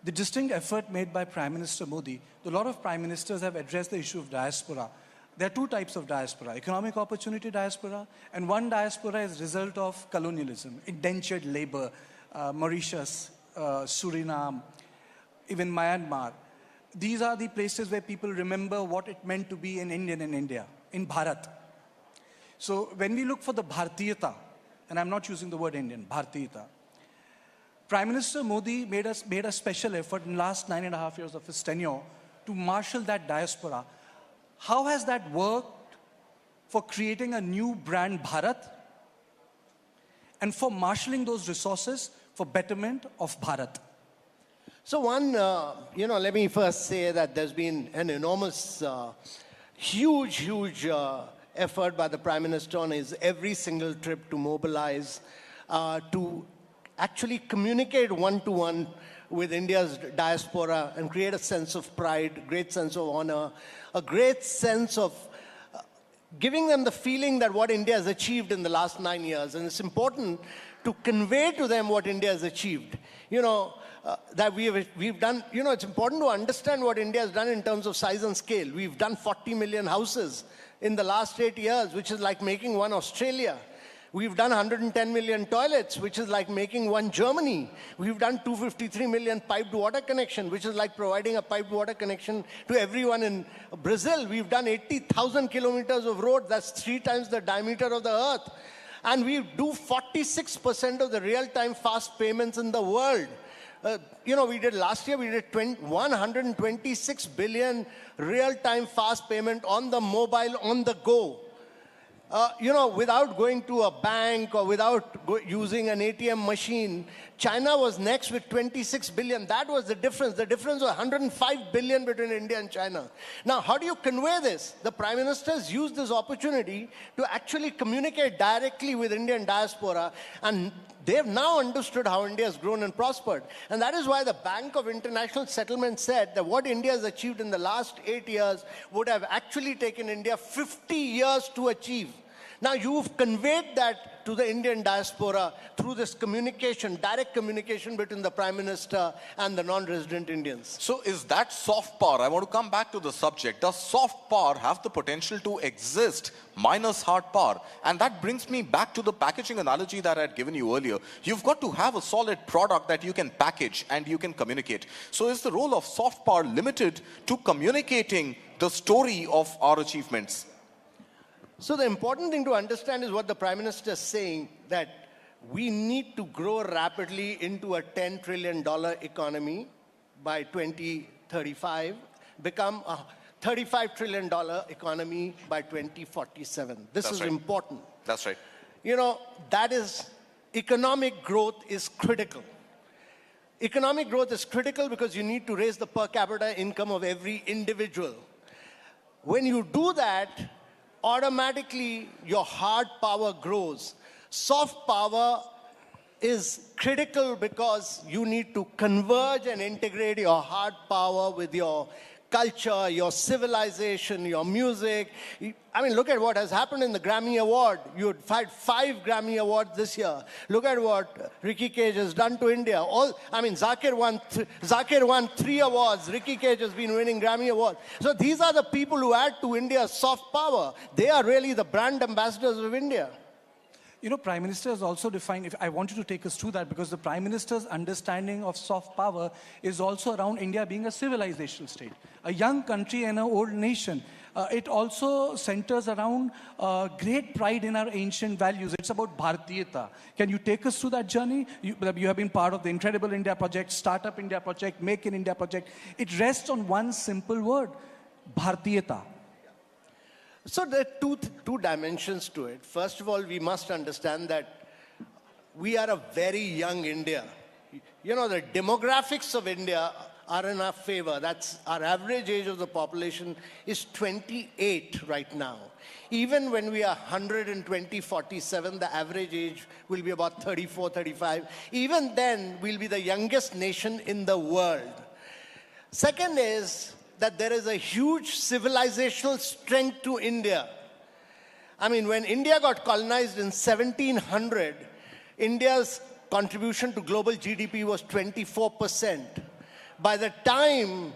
the distinct effort made by Prime Minister Modi? A lot of prime ministers have addressed the issue of diaspora. There are two types of diaspora: economic opportunity diaspora, and one diaspora is result of colonialism, indentured labor, Mauritius, Suriname, even Myanmar. These are the places where people remember what it meant to be an Indian in India, in Bharat. So when we look for the Bhartiyata, and I'm not using the word Indian, Bhartiyata, Prime Minister Modi made a special effort in the last 9.5 years of his tenure to marshal that diaspora. How has that worked for creating a new brand Bharat and for marshalling those resources for betterment of Bharat? So one, let me first say that there's been an enormous, huge effort by the Prime Minister on his every single trip to mobilize, to actually communicate one-to-one with India's diaspora and create a sense of pride, great sense of honor, a great sense of giving them the feeling that what India has achieved in the last 9 years. And it's important to convey to them what India has achieved. That we've done, it's important to understand what India has done in terms of size and scale. We've done 40 million houses in the last 8 years, which is like making one Australia. We've done 110 million toilets, which is like making one Germany. We've done 253 million piped water connection, which is like providing a piped water connection to everyone in Brazil. We've done 80,000 kilometers of road. That's 3 times the diameter of the earth. And we do 46% of the real-time fast payments in the world. We did last year, we did 126 billion real-time fast payment on the mobile, on the go. Without going to a bank or without using an ATM machine. China was next with 26 billion. That was the difference. The difference was 105 billion between India and China. Now, how do you convey this? The Prime Minister's used this opportunity to actually communicate directly with Indian diaspora, and they've now understood how India has grown and prospered. And that is why the Bank of International Settlement said that what India has achieved in the last 8 years would have actually taken India 50 years to achieve. Now, you've conveyed that to the Indian diaspora through this communication, direct communication between the Prime Minister and the non-resident Indians. So is that soft power? I want to come back to the subject. Does soft power have the potential to exist minus hard power? And that brings me back to the packaging analogy that I had given you earlier. You've got to have a solid product that you can package and you can communicate. So is the role of soft power limited to communicating the story of our achievements? So the important thing to understand is what the Prime Minister is saying, that we need to grow rapidly into a $10 trillion economy by 2035, become a $35 trillion economy by 2047. This is important. That's right. That is, economic growth is critical. Economic growth is critical because you need to raise the per capita income of every individual. When you do that, automatically your hard power grows. Soft power is critical because you need to converge and integrate your hard power with your culture, your civilization, your music. Look at what has happened in the Grammy Award. You had 5 Grammy Awards this year. Look at what Ricky Cage has done to India. Zakir won 3 awards. Ricky Cage has been winning Grammy Awards. So these are the people who add to India's soft power. They are really the brand ambassadors of India. Prime Minister has also defined, I want you to take us through that, because the Prime Minister's understanding of soft power is also around India being a civilizational state, a young country and an old nation. It also centers around great pride in our ancient values. It's about Bhartiyata. Can you take us through that journey? You have been part of the Incredible India Project, Startup India Project, Make in India Project. It rests on one simple word, Bhartiyata. So there are two dimensions to it. First of all, we must understand that we are a very young India. The demographics of India are in our favor. That's our average age of the population is 28 right now. Even when we are 120, 47, the average age will be about 34, 35. Even then, we'll be the youngest nation in the world. Second is that there is a huge civilizational strength to India. I mean, when India got colonized in 1700, India's contribution to global GDP was 24%. By the time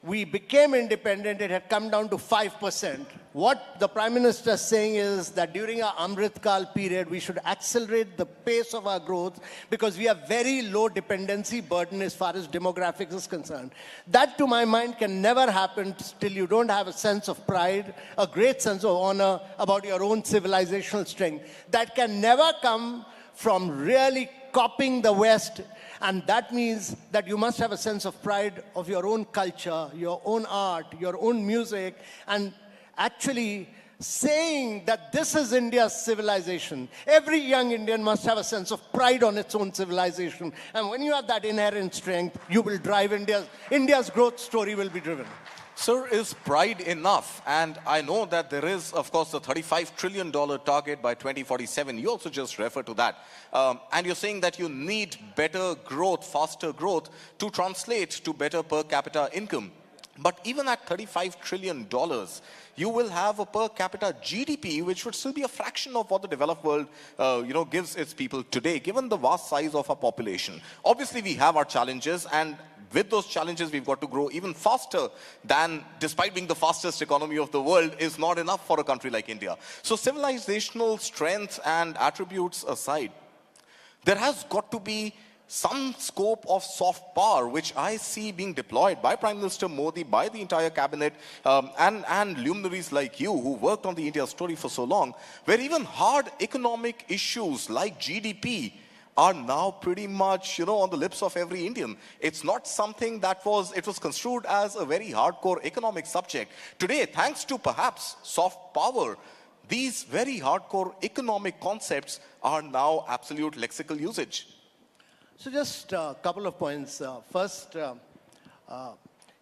we became independent, it had come down to 5%. What the Prime Minister is saying is that during our Amrit Kal period, we should accelerate the pace of our growth because we have very low dependency burden as far as demographics is concerned. That, to my mind, can never happen till you don't have a sense of pride, a great sense of honor about your own civilizational strength. That can never come from really copying the West. And that means that you must have a sense of pride of your own culture, your own art, your own music, and actually saying that this is India's civilization. Every young Indian must have a sense of pride on its own civilization. And when you have that inherent strength, you will drive India's growth story will be driven. Sir, is pride enough? And I know that there is, of course, the $35 trillion target by 2047. You also just refer to that. And you're saying that you need better growth, faster growth to translate to better per capita income. But even at $35 trillion, you will have a per capita GDP, which would still be a fraction of what the developed world, gives its people today, given the vast size of our population. Obviously, we have our challenges, and with those challenges, we've got to grow even faster than, despite being the fastest economy of the world, is not enough for a country like India. So civilizational strength and attributes aside, there has got to be some scope of soft power, which I see being deployed by Prime Minister Modi, by the entire cabinet, and luminaries like you who worked on the India story for so long, where even hard economic issues like GDP are now pretty much, on the lips of every Indian. It's not something that was construed as a very hardcore economic subject. Today, thanks to perhaps soft power, these very hardcore economic concepts are now absolute lexical usage. So just a couple of points. First, if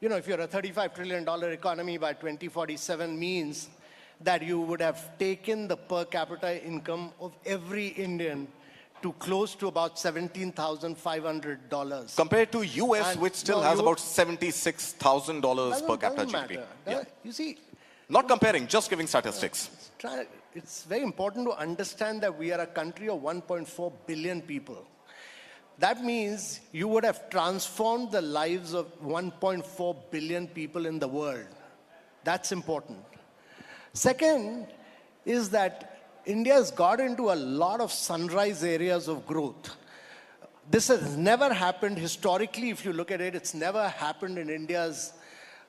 you're a $35 trillion economy by 2047 means that you would have taken the per capita income of every Indian to close to about $17,500. Compared to US, which still has about $76,000 per capita GDP. Yeah. You see, not comparing, just giving statistics. It's very important to understand that we are a country of 1.4 billion people. That means you would have transformed the lives of 1.4 billion people in the world. That's important. Second is that India has got into a lot of sunrise areas of growth. This has never happened historically. If you look at it, it's never happened in India's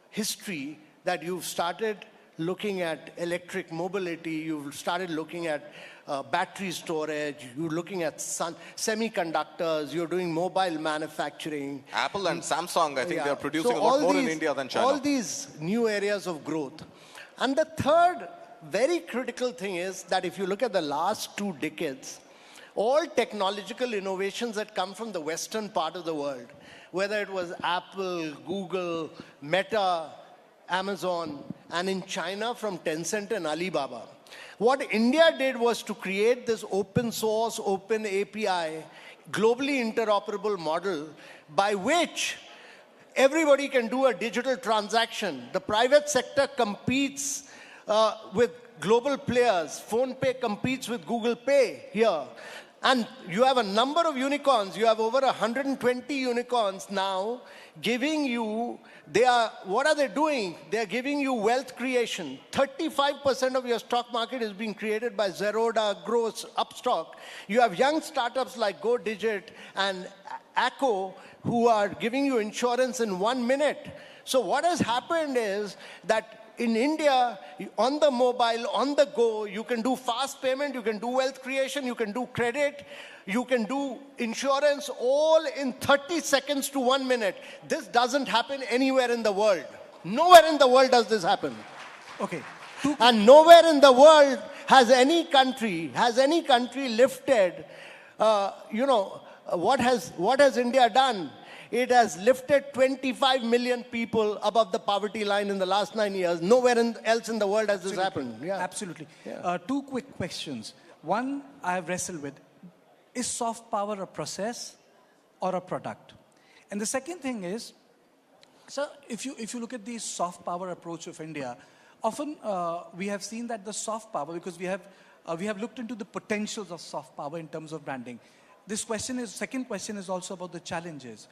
history that you've started looking at electric mobility, you've started looking at battery storage, you're looking at semiconductors, you're doing mobile manufacturing. Apple and Samsung, I think they're producing a lot more in India than China. All these new areas of growth. And the third very critical thing is that if you look at the last 2 decades, all technological innovations that come from the western part of the world, whether it was Apple, Google, Meta, Amazon, and in China from Tencent and Alibaba, what India did was to create this open source, open API, globally interoperable model by which everybody can do a digital transaction. The private sector competes with global players. PhonePe competes with Google Pay here. And you have a number of unicorns. You have over 120 unicorns now giving you, what are they doing? They are giving you wealth creation. 35% of your stock market is being created by Zerodha, Growth, Upstock. You have young startups like GoDigit and Acco who are giving you insurance in 1 minute. So what has happened is that in India, on the mobile, on the go, you can do fast payment, you can do wealth creation, you can do credit, you can do insurance, all in 30 seconds to 1 minute. This doesn't happen anywhere in the world. Nowhere in the world does this happen. Okay. And nowhere in the world has any country lifted, what has India done? It has lifted 25 million people above the poverty line in the last 9 years. Nowhere else in the world has this happened. Yeah. Absolutely. Two quick questions. One I have wrestled with. Is soft power a process or a product? And the second thing is, so if you look at the soft power approach of India, often we have seen that the soft power, because we have looked into the potentials of soft power in terms of branding. Second question is also about the challenges.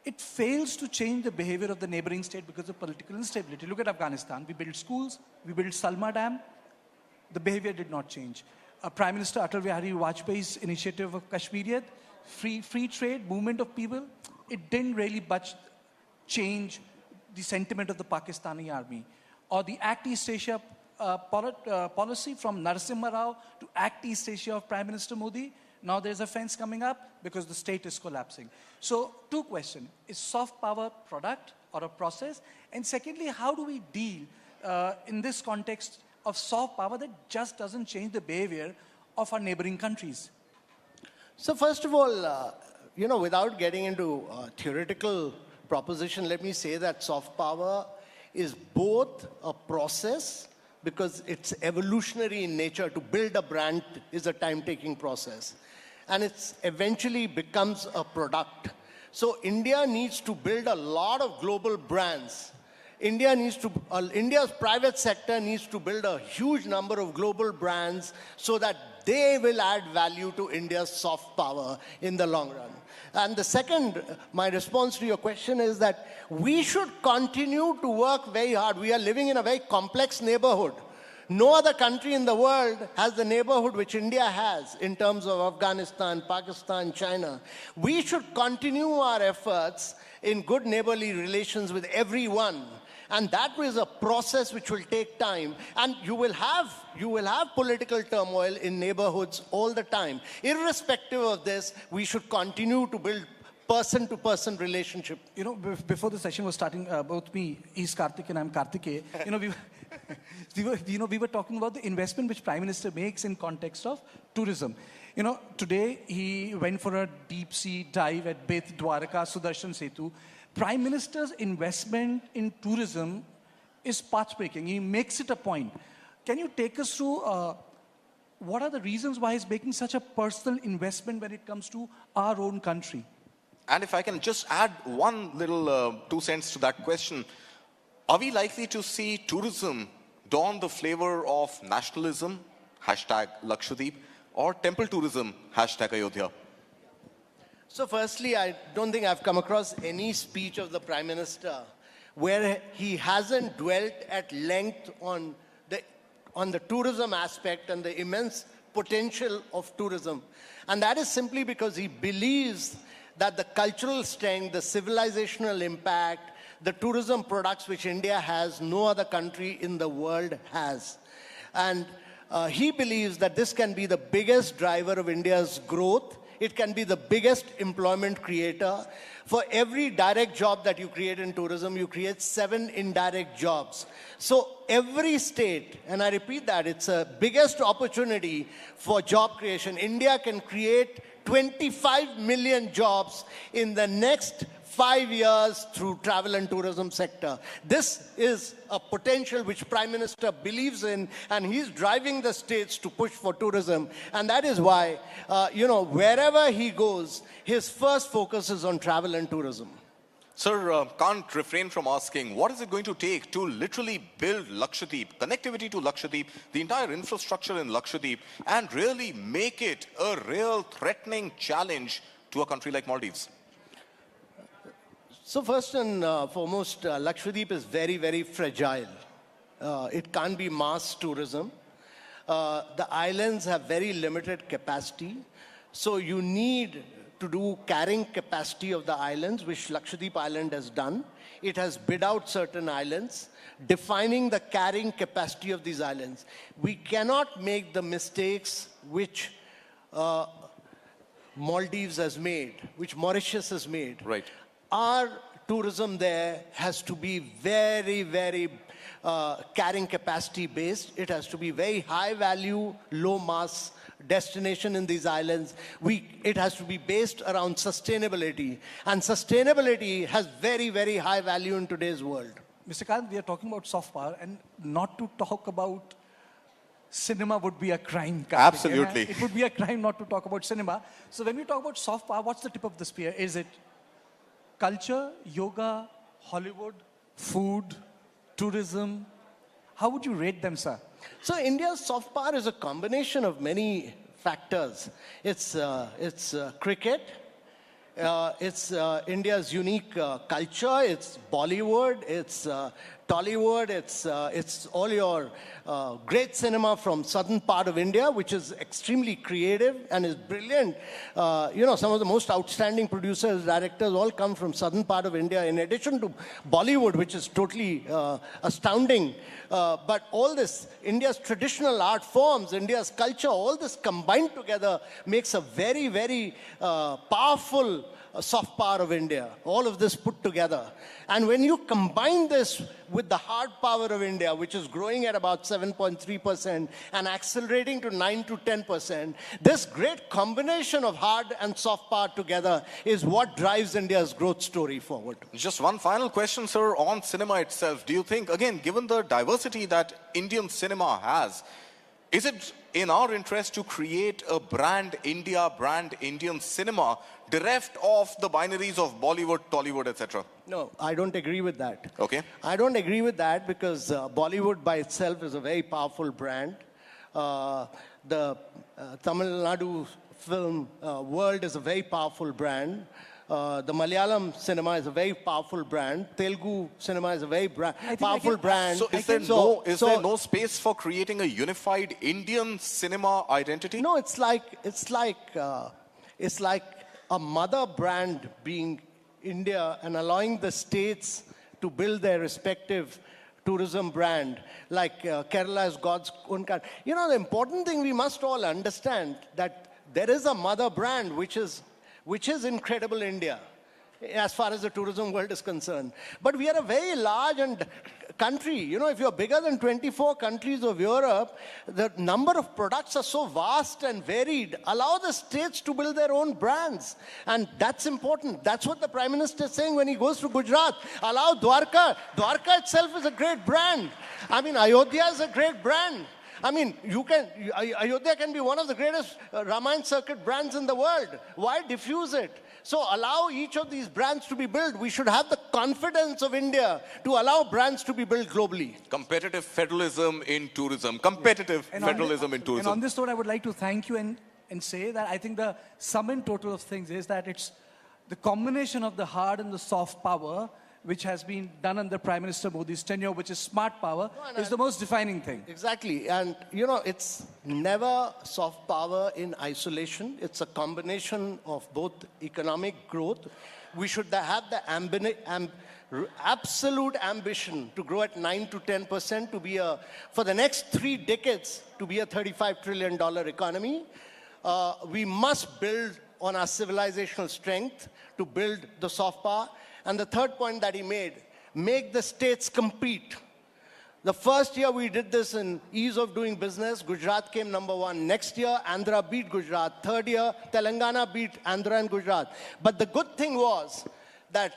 It fails to change the behavior of the neighboring state because of political instability. Look at Afghanistan. We built schools, we built Salma Dam. The behavior did not change. Prime Minister Atal Bihari Vajpayee's initiative of Kashmiriyat, free trade, movement of people, it didn't really change the sentiment of the Pakistani army. Or the Act East Asia policy from Narasimha Rao to Act East Asia of Prime Minister Modi. Now there's a fence coming up because the state is collapsing. So two questions. Is soft power product or a process? And secondly, how do we deal in this context of soft power that just doesn't change the behavior of our neighboring countries? So first of all, without getting into theoretical proposition, let me say that soft power is both a process, because it's evolutionary in nature. To build a brand is a time-taking process. And it eventually becomes a product. So India needs to build a lot of global brands. India's private sector needs to build a huge number of global brands so that they will add value to India's soft power in the long run. And the second, my response to your question is that we should continue to work very hard. We are living in a very complex neighborhood. No other country in the world has the neighborhood which India has in terms of Afghanistan, Pakistan, China. We should continue our efforts in good neighborly relations with everyone. And that is a process which will take time. And you will have political turmoil in neighborhoods all the time. Irrespective of this, we should continue to build person-to-person relationship. Before the session was starting, both me, he's Karthik and I'm Karthike. We were talking about the investment which Prime Minister makes in context of tourism. Today he went for a deep sea dive at Beth Dwarka, Sudarshan Setu. Prime Minister's investment in tourism is path-breaking. He makes it a point. Can you take us through what are the reasons why he's making such a personal investment when it comes to our own country? And if I can just add one little 2 cents to that question, are we likely to see tourism don the flavor of nationalism, #Lakshadweep, or temple tourism, #Ayodhya? So firstly, I don't think I've come across any speech of the Prime Minister where he hasn't dwelt at length on the tourism aspect and the immense potential of tourism. And that is simply because he believes that the cultural strength, the civilizational impact, the tourism products which India has, no other country in the world has. And he believes that this can be the biggest driver of India's growth. It can be the biggest employment creator. For every direct job that you create in tourism, you create 7 indirect jobs. So every state, and I repeat that, it's a biggest opportunity for job creation. India can create 25 million jobs in the next 5 years through travel and tourism sector. This is a potential which Prime Minister believes in, and he's driving the states to push for tourism. And that is why, wherever he goes, his first focus is on travel and tourism. Sir, can't refrain from asking, what is it going to take to literally build Lakshadweep, connectivity to Lakshadweep, the entire infrastructure in Lakshadweep, and really make it a real threatening challenge to a country like Maldives? So first and foremost, Lakshadweep is very, very fragile. It can't be mass tourism. The islands have very limited capacity. So you need to do carrying capacity of the islands, which Lakshadweep Island has done. It has bid out certain islands, defining the carrying capacity of these islands. We cannot make the mistakes which Maldives has made, which Mauritius has made. Right. Our tourism there has to be very, very carrying capacity based. It has to be very high value, low mass destination in these islands. It has to be based around sustainability. And sustainability has very, very high value in today's world. Mr. Kant, we are talking about soft power, and not to talk about cinema would be a crime. Absolutely. It would be a crime not to talk about cinema. So when we talk about soft power, what's the tip of the spear? Is it culture, yoga, Hollywood, food, tourism? How would you rate them, sir? So India's soft power is a combination of many factors. It's cricket. It's India's unique culture. It's Bollywood. It's Tollywood. It's all your great cinema from southern part of India, which is extremely creative and is brilliant. Some of the most outstanding producers, directors, all come from southern part of India, in addition to Bollywood, which is totally astounding. But all this, India's traditional art forms, India's culture, all this combined together makes a very, very powerful soft power of India. All of this put together. And when you combine this with the hard power of India, which is growing at about 7.3% and accelerating to 9 to 10%, this great combination of hard and soft power together is what drives India's growth story forward. Just one final question, sir, on cinema itself. Do you think, again, given the diversity that Indian cinema has, is it in our interest to create a brand India, brand Indian cinema, bereft of the binaries of Bollywood, Tollywood, etc.? No, I don't agree with that. Okay. I don't agree with that because Bollywood by itself is a very powerful brand. The Tamil Nadu film world is a very powerful brand. The Malayalam cinema is a very powerful brand. Telugu cinema is a very powerful brand. So is there no space for creating a unified Indian cinema identity? No, it's like a mother brand being India and allowing the states to build their respective tourism brand, like Kerala is God's own country. The important thing we must all understand that there is a mother brand which is Incredible India, as far as the tourism world is concerned. But we are a very large country. If you're bigger than 24 countries of Europe, the number of products are so vast and varied. Allow the states to build their own brands. And that's important. That's what the Prime Minister is saying when he goes to Gujarat. Allow Dwarka. Dwarka itself is a great brand. Ayodhya is a great brand. Ayodhya can be one of the greatest Ramayana circuit brands in the world. Why diffuse it? So allow each of these brands to be built. We should have the confidence of India to allow brands to be built globally. Competitive federalism in tourism. Competitive federalism in tourism. And on this note, I would like to thank you and say that I think the sum and total of things is that it's the combination of the hard and the soft power which has been done under Prime Minister Modi's tenure, which is smart power, is the most defining thing. Exactly. And, it's never soft power in isolation. It's a combination of both economic growth. We should have the absolute ambition to grow at 9 to 10%, to be for the next 3 decades, to be a $35 trillion economy. We must build on our civilizational strength to build the soft power. And the third point that he made, make the states compete. The first year we did this in ease of doing business, Gujarat came number 1. Next year, Andhra beat Gujarat. Third year, Telangana beat Andhra and Gujarat. But the good thing was that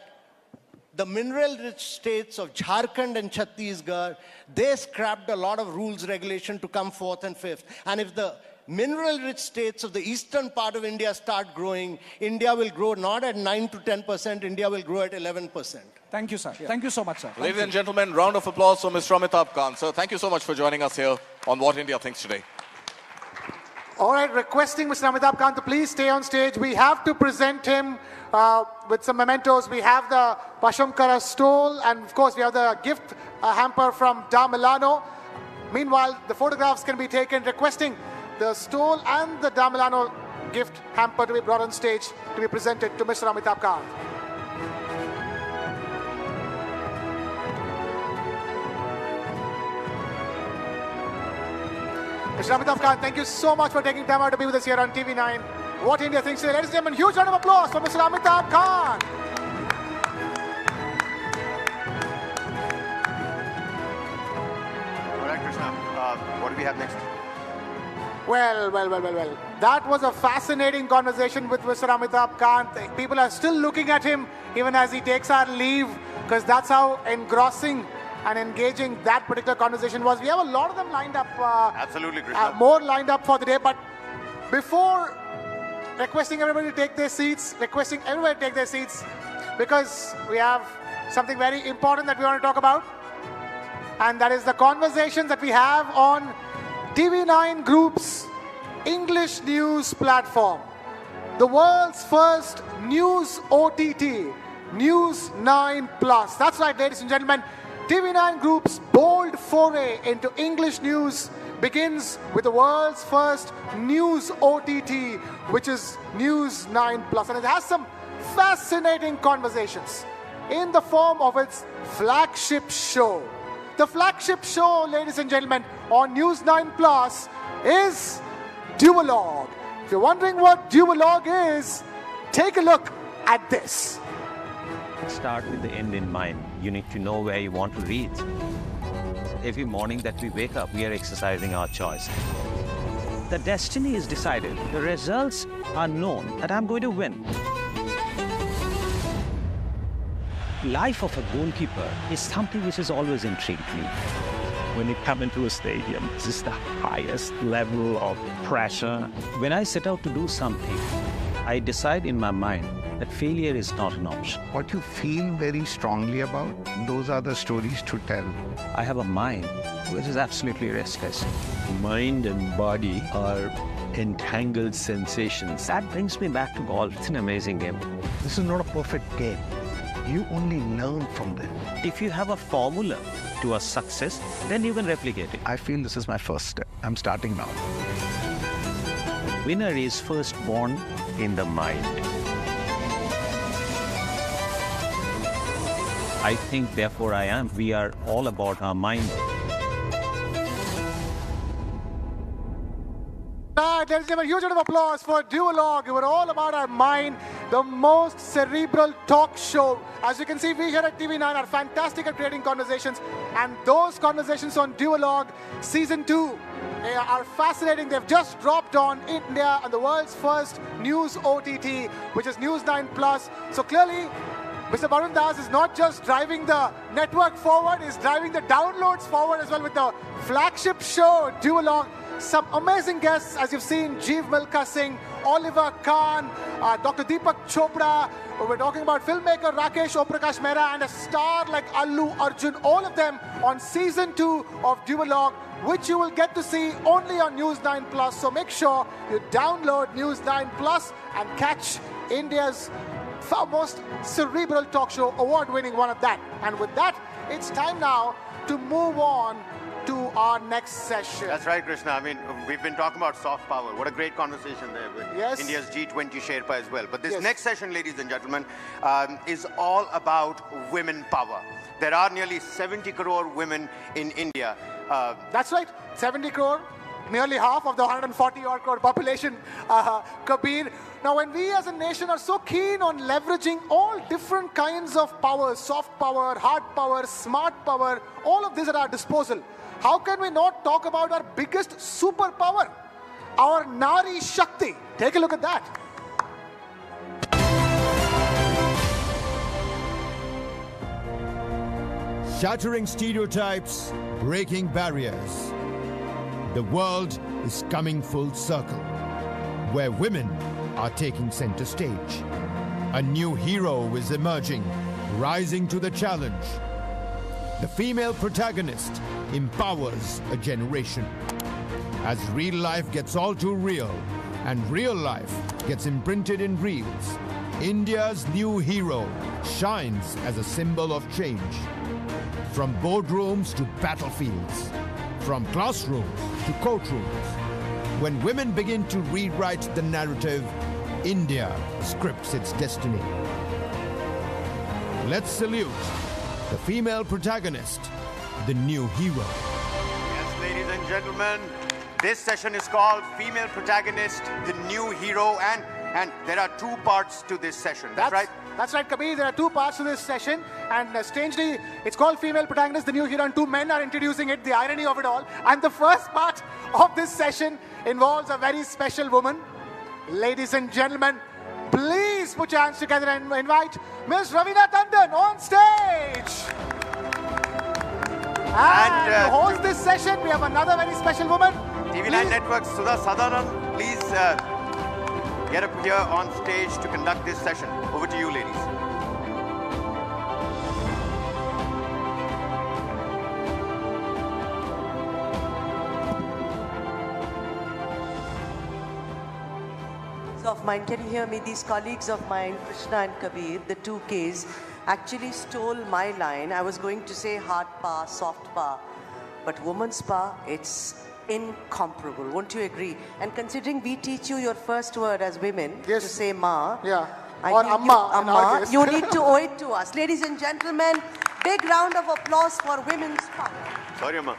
the mineral-rich states of Jharkhand and Chhattisgarh, they scrapped a lot of rules, regulation to come 4th and 5th. And if the mineral-rich states of the eastern part of India start growing, India will grow not at 9 to 10%, India will grow at 11%. Thank you, sir. Yeah. Thank you so much, sir. Ladies and gentlemen, round of applause for Mr. Amitabh Kant. Sir, thank you so much for joining us here on What India Thinks Today. All right, requesting Mr. Amitabh Kant to please stay on stage. We have to present him with some mementos. We have the Pashamkara stole, and of course we have the gift hamper from Da Milano. Meanwhile, the photographs can be taken, requesting the stole and the Da Milano gift hamper to be brought on stage to be presented to Mr. Amitabh Kant. Mr. Amitabh Kant, thank you so much for taking time out to be with us here on TV9. What India Thinks Today. Ladies and gentlemen, huge round of applause for Mr. Amitabh Kant. All right, Krishna, what do we have next? Well. That was a fascinating conversation with Mr. Amitabh Kant. People are still looking at him even as he takes our leave, because that's how engrossing and engaging that particular conversation was. We have a lot of them lined up. Absolutely, Krishna. More lined up for the day. But before requesting everybody to take their seats, because we have something very important that we want to talk about. And that is the conversations that we have on TV9 Group's English news platform. The world's first news OTT, News 9 Plus. That's right, ladies and gentlemen. TV9 Group's bold foray into English news begins with the world's first news OTT, which is News 9 Plus. And it has some fascinating conversations in the form of its flagship show. The flagship show, ladies and gentlemen, on News 9 Plus is Duologue. If you're wondering what Duologue is, take a look at this. Start with the end in mind. You need to know where you want to reach. Every morning that we wake up, we are exercising our choice. The destiny is decided. The results are known that I'm going to win. Life of a goalkeeper is something which has always intrigued me. When you come into a stadium, this is the highest level of pressure. When I set out to do something, I decide in my mind that failure is not an option. What you feel very strongly about, those are the stories to tell. I have a mind which is absolutely restless. Mind and body are entangled sensations. That brings me back to golf. It's an amazing game. This is not a perfect game. You only learn from them. If you have a formula to a success, then you can replicate it. I feel this is my first step. I'm starting now. Winner is first born in the mind. I think, therefore I am. We are all about our mind. Ladies and gentlemen, huge round of applause for Duologue. We were all about our mind, the most cerebral talk show. As you can see, we here at TV9 are fantastic at creating conversations, and those conversations on Duologue Season 2 they are fascinating. They've just dropped on India and the world's first news OTT, which is News 9 Plus. So clearly, Mr. Barun Das is not just driving the network forward, he's driving the downloads forward as well with the flagship show, Duologue. Some amazing guests, as you've seen, Jeev Milkha Singh, Oliver Khan, Dr. Deepak Chopra. We're talking about filmmaker Rakesh Oprakash Mehra and a star like Allu Arjun. All of them on Season 2 of Duologue, which you will get to see only on News 9 Plus. So make sure you download News 9 Plus and catch India's most cerebral talk show, award-winning one at that. And with that, it's time now to move on to our next session. That's right, Krishna. I mean, we've been talking about soft power. What a great conversation there with India's G20 Sherpa as well. But this next session, ladies and gentlemen, is all about women power. There are nearly 70 crore women in India. That's right, 70 crore. Nearly half of the 140-odd crore population, Kabir. Now, when we as a nation are so keen on leveraging all different kinds of power, soft power, hard power, smart power, all of these at our disposal, how can we not talk about our biggest superpower, our Nari Shakti? Take a look at that. Shattering stereotypes, breaking barriers. The world is coming full circle, where women are taking center stage. A new hero is emerging, rising to the challenge. The female protagonist empowers a generation. As real life gets all too real, and real life gets imprinted in reels, India's new hero shines as a symbol of change. From boardrooms to battlefields, from classrooms to courtrooms. When women begin to rewrite the narrative, India scripts its destiny. Let's salute the female protagonist, the new hero. Yes, ladies and gentlemen, this session is called Female Protagonist, the New Hero, and And there are two parts to this session. That's right. That's right, Kabir. There are two parts to this session. And strangely, it's called Female Protagonist, the new hero, and two men are introducing it, the irony of it all. And the first part of this session involves a very special woman. Ladies and gentlemen, please put your hands together and invite Ms. Raveena Tandon on stage. And to host this session, we have another very special woman. TV9 Network, Sudha Sadanan, please get up here on stage to conduct this session. Over to you, ladies. Of mine, can you hear me? These colleagues of mine, Krishna and Kabir, the two Ks, actually stole my line. I was going to say hard pa, soft pa, but woman's pa, it's incomparable. Won't you agree? And considering we teach you your first word as women to say ma, or amma, you need to owe it to us. Ladies and gentlemen, big round of applause for women's pa. Sorry, Amma.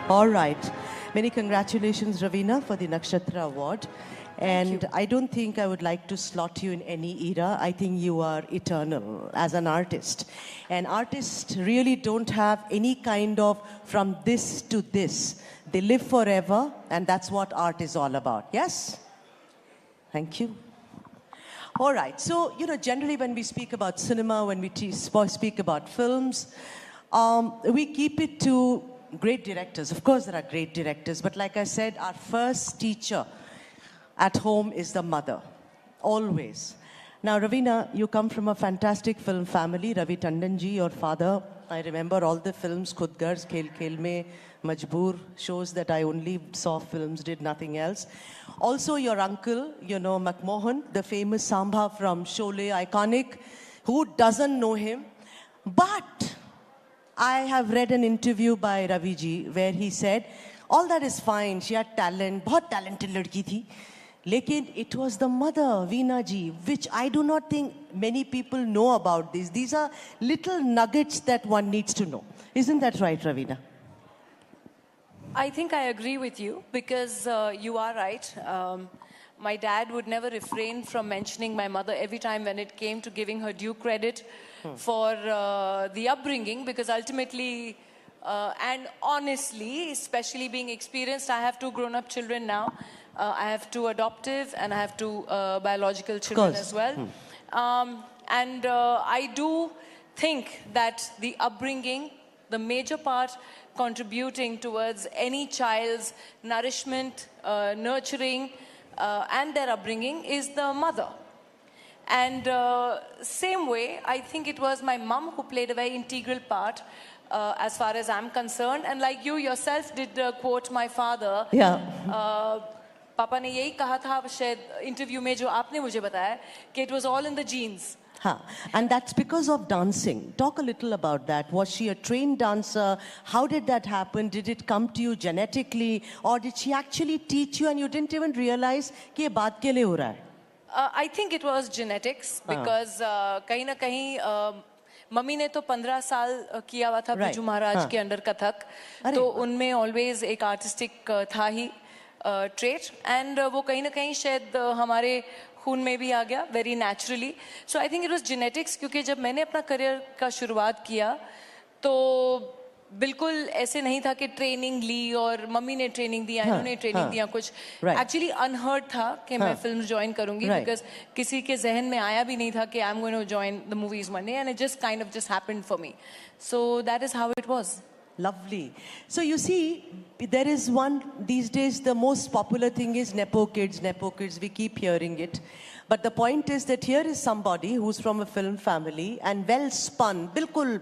All right. Many congratulations, Raveena, for the Nakshatra Award. And I don't think I would like to slot you in any era. I think you are eternal as an artist. And artists really don't have any kind of from this to this. They live forever, and that's what art is all about. Yes? Thank you. All right. So, generally when we speak about cinema, when we speak about films, we keep it to great directors. Of course, there are great directors. But like I said, our first teacher at home is the mother. Always. Now, Raveena, you come from a fantastic film family. Ravi Tandon ji, your father, I remember all the films, Khudgars, Khel Khel Mein, Majboor, shows that I only saw films, did nothing else. Also, your uncle, McMohan, the famous Sambha from Sholay, iconic. Who doesn't know him? But I have read an interview by Ravi ji where he said, all that is fine, she had talent, बहुत talented ladki thi. Lekin it was the mother, Veena ji, which I do not think many people know about this. These are little nuggets that one needs to know. Isn't that right, Raveena? I think I agree with you because you are right. My dad would never refrain from mentioning my mother every time when it came to giving her due credit for the upbringing, because ultimately and honestly, especially being experienced, I have two grown-up children now. I have two adoptive and I have two biological children as well. And I do think that the upbringing, the major part contributing towards any child's nourishment, nurturing, and their upbringing is the mother. And same way, I think it was my mum who played a very integral part as far as I'm concerned. And like you yourself did quote my father. पापा ने यही कहा था शायद interview में जो आपने मुझे बताया कि it was all in the genes. And that's because of dancing. Talk a little about that. Was she a trained dancer? How did that happen? Did it come to you genetically? Or did she actually teach you and you didn't even realize कि ये बात के लिए हो रहा है? I think it was genetics because कहीं ना कहीं मम्मी ने तो 15 साल किया हुआ था बिरजू महाराज के अंडर कथक, तो उनमें always एक artistic था ही trait, and वो कहीं ना कहीं शायद हमारे खून में भी आ गया very naturally. So I think it was genetics, क्योंकि जब मैंने अपना करियर का शुरुआत किया तो बिल्कुल ऐसे नहीं था कि ट्रेनिंग ली और मम्मी ने ट्रेनिंग दिया, इन्होंने ट्रेनिंग दिया, कुछ एक्चुअली अनहर्ड था कि मैं फिल्म ज्वाइन करूंगी, बिकॉज किसी के जहन में आया भी नहीं था कि I am going to join the movies one day, and it just kind of just happened for me. So that is how it was. Lovely. So you see, there is one, these days the most popular thing is Nepo kids, we keep hearing it. But the point is that here is somebody who's from a film family and well spun, बिल्कुल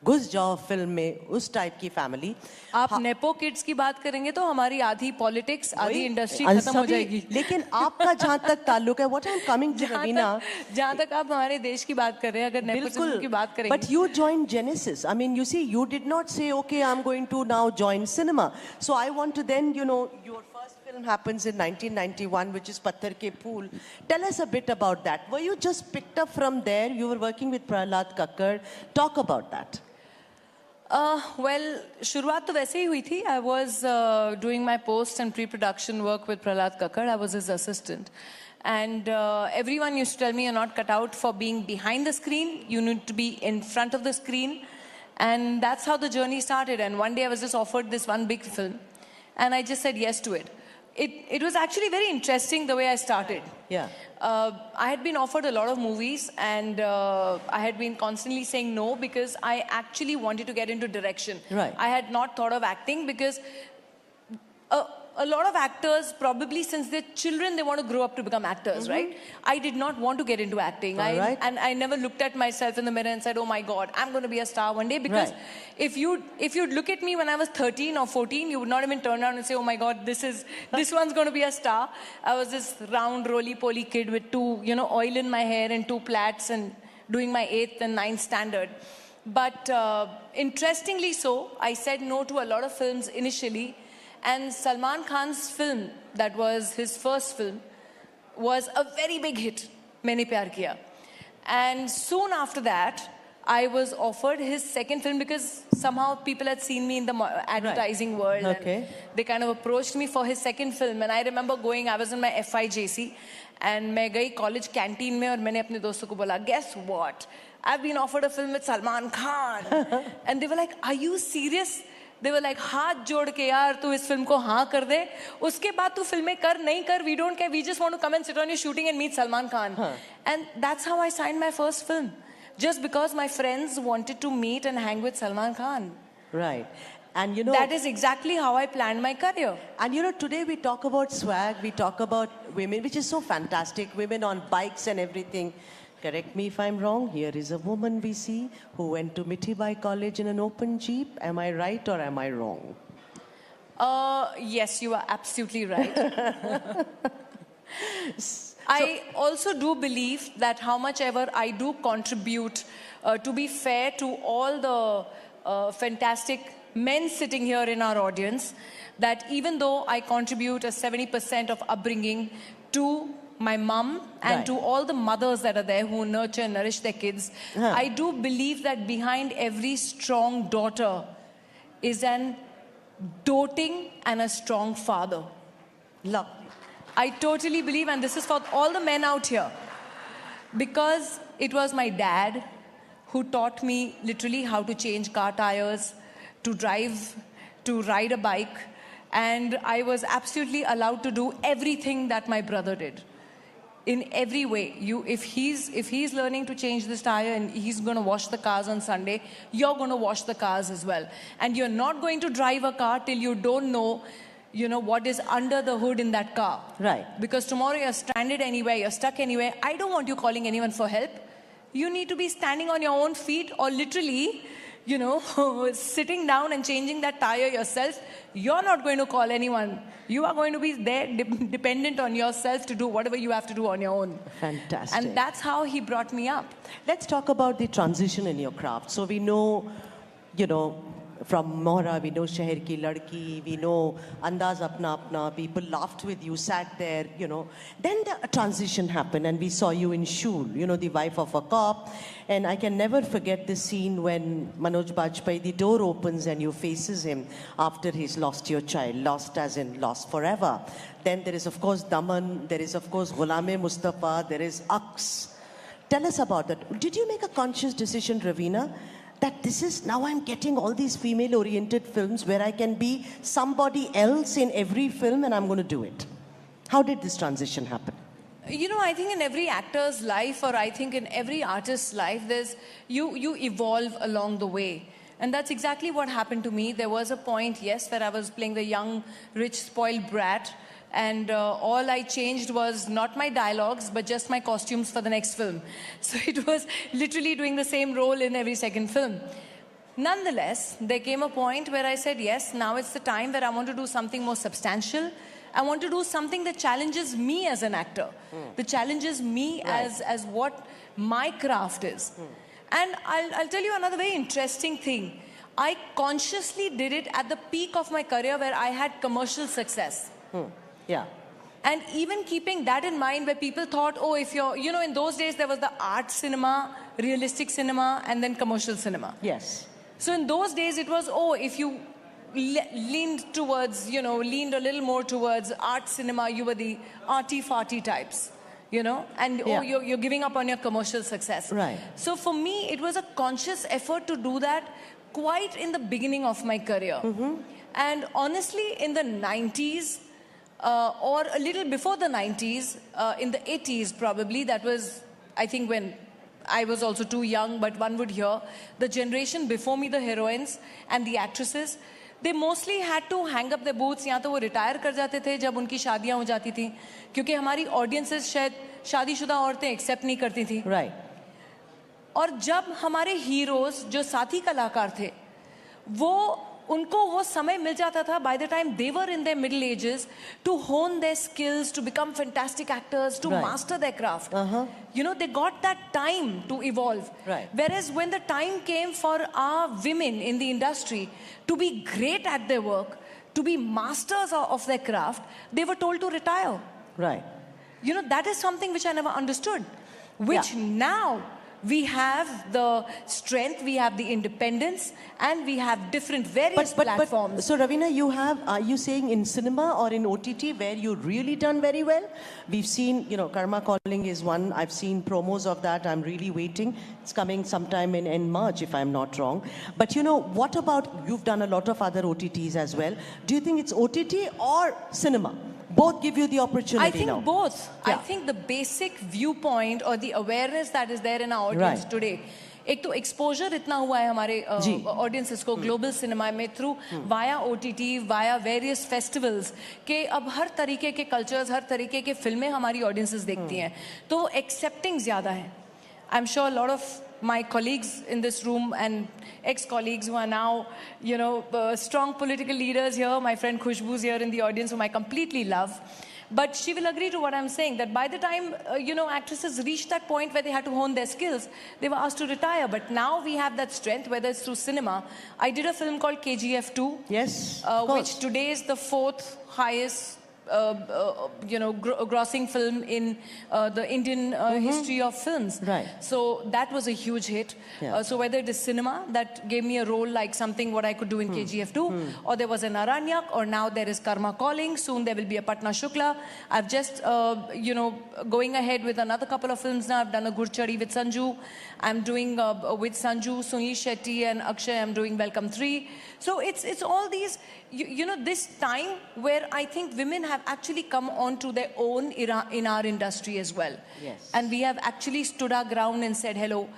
घुस जाओ film में, उस type की family. आप nepo kids की बात करेंगे तो हमारी आधी पॉलिटिक्स, आधी इंडस्ट्री खत्म हो जाएगी. लेकिन आपका जहाँ तक ताल्लुक है, what I'm coming to, Raveena, जहाँ तक आप हमारे देश की बात कर रहे हैं, अगर नेपोटिज्म की बात करेंगे. But you joined Genesis. I mean, you see, you did not say, okay, I'm going to now join cinema. So I want to then, your first film happens in 1991, which is Patthar Ke Phool. Tell us a bit about that. Were you just picked up from there? You were working with Prahlad Kakkar. Talk about that. Well, शुरुआत तो वैसे ही हुई थी. I was doing my post and pre-production work with Prahlad Kakkar. I was his assistant. And everyone used to tell me, you're not cut out for being behind the screen. You need to be in front of the screen. And that's how the journey started. And one day I was just offered this one big film. And I just said yes to it. It was actually very interesting the way I started. Yeah. I had been offered a lot of movies and I had been constantly saying no because I actually wanted to get into direction. Right. I had not thought of acting because a lot of actors, probably since they're children, they want to grow up to become actors, right? I did not want to get into acting. And I never looked at myself in the mirror and said, oh my God, I'm going to be a star one day. Because if you'd look at me when I was 13 or 14, you would not even turn around and say, oh my God, this one's going to be a star. I was this round, roly-poly kid with two, oil in my hair and two plaits and doing my 8th and 9th standard. But interestingly so, I said no to a lot of films initially. And Salman Khan's film, that was his first film, was a very big hit, Maine Pyar Kiya. And soon after that, I was offered his second film because somehow people had seen me in the advertising world. And they kind of approached me for his second film. And I remember going, I was in my FIJC, and I went to college canteen mein and maine apne doston ko bola, guess what? I've been offered a film with Salman Khan. And they were like, are you serious? They were like, हाथ जोड़ के यार तू इस film को हाँ कर दे उसके बाद तू फिल्में कर नहीं कर we don't care, we just want to come and sit on your shooting and meet Salman Khan. And that's how I signed my first film, just because my friends wanted to meet and hang with Salman Khan. Right. And that is exactly how I planned my career. And today we talk about swag, we talk about women, which is so fantastic, women on bikes and everything. Correct me if I'm wrong, here is a woman we see who went to Mithibai College in an open jeep. Am I right or am I wrong? Yes, you are absolutely right. I also do believe that how much ever I do contribute, to be fair to all the fantastic men sitting here in our audience, that even though I contribute a 70% of upbringing to my mum and to all the mothers that are there who nurture and nourish their kids, I do believe that behind every strong daughter is an doting and a strong father. Love. I totally believe, and this is for all the men out here, because it was my dad who taught me literally how to change car tires, to drive, to ride a bike, and I was absolutely allowed to do everything that my brother did. In every way. If he's learning to change this tire and he's going to wash the cars on Sunday, you're going to wash the cars as well. And you're not going to drive a car till you don't know, what is under the hood in that car. Right. Because tomorrow you're stranded anywhere, you're stuck anywhere. I don't want you calling anyone for help. You need to be standing on your own feet or literally, sitting down and changing that tire yourself. You're not going to call anyone. You are going to be there dependent on yourself to do whatever you have to do on your own. Fantastic. And that's how he brought me up. Let's talk about the transition in your craft. So we know, from Mohra, we know Sheher Ki Ladki, we know Andaz Apna Apna, people laughed with you, sat there, Then the transition happened and we saw you in Shool, the wife of a cop. And I can never forget the scene when Manoj Bajpayee, the door opens and you faces him after he's lost your child, lost as in lost forever. Then there is, of course, Daman, there is, of course, Ghulam-e Mustafa, there is Aks. Tell us about that. Did you make a conscious decision, Raveena, that this is, now I'm getting all these female-oriented films where I can be somebody else in every film and I'm going to do it? How did this transition happen? I think in every actor's life, or I think in every artist's life, you evolve along the way. And that's exactly what happened to me. There was a point, yes, where I was playing the young, rich, spoiled brat. And all I changed was not my dialogues, but just my costumes for the next film. So it was literally doing the same role in every second film. Nonetheless, there came a point where I said, yes, now it's the time where I want to do something more substantial. I want to do something that challenges me as an actor, that challenges me as what my craft is. And I'll tell you another very interesting thing. I consciously did it at the peak of my career where I had commercial success. Yeah. And even keeping that in mind, where people thought, oh, if you're, you know, in those days there was the art cinema, realistic cinema, and then commercial cinema. Yes. So in those days it was, oh, if you leaned towards, you know, leaned a little more towards art cinema, you were the arty-farty types, you know, and Yeah. oh, you're giving up on your commercial success. Right. So for me, it was a conscious effort to do that quite in the beginning of my career. And honestly, in the 90s, or a little before the 90s, in the 80s probably, that was, I think, when I was also too young, but one would hear, the generation before me, the heroines and the actresses, they mostly had to hang up their boots, या तो वो retire कर जाते थे जब उनकी शादियां हो जाती थी, क्योंकि हमारी audiences शायद शादीशुदा औरतें accept नहीं करती थी. Right. और जब हमारे heroes जो साथी कलाकार थे, वो उनको वो समय मिल जाता था by the time they were in their middle ages to hone their skills, to become fantastic actors, to Right. master their craft. You know, they got that time to evolve. Right. Whereas when the time came for our women in the industry to be great at their work, to be masters of their craft, they were told to retire. Right. You know, that is something which I never understood. Which now we have the strength, we have the independence, and we have different various platforms. So Ravina, you have, are you saying in cinema or in OTT where you really done very well? We've seen, you know, Karma Calling is one. I've seen promos of that. I'm really waiting. It's coming sometime in March, if I'm not wrong. But you know, what about, you've done a lot of other OTTs as well. Do you think it's OTT or cinema? Both give you the opportunity. I think now. both. Yeah. I think the basic viewpoint or the awareness that is there in our audience Right. today, एक तो exposure इतना हुआ है हमारे audiences को global cinema में through via OTT, via various festivals कि अब हर तरीके के cultures, हर तरीके के फिल्में हमारी audiences देखती हैं, तो accepting ज़्यादा है. I'm sure a lot of my colleagues in this room and ex-colleagues who are now, you know, strong political leaders here, my friend Khushbu's here in the audience, whom I completely love. But she will agree to what I'm saying, that by the time, you know, actresses reached that point where they had to hone their skills, they were asked to retire. But now we have that strength, whether it's through cinema. I did a film called KGF 2. Yes, which today is the 4th highest you know, grossing film in the Indian history of films. Right. So that was a huge hit. Yeah. So whether it is cinema that gave me a role like something what I could do in KGF2, or there was an Aranyak, or now there is Karma Calling. Soon there will be a Patna Shukla. I've just, you know, going ahead with another couple of films now. I've done a Gurchadi with Sanju. I'm doing with Sanju, Sunil Shetty and Akshay, I'm doing Welcome 3. So it's all these, you know, this time where I think women have actually come onto their own era in our industry as well. Yes. And we have actually stood our ground and said, hello,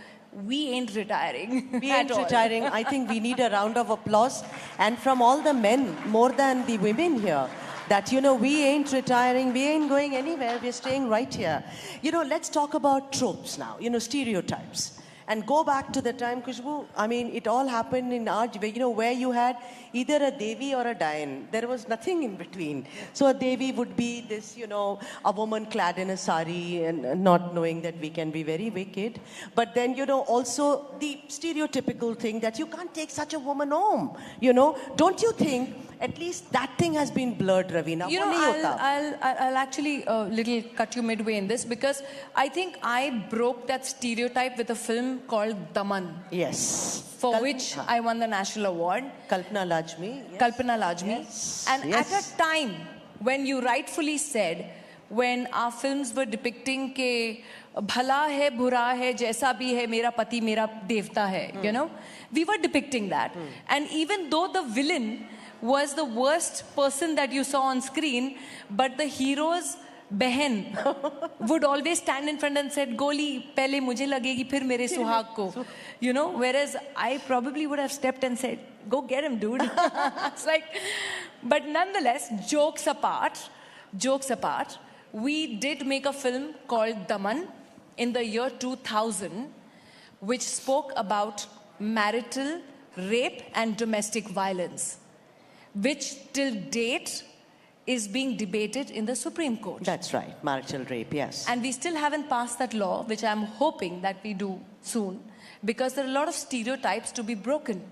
we ain't retiring. We at ain't all. retiring. I think we need a round of applause. And from all the men, more than the women here, that, you know, we ain't retiring, we ain't going anywhere, we're staying right here. You know, let's talk about tropes now, you know, stereotypes. And go back to the time, Khushbu, I mean, it all happened in our, you know, where you had either a Devi or a Dayan. There was nothing in between. So a Devi would be this, you know, a woman clad in a sari and not knowing that we can be very wicked. But then, you know, also the stereotypical thing that you can't take such a woman home. You know, don't you think at least that thing has been blurred, Ravina? You know, I'll actually little cut you midway in this, because I think I broke that stereotype with a film called Daman. Yes. For which I won the national award. Kalpana Lajmi. Yes. Kalpana Lajmi. Yes. And Yes. at a time when you rightfully said, when our films were depicting ke bhala hai, bura hai, jaisa bhi hai, mera pati, mera devta hai, you know, we were depicting that. And even though the villain was the worst person that you saw on screen, but the hero's बहन would always stand in front and said, "Goli, pehle mujhe lagegi, phir mere suhag ko." You know, whereas I probably would have stepped and said, "Go get him, dude." It's like, but nonetheless, jokes apart, we did make a film called Daman in the year 2000, which spoke about marital rape and domestic violence, which till date is being debated in the Supreme Court. That's right, marital rape, yes. And we still haven't passed that law, which I'm hoping that we do soon, because there are a lot of stereotypes to be broken.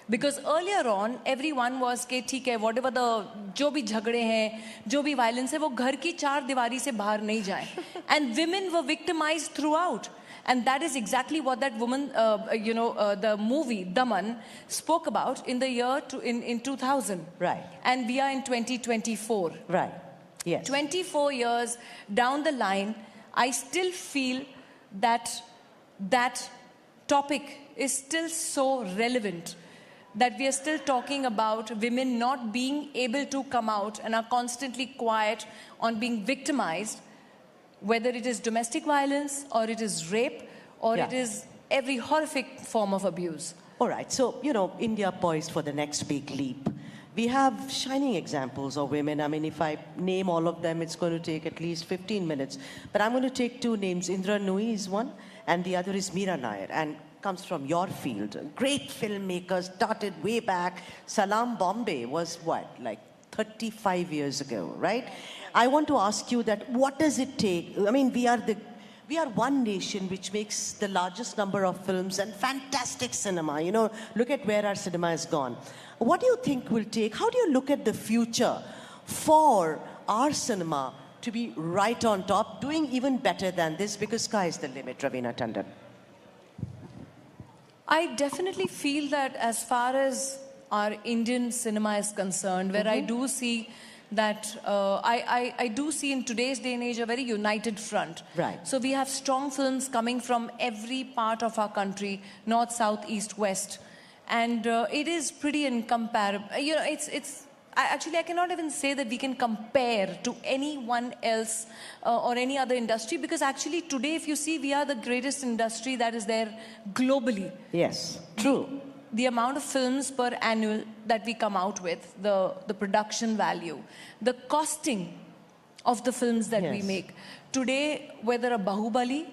Because earlier on, everyone was कि ठीक है, whatever the जो भी झगड़े हैं, जो भी violence है, वो घर की चार दीवारी से बाहर नहीं जाए. And women were victimized throughout. And that is exactly what that woman, the movie Daman spoke about in the year in 2000. Right. And we are in 2024. Right. Yes. 24 years down the line, I still feel that that topic is still so relevant, that we are still talking about women not being able to come out and are constantly quiet on being victimized, whether it is domestic violence or it is rape or it is every horrific form of abuse. All right, so, India poised for the next big leap. We have shining examples of women. I mean, if I name all of them, it's going to take at least 15 minutes. But I'm going to take two names. Indra Nooyi is one, and the other is Meera Nair, and comes from your field. Great filmmaker, started way back. Salam Bombay was what, like 35 years ago, right? I want to ask you that, what does it take? I mean, we are one nation which makes the largest number of films and fantastic cinema. Look at where our cinema has gone. What do you think will take? How do you look at the future for our cinema to be right on top, doing even better than this? Because sky is the limit, Raveena Tandon. I definitely feel that as far as our Indian cinema is concerned, where I do see that I do see in today's day and age a very united front. Right. So we have strong films coming from every part of our country, north, south, east, west. And it is pretty incomparable. Actually, I cannot even say that we can compare to anyone else or any other industry, because actually today, if you see, we are the greatest industry that is there globally. Yes, true. The amount of films per annual that we come out with, the production value, the costing of the films that we make. Today, whether a Bahubali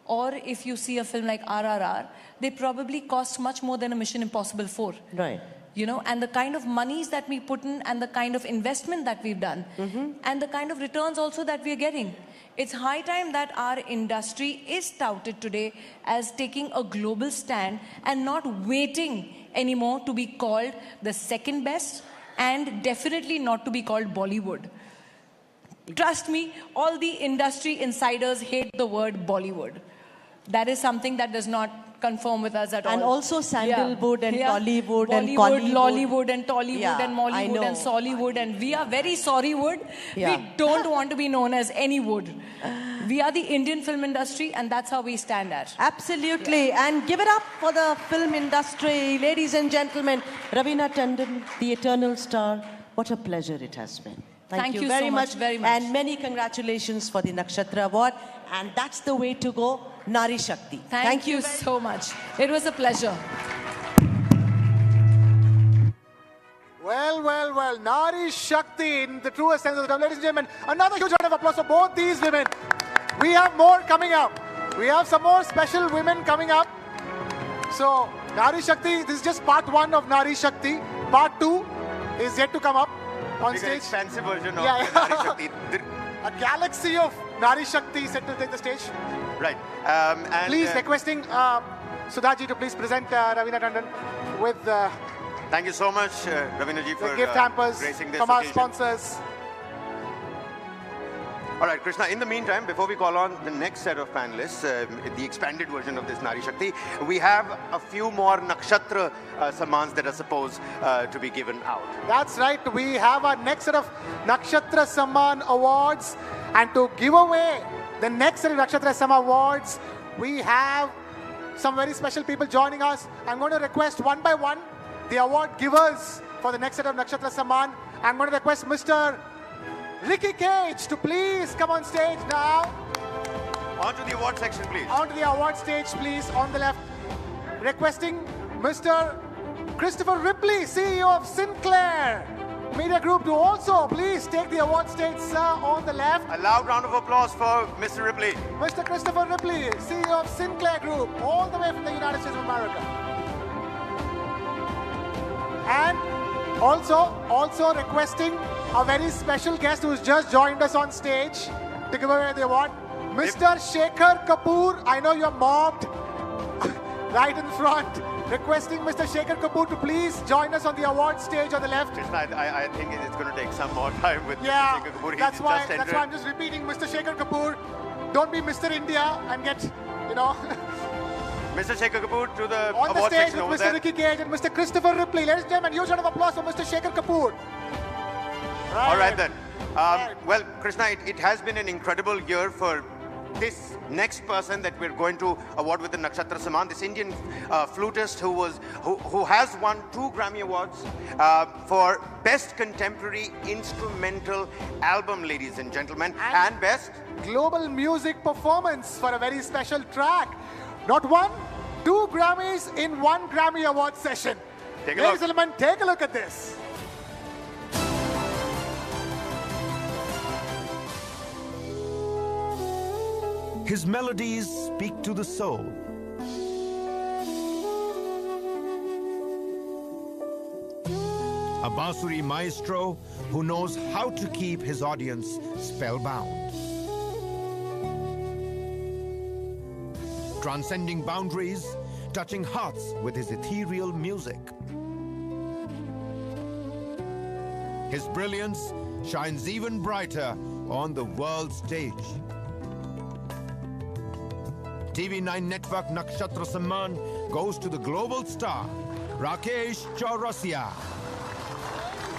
or if you see a film like RRR, they probably cost much more than a Mission Impossible 4. Right. And the kind of monies that we put in and the kind of investment that we've done and the kind of returns also that we're getting. It's high time that our industry is touted today as taking a global stand and not waiting anymore to be called the second best and definitely not to be called Bollywood. Trust me, all the industry insiders hate the word Bollywood. That is something that does not conform with us at all. And also Sandalwood and Tollywood Bollywood, and Collywood. Lollywood and Tollywood and Mollywood and Sollywood, and we are very sorry wood. We don't want to be known as any wood. We are the Indian film industry, and that's how we stand at. Absolutely. And give it up for the film industry. Ladies and gentlemen, Raveena Tandon, the eternal star. What a pleasure it has been. Thank you very so much. very much. And many congratulations for the Nakshatra Award. And that's the way to go. Nari Shakti. Thank you so much. It was a pleasure. Well, Nari Shakti in the truest sense of the term. Ladies and gentlemen, another huge round of applause for both these women. We have more coming up. We have some more special women coming up. So, Nari Shakti, this is just part 1 of Nari Shakti. Part 2 is yet to come up on stage. Expansive version of Nari Shakti. A galaxy of Nari Shakti set to take the stage. Right. Please requesting Sudhaji to please present Raveena Tandon with thank you so much, Raveena ji, for gift hampers gracing this from our occasion. sponsors. All right, Krishna, in the meantime, before we call on the next set of panelists, the expanded version of this Nari Shakti, we have a few more Nakshatra Sammans that are supposed to be given out. That's right. We have our next set of Nakshatra Samman Awards. And to give away the next set of Nakshatra Samman Awards, we have some very special people joining us. I'm going to request one by one the award givers for the next set of Nakshatra Samman. I'm going to request Mr. Ricky Cage to please come on stage now. On to the award section, please. On to the award stage, please, on the left. Requesting Mr. Christopher Ripley, CEO of Sinclair Media Group, to also please take the award stage, sir, on the left. A loud round of applause for Mr. Ripley. Mr. Christopher Ripley, CEO of Sinclair Group, all the way from the United States of America. And also requesting a very special guest who's just joined us on stage to give away the award, Mr. Shekhar Kapoor. I know you're mobbed. right in front. Requesting Mr. Shekhar Kapoor to please join us on the award stage on the left. I think it's going to take some more time with Yeah, Mr. Shekhar Kapoor. that's why I'm just repeating, Mr. Shekhar Kapoor. Don't be Mr. India and get, you know. Mr. Shekhar Kapoor to the on the award stage section with over Mr. there. Ricky Cage and Mr. Christopher Ripley. Ladies and gentlemen, huge round of applause for Mr. Shekhar Kapoor. All right then. Well, Krishna, it has been an incredible year for this next person that we're going to award with the Nakshatra Samman, this Indian flutist who has won 2 Grammy Awards for Best Contemporary Instrumental Album, ladies and gentlemen, and Best Global Music Performance for a very special track. Not 1, 2 Grammys in 1 Grammy Award session. Ladies and gentlemen, take a look at this. His melodies speak to the soul. A Bansuri maestro who knows how to keep his audience spellbound. Transcending boundaries, touching hearts with his ethereal music. His brilliance shines even brighter on the world stage. TV9 Network Nakshatra Samman goes to the global star, Rakesh Chaurasia.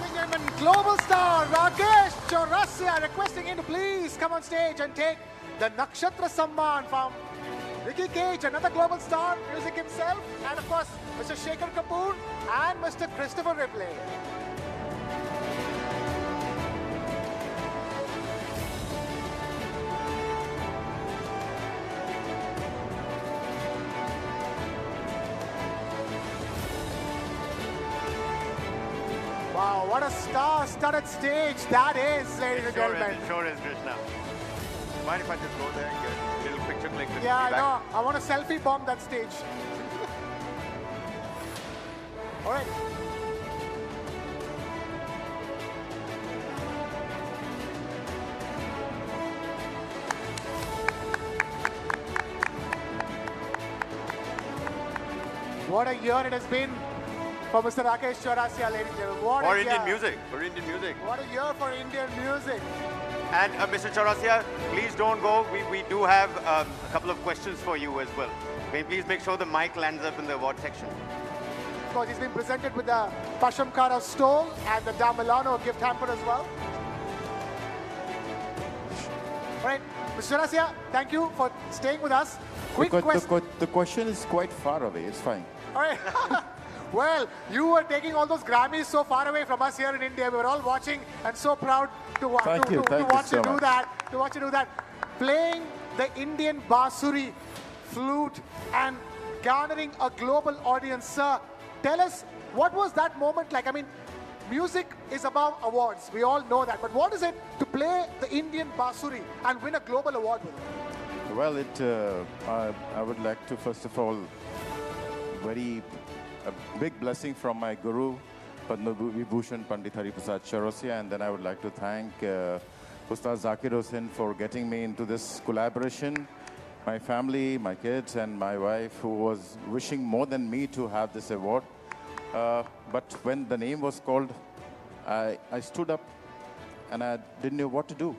Ladies and gentlemen, global star Rakesh Chaurasia requesting him to please come on stage and take the Nakshatra Samman from Ricky Cage, another global star, music himself, and of course, Mr. Shekhar Kapoor and Mr. Christopher Ripley. Wow, what a star-studded stage that is, ladies and gentlemen. It sure is, Krishna. Mind if I just go there and get a little picture click with Yeah, I back? know. I want to selfie bomb that stage. All right. What a year it has been for Mr. Rakesh Chaurasia, ladies and gentlemen. What For a Indian year. music. For Indian music. What a year for Indian music. And Mr. Chaurasia, please don't go. We do have a couple of questions for you as well. May you please make sure the mic lands up in the award section. Of course, he's been presented with the Pashamkara stole and the Damalano gift hamper as well. All right, Mr. Chaurasia, thank you for staying with us. Quick question. The question is quite far away. It's fine. All right. Well, you were taking all those Grammys so far away from us here in India. We were all watching and so proud to watch you do that. To watch you do that. Playing the Indian Bansuri flute and garnering a global audience. Sir, tell us, what was that moment like? I mean, music is about awards. We all know that. But what is it to play the Indian Bansuri and win a global award with it? Well, I would like to, first of all, a big blessing from my guru, Padma Vibhushan Pandit Hari Prasad Chaurasia, and then I would like to thank Ustad Zakir Hussain for getting me into this collaboration, my family, my kids, and my wife, who was wishing more than me to have this award. But when the name was called, I stood up and I didn't know what to do.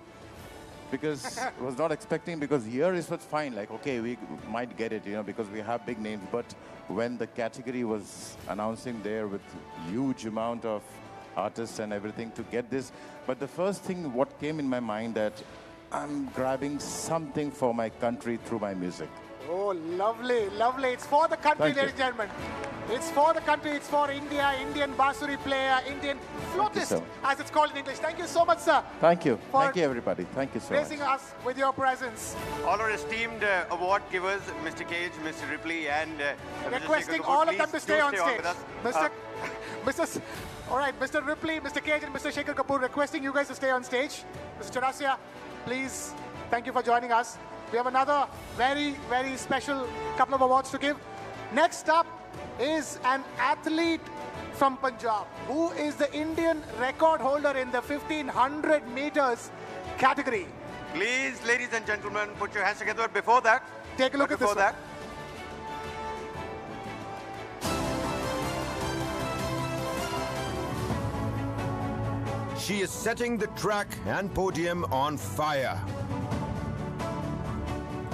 Because I was not expecting, because here it was fine, like, okay, we might get it, you know, because we have big names. But when the category was announcing there with huge amount of artists and everything to get this, but the first thing what came in my mind that I'm grabbing something for my country through my music. Oh, lovely, lovely. It's for the country, Thank you. ladies and gentlemen. It's for the country, it's for India, Indian Bansuri player, Indian flautist, so as it's called in English. Thank you so much, sir. Thank you. For Thank you, everybody. Thank you so much. gracing us with your presence. All our esteemed award givers, Mr. Cage, Mr. Ripley, and Requesting Mr. all of them to please stay do on on stage. with us. All right, Mr. Ripley, Mr. Cage, and Mr. Shekhar Kapoor requesting you guys to stay on stage. Mr. Chaurasia, please, thank you for joining us. We have another very, very special couple of awards to give. Next up is an athlete from Punjab who is the Indian record holder in the 1500 meters category. Please, ladies and gentlemen, put your hands together. Before that, take a look at this. Before that, She is setting the track and podium on fire.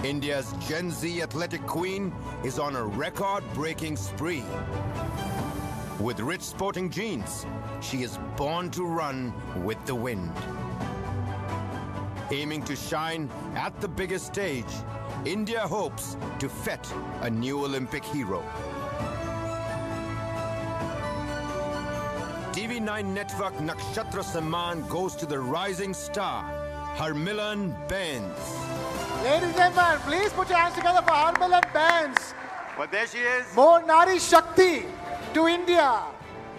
India's Gen Z athletic queen is on a record-breaking spree. With rich sporting genes, she is born to run with the wind. Aiming to shine at the biggest stage, India hopes to fet a new Olympic hero. TV9 Network Nakshatra Samman goes to the rising star, Harmilan Bains. Ladies and gentlemen, please put your hands together for Harmilan Bains. But there she is. More Nari Shakti to India.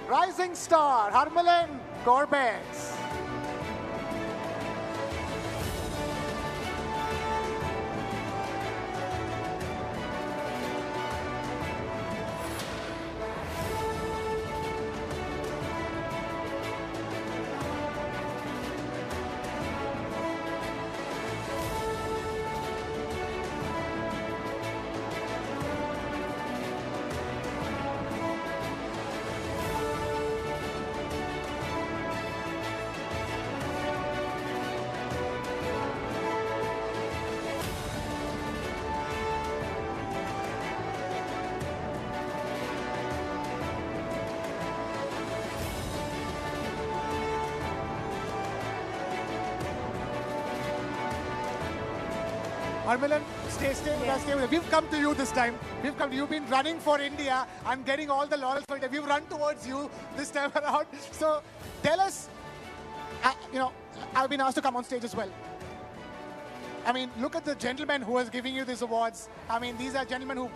Rising star, Harmilan Kaur Bains. Harmilan, stay with us, stay with us. We've come to you this time. You've been running for India. I'm getting all the laurels for it. We've run towards you this time around. So tell us, I've been asked to come on stage as well. I mean, look at the gentleman who is giving you these awards. I mean, these are gentlemen who,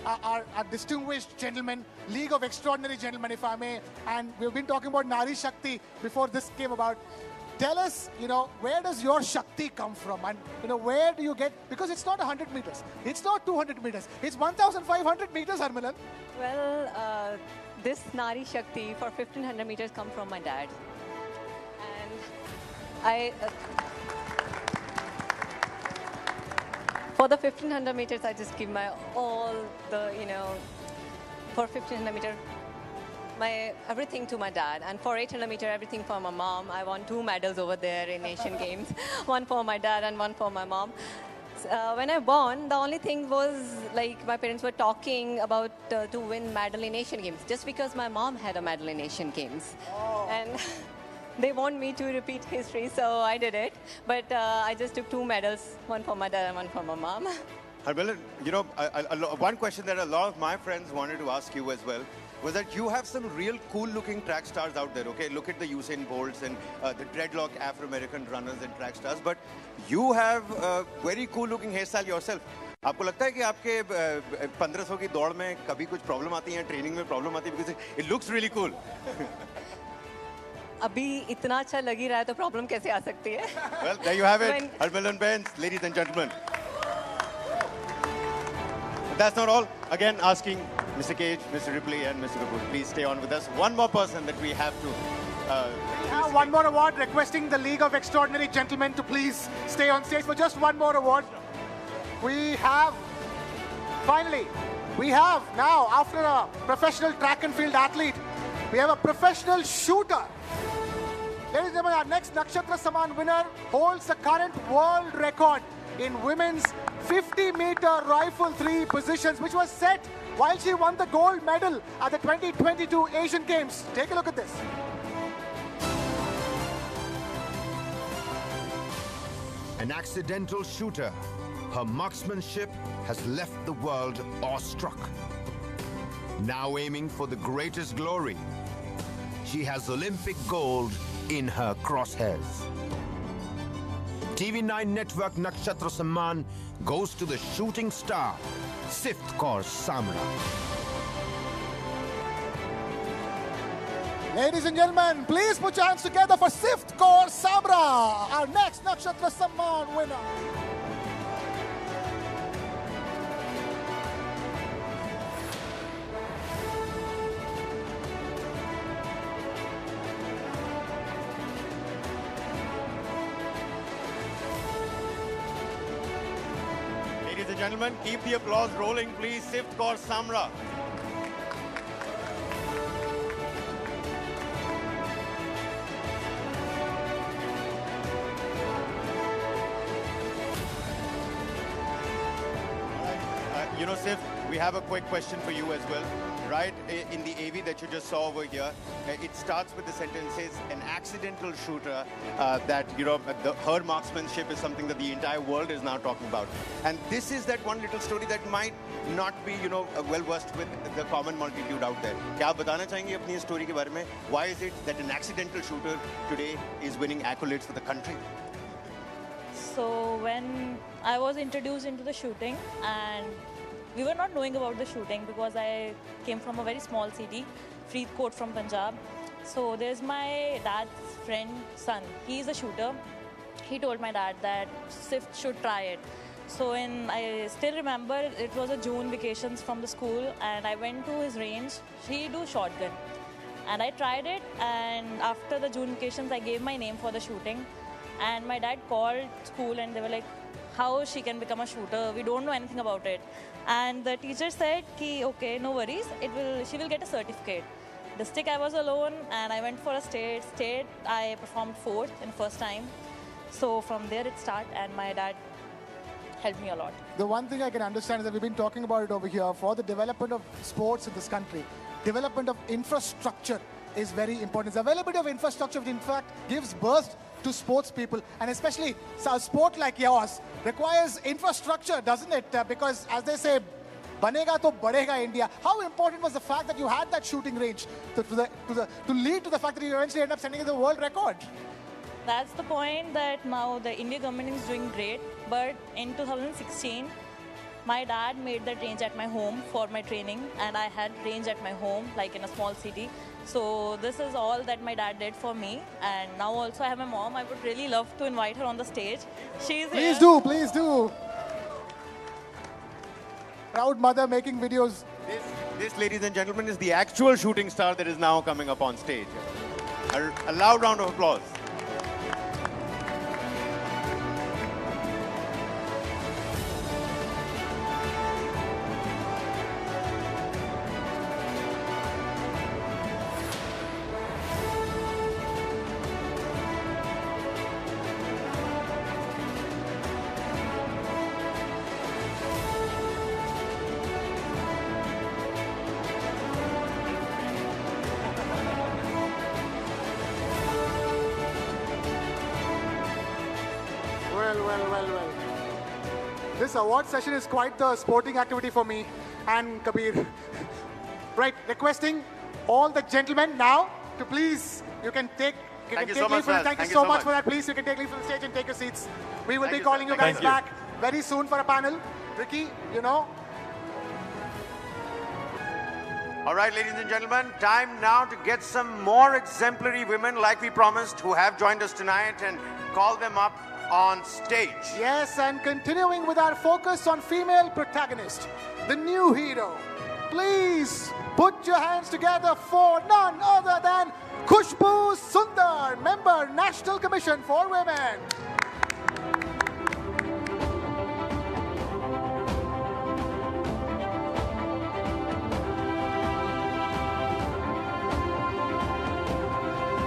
are distinguished gentlemen, League of Extraordinary Gentlemen, if I may. And we've been talking about Nari Shakti before this came about. Tell us, where does your Shakti come from? And, where do you get, because it's not 100 meters. It's not 200 meters. It's 1,500 meters, Harmilan. Well, this Nari Shakti for 1,500 meters come from my dad. And for the 1,500 meters, I just give my all the, for 1,500 meters, my everything to my dad, and for 800 meter everything for my mom. I won 2 medals over there in Asian Games, one for my dad and one for my mom. When I won, the only thing was like my parents were talking about to win medal in Asian Games just because my mom had a medal in Asian Games. And they want me to repeat history, so I did it. But I just took 2 medals, one for my dad and one for my mom. Harmilan, one question that a lot of my friends wanted to ask you as well was that you have some real cool-looking track stars out there, okay? Look at the Usain Bolts and the dreadlock Afro-American runners and track stars, but you have a very cool-looking hairstyle yourself. आपको लगता है कि आपके 1500 की दौड़ में कभी कुछ प्रॉब्लम आती है, ट्रेनिंग में प्रॉब्लम आती है, because it looks really cool. अभी इतना अच्छा लग ही रहा है तो प्रॉब्लम कैसे आ सकती है? Well, there you have it, Harmilan Bains, ladies and gentlemen. That's not all. Again, asking Mr. Cage, Mr. Ripley, and Mr. Kapoor, please stay on with us. One more person that we have to. We have one more award, requesting the League of Extraordinary Gentlemen to please stay on stage for just one more award. We have now, after a professional track and field athlete, we have a professional shooter. Ladies and gentlemen, our next Nakshatra Samman winner holds the current world record in women's 50-meter rifle 3 positions, which was set while she won the gold medal at the 2022 Asian Games. Take a look at this. An accidental shooter, her marksmanship has left the world awestruck. Now aiming for the greatest glory, she has Olympic gold in her crosshairs. TV9 Network Nakshatra Samman goes to the shooting star, Sift Kaur Samra. Ladies and gentlemen, please put your hands together for Sift Kaur Samra, our next Nakshatra Samman winner. Ladies and gentlemen, keep the applause rolling, please. Sift Kaur Samra. You know, Sif, we have a quick question for you as well. Right in the AV that you just saw over here, it starts with the sentence says an accidental shooter that, you know, her marksmanship is something that the entire world is now talking about. And this is that one little story that might not be, you know, well versed with the common multitude out there. क्या आप बताना चाहेंगे अपनी story के बारे में? Why is it that an accidental shooter today is winning accolades for the country? So when I was introduced into the shooting, and we were not knowing about the shooting because I came from a very small city, Faridkot from Punjab. So there's my dad's friend, son. He's a shooter. He told my dad that Sif should try it. So I still remember it was a June vacations from the school, and I went to his range. He do shotgun, and I tried it. And after the June vacations, I gave my name for the shooting. And my dad called school, and they were like, how she can become a shooter? We don't know anything about it. And the teacher said, okay, no worries, she will get a certificate. The stick, I was alone, and I went for a state. I performed 4th in first time. So from there it started, and my dad helped me a lot. The one thing I can understand is that we've been talking about it over here for the development of sports in this country. Development of infrastructure is very important. The availability of infrastructure, in fact, gives birth to sports people, and especially a sport like yours requires infrastructure, doesn't it? Because as they say, banega to badega India. How important was the fact that you had that shooting range to lead to the fact that you eventually end up sending the world record? That's the point that now the India government is doing great. But in 2016, my dad made that range at my home for my training, and I had range at my home, like in a small city. So this is all that my dad did for me. And now also I have my mom. I would really love to invite her on the stage. She's Please here. Please do. Proud mother making videos. This, ladies and gentlemen, is the actual shooting star that is now coming up on stage. A loud round of applause. Well. This award session is quite the sporting activity for me and Kabir. Right, requesting all the gentlemen now to please, you can take Thank you so much, Thank you so much for that. Please, you can take leave from the stage and take your seats. We will be calling you guys back very soon for a panel. Ricky, you know. All right, ladies and gentlemen, time now to get some more exemplary women like we promised who have joined us tonight and call them up on stage. Yes, and continuing with our focus on female protagonist, the new hero. Please put your hands together for none other than Khushbu Sundar, member, National Commission for Women.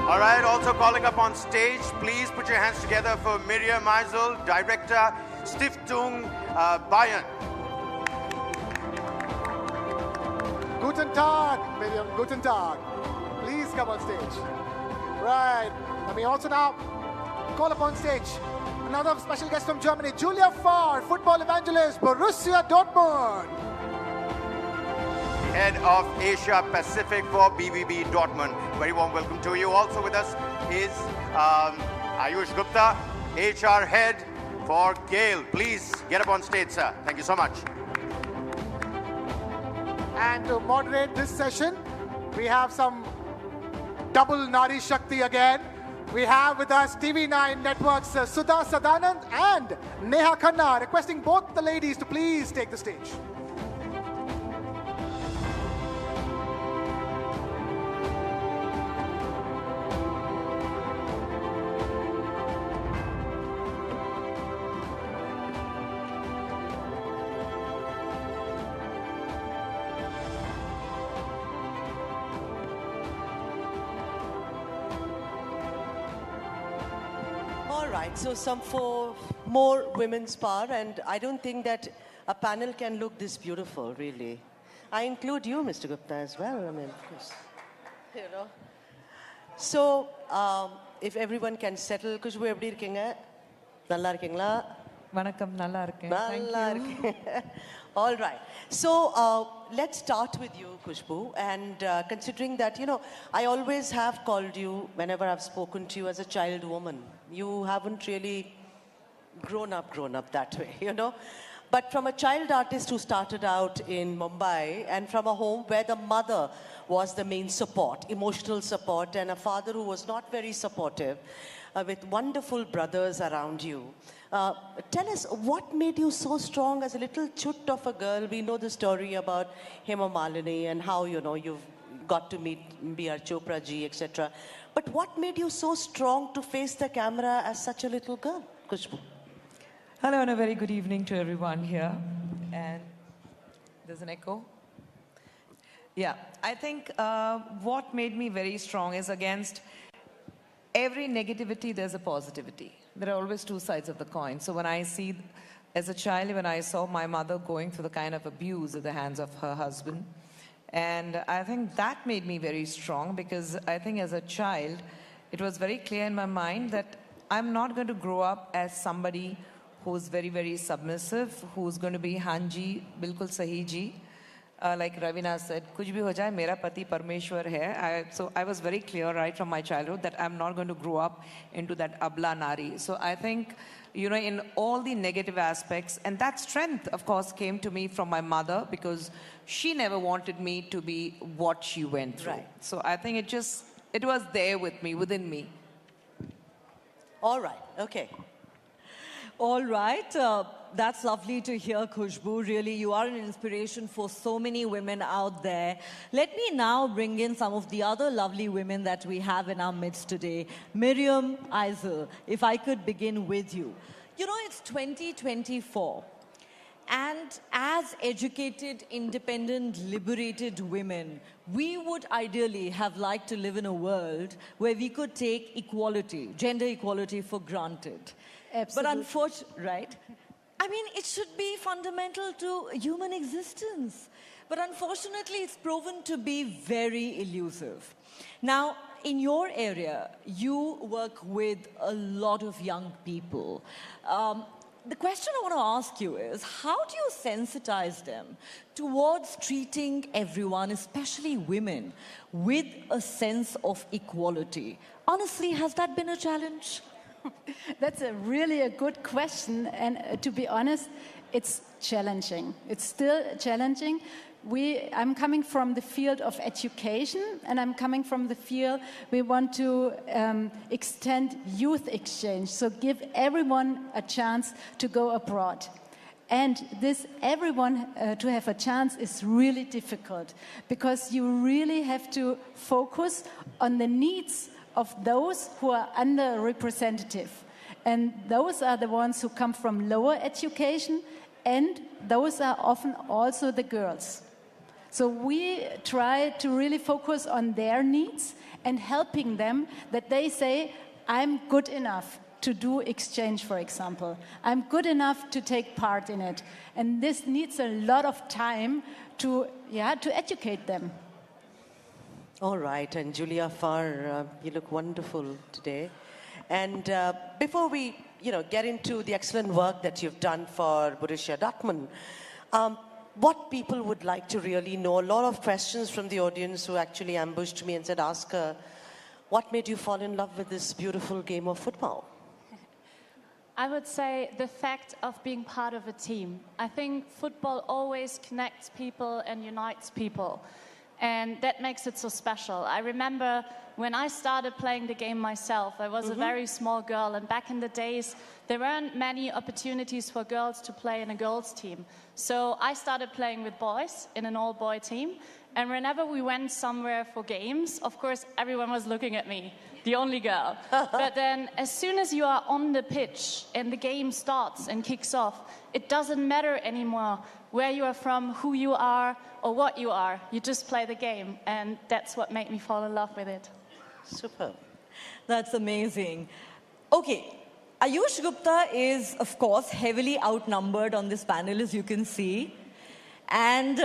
All right, also calling up on stage, please put your hands together for Miriam Meisel, Director, Stiftung Bayern. Guten Tag, Miriam, guten Tag. Please come on stage. Right, let me also now call upon stage another special guest from Germany, Julia Farr, football evangelist, Borussia Dortmund. Head of Asia Pacific for BVB Dortmund. Very warm welcome to you. Also with us is Ayush Gupta, HR Head for Gale. Please get up on stage, sir. Thank you so much. And to moderate this session, we have some double Nari Shakti again. We have with us TV9 Network's Sudha Sadanand and Neha Khanna, requesting both the ladies to please take the stage. All right, so some for more women's power, and I don't think that a panel can look this beautiful, really. I include you, Mr. Gupta, as well. I mean, please. You know. So, if everyone can settle, Kushbu eppadi irkeenga? Nalla irkeenga? Vanakkam, nalla irukken. Thank you. All right. So let's start with you, Kushbu. And considering that, you know, I always have called you, whenever I've spoken to you, as a child woman. You haven't really grown up that way, you know. But from a child artist who started out in Mumbai and from a home where the mother was the main support, emotional support, and a father who was not very supportive, with wonderful brothers around you. Tell us, what made you so strong as a little chut of a girl? We know the story about Hema Malini and how, you know, you've got to meet B.R. Chopra ji, etc. But what made you so strong to face the camera as such a little girl, Kushbu? Hello and a very good evening to everyone here. And there's an echo. Yeah, I think what made me very strong is against every negativity, there's a positivity. There are always two sides of the coin. So when I see, as a child, when I saw my mother going through the kind of abuse at the hands of her husband, and I think that made me very strong, because I think as a child, it was very clear in my mind that I'm not going to grow up as somebody who's very, very submissive, who's going to be Hanji, Bilkul Sahi ji. Like Ravina said, kuch bhi ho jaye, mera pati Parmeshwar hai. So I was very clear right from my childhood that I'm not going to grow up into that abla nari. So I think, you know, in all the negative aspects, and that strength, of course, came to me from my mother, because she never wanted me to be what she went through. Right. So I think it was there with me, within me. All right, okay. All right. That's lovely to hear, Khushbu. Really, you are an inspiration for so many women out there. Let me now bring in some of the other lovely women that we have in our midst today. Miriam Eisel, if I could begin with you. You know, it's 2024. And as educated, independent, liberated women, we would ideally have liked to live in a world where we could take equality, gender equality, for granted. Absolutely. But unfortunately, right? I mean, it should be fundamental to human existence. But unfortunately, it's proven to be very elusive. Now, in your area, you work with a lot of young people. The question I want to ask you is, how do you sensitize them towards treating everyone, especially women, with a sense of equality? Honestly, has that been a challenge? That's really a good question, and to be honest, it's challenging. It's still challenging. I'm coming from the field of education, and I'm coming from the field we want to extend youth exchange, so give everyone a chance to go abroad. And this everyone to have a chance is really difficult, because you really have to focus on the needs of those who are underrepresented. And those are the ones who come from lower education, and those are often also the girls. So we try to really focus on their needs and helping them, that they say, I'm good enough to do exchange, for example. I'm good enough to take part in it. And this needs a lot of time to educate them. All right, and Julia Farr, you look wonderful today. And before we, get into the excellent work that you've done for Borussia Dortmund, what people would like to really know, a lot of questions from the audience who actually ambushed me and said, ask her, what made you fall in love with this beautiful game of football? I would say the fact of being part of a team. I think football always connects people and unites people. And that makes it so special. I remember when I started playing the game myself, I was a very small girl, and back in the days, there weren't many opportunities for girls to play in a girls' team. So I started playing with boys in an all-boy team, and whenever we went somewhere for games, of course, everyone was looking at me, the only girl. But then, as soon as you are on the pitch and the game starts and kicks off, it doesn't matter anymore where you are from, who you are, or what you are. You just play the game, and that's what made me fall in love with it. Super. That's amazing. Okay, Ayush Gupta is, of course, heavily outnumbered on this panel, as you can see. And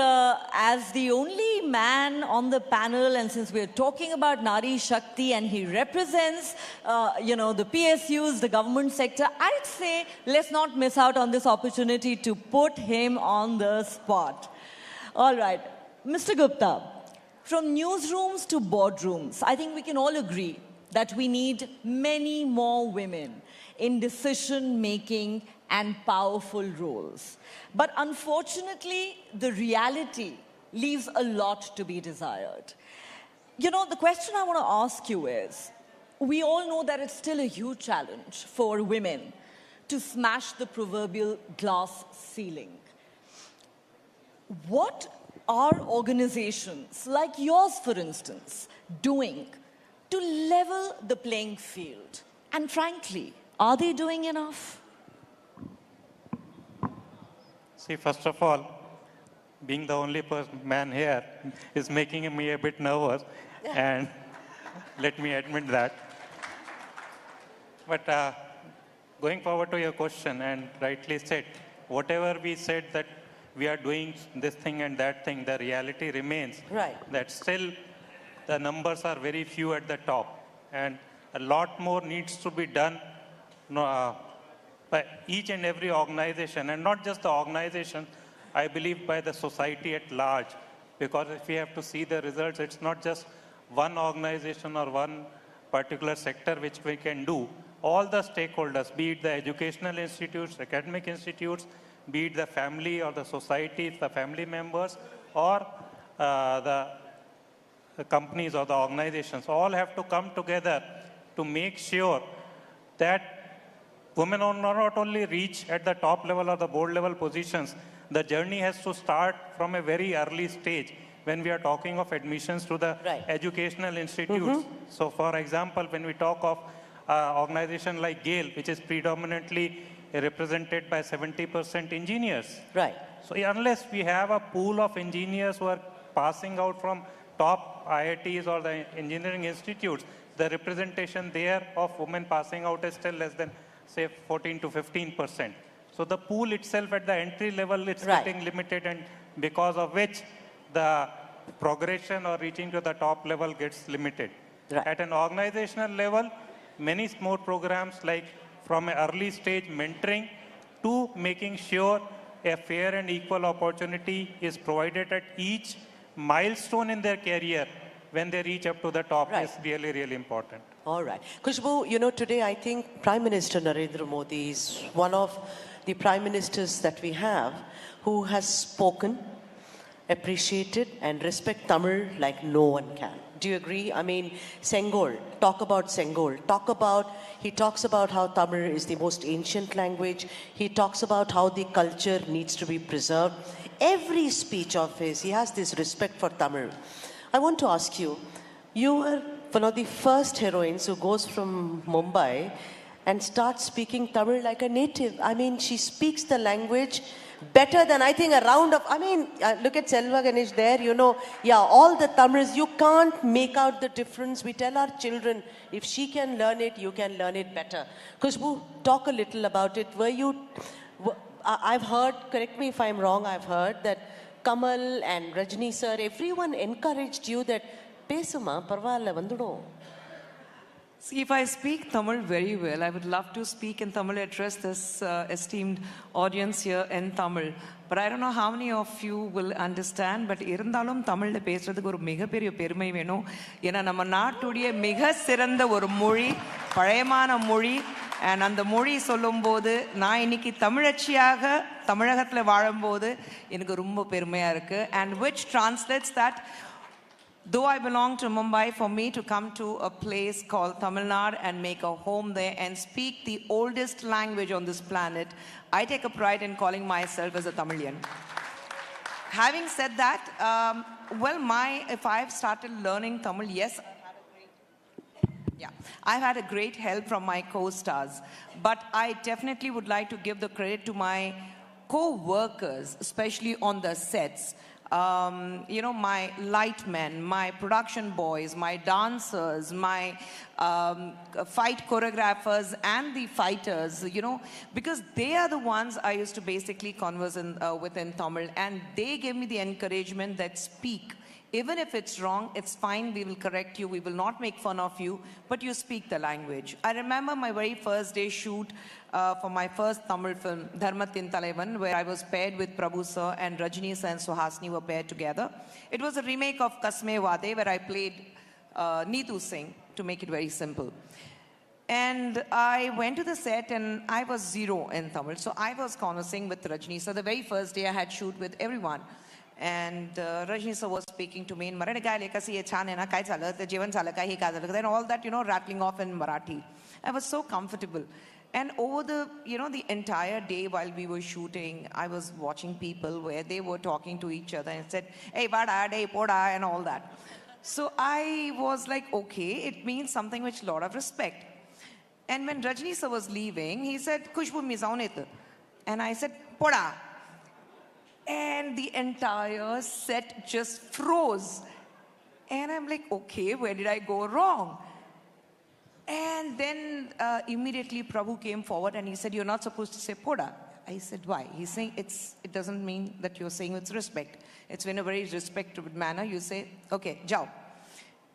as the only man on the panel, and since we're talking about Nari Shakti and he represents, the PSUs, the government sector, I'd say let's not miss out on this opportunity to put him on the spot. All right, Mr. Gupta, from newsrooms to boardrooms, I think we can all agree that we need many more women in decision-making and powerful roles. But unfortunately, the reality leaves a lot to be desired. The question I want to ask you is, we all know that it's still a huge challenge for women to smash the proverbial glass ceiling. What are organizations like yours, for instance, doing to level the playing field? And frankly, are they doing enough? See, first of all, being the only man here is making me a bit nervous, and let me admit that. But going forward to your question, and rightly said, whatever we said that we are doing this thing and that thing, the reality remains that still the numbers are very few at the top, and a lot more needs to be done by each and every organization, and not just the organization, I believe by the society at large. Because if we have to see the results, it's not just one organization or one particular sector which we can do. All the stakeholders, be it the educational institutes, academic institutes, be it the family or the society, the family members, or the companies or the organizations, all have to come together to make sure that women will not only reach at the top level or the board level positions. The journey has to start from a very early stage when we are talking of admissions to the educational institutes. So for example, when we talk of an organization like GAIL, which is predominantly represented by 70% engineers. So unless we have a pool of engineers who are passing out from top IITs or the engineering institutes, the representation there of women passing out is still less than, say, 14 to 15%. So the pool itself at the entry level, it's getting limited, and because of which the progression or reaching to the top level gets limited. At an organizational level, many more programs like from an early stage mentoring to making sure a fair and equal opportunity is provided at each milestone in their career when they reach up to the top is really, really important. All right. Khushbu, today I think Prime Minister Narendra Modi is one of the Prime Ministers that we have who has spoken, appreciated and respect Tamil like no one can. Do you agree? I mean, Sengol, talk about Sengol. He talks about how Tamil is the most ancient language. He talks about how the culture needs to be preserved. Every speech of his, he has this respect for Tamil. I want to ask you, you were one of the first heroines who goes from Mumbai and starts speaking Tamil like a native. I mean, she speaks the language better than I think look at Selva Ganesh there, all the Tamils, you can't make out the difference. We tell our children, if she can learn it, you can learn it better. Khushbu, talk a little about it. I've heard, correct me if I'm wrong, I've heard that Kamal and Rajni sir, everyone encouraged you that, pesuma, parvalla, vandudum. See, if I speak Tamil very well, I would love to speak in Tamil, address this esteemed audience here in Tamil. But I don't know how many of you will understand, but irundalum Tamil பேசுறதுக்கு ஒரு மிகப்பெரிய பெருமை வேணும். ஏன்னா நம்ம நாட்டுடைய மிக சிறந்த ஒரு மொழி, பழையமான மொழி, and அந்த மொழி சொல்லும்போது நான் இன்னைக்கு தமிழச்சியாக தமிழகத்துல வாழும்போது எனக்கு ரொம்ப பெருமையா இருக்கு, and which translates that though I belong to Mumbai, for me to come to a place called Tamil Nadu and make a home there and speak the oldest language on this planet, I take a pride in calling myself as a Tamilian. Having said that, if I've started learning Tamil, yes, I've had a great help from my co-stars. But I definitely would like to give the credit to my co-workers, especially on the sets. you know, my light men, my production boys, my dancers, my fight choreographers and the fighters, you know, because they are the ones I used to basically converse with in Tamil, and they gave me the encouragement that speak. Even if it's wrong, it's fine, we will correct you, we will not make fun of you, but you speak the language. I remember my very first day shoot for my first Tamil film, Dharmathin Talaivan, where I was paired with Prabhu sir and Rajini sir and Suhasini were paired together. It was a remake of Kasme Wade, where I played Neetu Singh, to make it very simple. And I went to the set and I was zero in Tamil. So I was conversing with Rajini. So the very first day I had shoot with everyone. And Rajni sir was speaking to me in Marathi, then all that, you know, rattling off in Marathi. I was so comfortable. And over the, you know, the entire day while we were shooting, I was watching people where they were talking to each other and said, hey, vada, hey, poda, and all that. So I was like, okay, it means something with a lot of respect. And when Rajni sir was leaving, he said, Kushbu mi zaunit. And I said, poda. And the entire set just froze. And I'm like, okay, where did I go wrong? And then immediately Prabhu came forward and he said, you're not supposed to say poda. I said, why? He's saying it doesn't mean that you're saying with respect. It's in a very respectful manner. You say, okay, jao.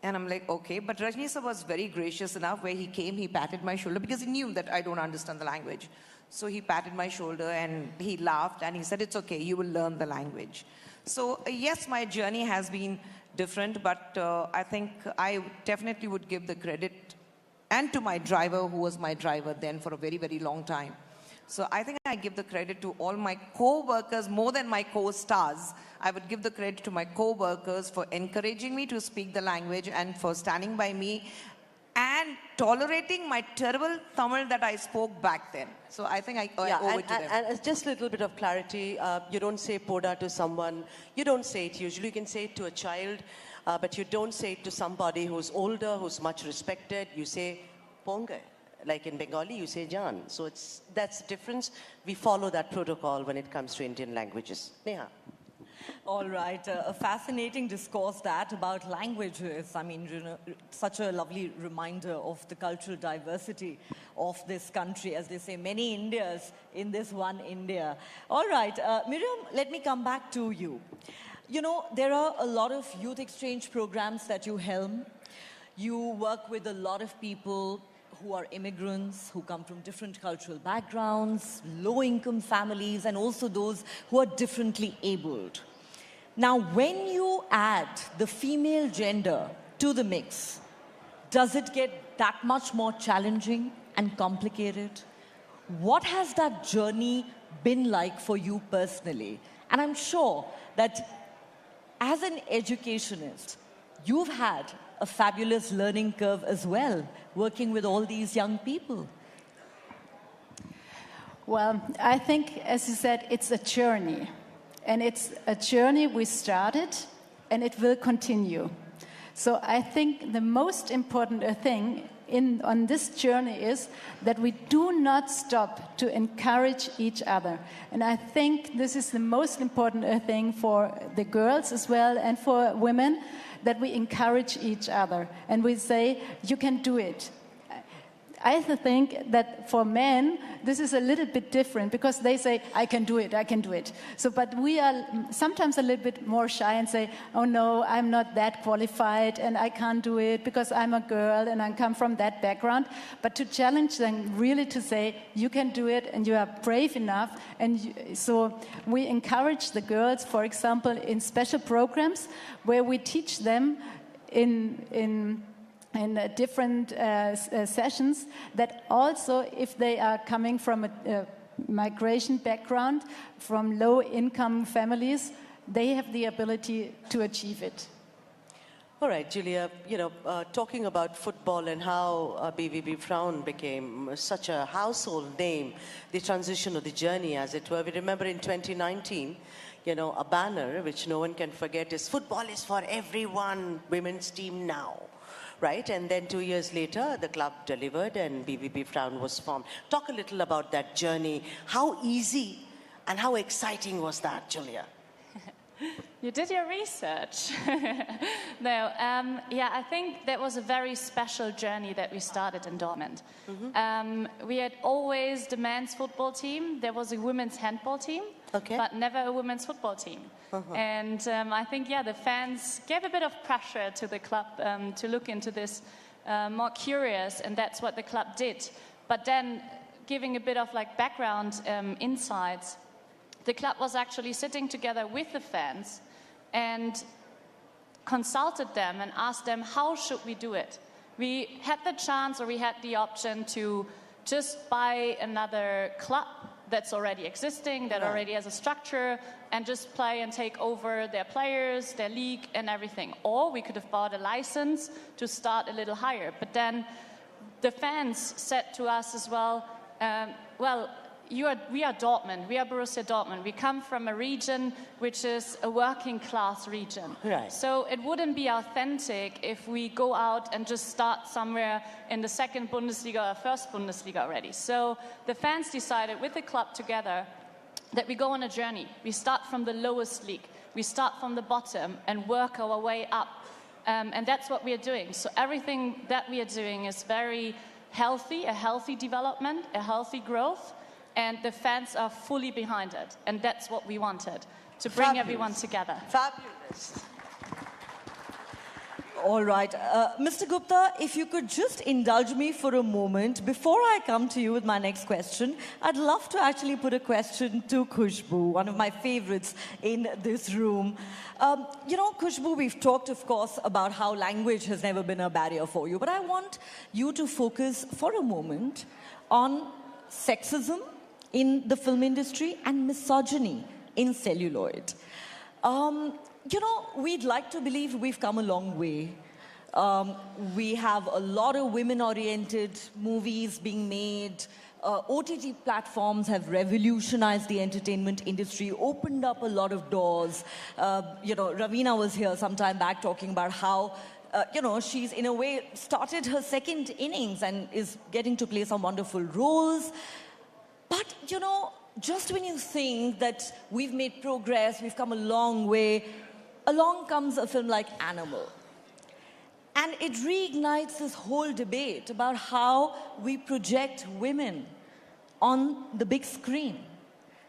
And I'm like, okay. But Rajni sir was very gracious enough where he came, he patted my shoulder because he knew that I don't understand the language. So he patted my shoulder and he laughed and he said, it's okay, you will learn the language. So yes, my journey has been different, but I think I definitely would give the credit and to my driver, who was my driver then for a very, very long time. So I think I give the credit to all my co-workers more than my co-stars. I would give the credit to my co-workers for encouraging me to speak the language and for standing by me and tolerating my terrible Tamil that I spoke back then. So I think I owe it to them. And just a little bit of clarity, you don't say poda to someone, you don't say it usually, you can say it to a child, but you don't say it to somebody who's older, who's much respected, you say ponga. Like in Bengali, you say Jan. So that's the difference. We follow that protocol when it comes to Indian languages. Neha. All right, a fascinating discourse that about languages. I mean, you know, such a lovely reminder of the cultural diversity of this country. As they say, many Indias in this one India. All right, Miriam, let me come back to you. You know, there are a lot of youth exchange programs that you helm. You work with a lot of people who are immigrants, who come from different cultural backgrounds, low-income families, and also those who are differently abled. Now, when you add the female gender to the mix, does it get that much more challenging and complicated? What has that journey been like for you personally? And I'm sure that as an educationist, you've had a fabulous learning curve as well, working with all these young people. Well, I think, as you said, it's a journey. And it's a journey we started, and it will continue. So I think the most important thing on this journey is that we do not stop to encourage each other. And I think this is the most important thing for the girls as well and for women, that we encourage each other. And we say, you can do it. I think that for men, this is a little bit different because they say, I can do it, I can do it. So, but we are sometimes a little bit more shy and say, oh no, I'm not that qualified and I can't do it because I'm a girl and I come from that background. But to challenge them really to say, you can do it and you are brave enough. And so we encourage the girls, for example, in special programs where we teach them in different sessions that also if they are coming from a migration background, from low-income families, they have the ability to achieve it. All right, Julia, you know, talking about football and how Pvt Ltd became such a household name, the transition of the journey, as it were. We remember in 2019, you know, a banner, which no one can forget, is football is for everyone, women's team now. Right, and then 2 years later, the club delivered and Pvt Ltd was formed. Talk a little about that journey. How easy and how exciting was that, Julia? You did your research. No, yeah, I think that was a very special journey that we started in Dortmund. We had always the men's football team. There was a women's handball team, but never a women's football team. And I think, yeah, the fans gave a bit of pressure to the club to look into this more curious, and that's what the club did. But then, giving a bit of like background insights, the club was actually sitting together with the fans and consulted them and asked them, how should we do it? We had the chance, or we had the option to just buy another club that's already existing, that already has a structure, and just play and take over their players, their league, and everything. Or we could have bought a license to start a little higher. But then the fans said to us as well, well, we are Dortmund, we are Borussia Dortmund. We come from a region which is a working class region. Right. So it wouldn't be authentic if we go out and just start somewhere in the second Bundesliga or first Bundesliga already. So the fans decided with the club together that we go on a journey. We start from the lowest league. We start from the bottom and work our way up. And that's what we are doing. So everything that we are doing is very healthy, a healthy development, a healthy growth. And the fans are fully behind it. And that's what we wanted, to bring everyone together. Fabulous. All right. Mr. Gupta, if you could just indulge me for a moment. Before I come to you with my next question, I'd love to actually put a question to Khushbu, one of my favorites in this room. You know, Khushbu, we've talked, of course, about how language has never been a barrier for you. But I want you to focus for a moment on sexism in the film industry and misogyny in celluloid. You know, we'd like to believe we've come a long way. We have a lot of women-oriented movies being made. OTT platforms have revolutionized the entertainment industry, opened up a lot of doors. You know, Ravina was here some time back talking about how you know, she's in a way started her second innings and is getting to play some wonderful roles. But, you know, just when you think that we've made progress, we've come a long way, along comes a film like Animal. And it reignites this whole debate about how we project women on the big screen.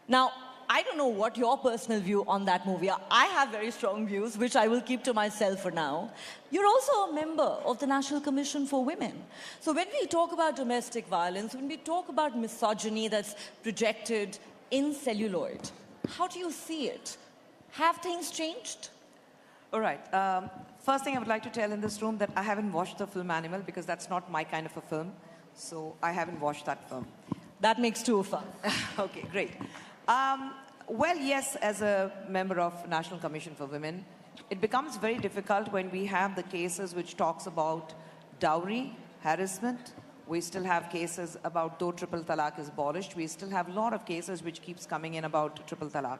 Now, I don't know what your personal view on that movie are. I have very strong views, which I will keep to myself for now. You're also a member of the National Commission for Women. So when we talk about domestic violence, when we talk about misogyny that's projected in celluloid, how do you see it? Have things changed? All right. First thing I would like to tell in this room that I haven't watched the film Animal because that's not my kind of a film. So I haven't watched that film. That makes two of us. Okay, great. Well, yes, as a member of National Commission for Women, it becomes very difficult when we have the cases which talks about dowry, harassment. We still have cases about, though triple talaq is abolished, we still have a lot of cases which keeps coming in about triple talaq.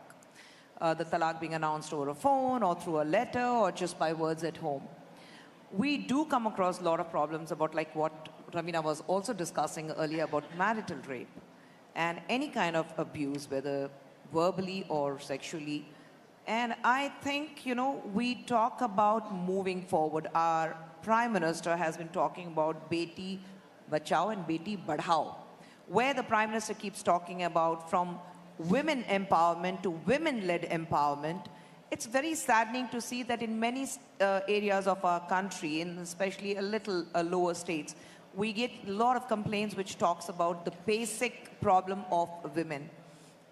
The talaq being announced over a phone or through a letter or just by words at home. We do come across a lot of problems about like what Ravina was also discussing earlier about marital rape and any kind of abuse, whether verbally or sexually. And I think, you know, we talk about moving forward. Our Prime Minister has been talking about Beti Bachao and Beti Badhao, where the Prime Minister keeps talking about from women empowerment to women-led empowerment. It's very saddening to see that in many areas of our country, in especially a little lower states, we get a lot of complaints which talks about the basic problem of women.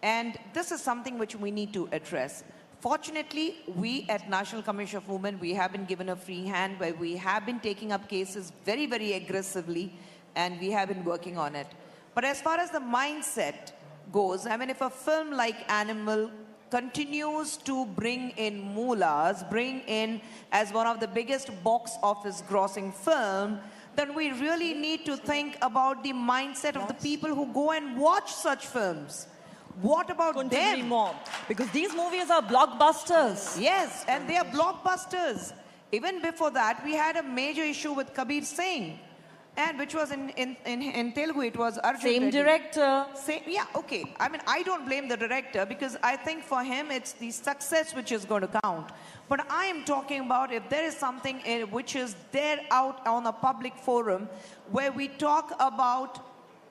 And this is something which we need to address. Fortunately, we at National Commission of Women, we have been given a free hand where we have been taking up cases very, very aggressively, and we have been working on it. But as far as the mindset goes, I mean, if a film like Animal continues to bring in moolahs, bring in as one of the biggest box office grossing film, then we really need to think about the mindset of the people who go and watch such films. What about them? More, because these movies are blockbusters. Yes, and they are blockbusters. Even before that, we had a major issue with Kabir Singh. and which was in Telugu, it was Arjun Same Reddy. director. Yeah, okay. I mean, I don't blame the director because I think for him it's the success which is going to count. But I am talking about if there is something which is there out on a public forum where we talk about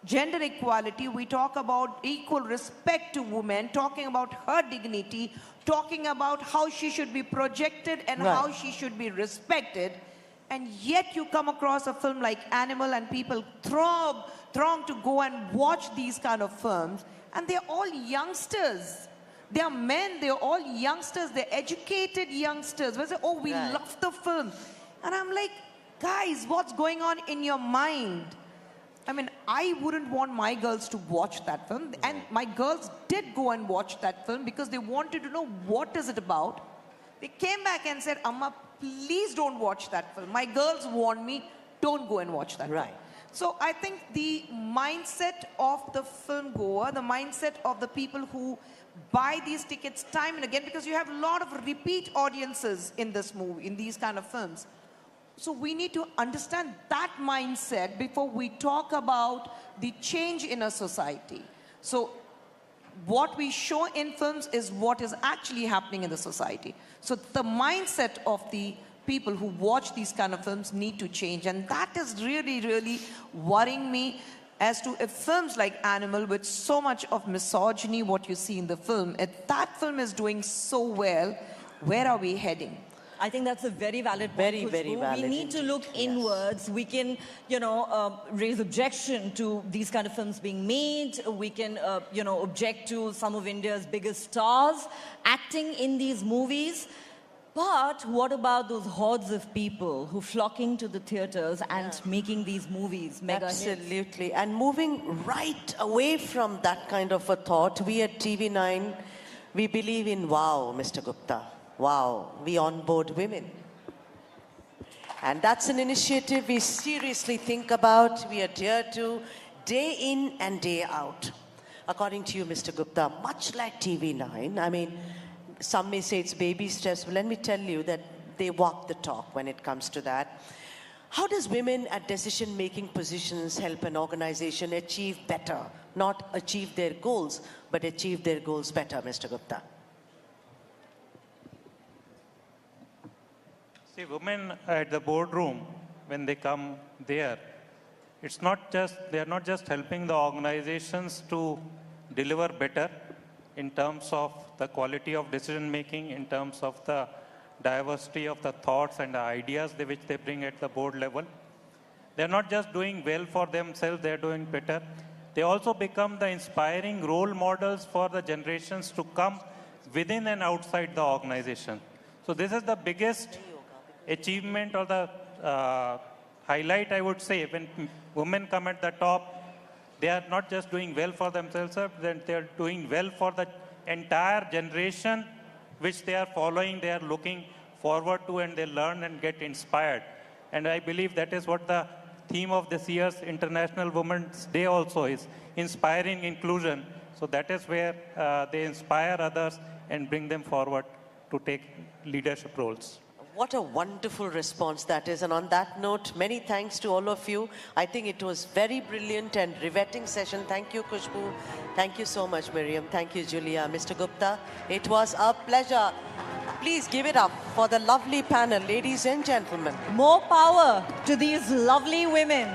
gender equality, we talk about equal respect to women, talking about her dignity, talking about how she should be projected and how she should be respected. And yet you come across a film like Animal and people throng to go and watch these kind of films. And they're all youngsters. They are men, they're all youngsters, they're educated youngsters. They say, oh, we love the film. And I'm like, guys, what's going on in your mind? I mean, I wouldn't want my girls to watch that film. And my girls did go and watch that film because they wanted to know what is it about. They came back and said, Amma, please don't watch that film. My girls warned me, don't go and watch that film. So I think the mindset of the film goer, the mindset of the people who buy these tickets time and again, because you have a lot of repeat audiences in this movie, in these kind of films. So we need to understand that mindset before we talk about the change in a society. So what we show in films is what is actually happening in the society. So the mindset of the people who watch these kind of films need to change. And that is really, really worrying me as to if films like Animal, with so much of misogyny, what you see in the film, if that film is doing so well, where are we heading? I think that's a very valid point. Very valid. We need to look inwards. We can, raise objection to these kind of films being made. We can, object to some of India's biggest stars acting in these movies. But what about those hordes of people who flocking to the theaters and making these movies mega hits? Absolutely. And moving right away from that kind of a thought, we at TV9, we believe in wow, Mr. Gupta. Wow, we onboard women. And that's an initiative we seriously think about, we adhere to day in and day out. According to you, Mr. Gupta, much like TV9, I mean, some may say it's baby steps, but let me tell you that they walk the talk when it comes to that. How does women at decision-making positions help an organization achieve better? Not achieve their goals, but achieve their goals better, Mr. Gupta? See, women at the boardroom, when they come there, they are not just helping the organizations to deliver better in terms of the quality of decision making, in terms of the diversity of the thoughts and the ideas which they bring at the board level. They are not just doing well for themselves, they are doing better. They also become the inspiring role models for the generations to come within and outside the organization. So this is the biggest achievement or the highlight, I would say. When women come at the top, they are not just doing well for themselves, then they are doing well for the entire generation which they are following, they are looking forward to, and they learn and get inspired. And I believe that is what the theme of this year's International Women's Day also is, inspiring inclusion. So that is where they inspire others and bring them forward to take leadership roles. What a wonderful response that is. And on that note, many thanks to all of you. I think it was very brilliant and riveting session. Thank you, Khushbu. Thank you so much, Miriam. Thank you, Julia. Mr. Gupta, it was a pleasure. Please give it up for the lovely panel, ladies and gentlemen. More power to these lovely women.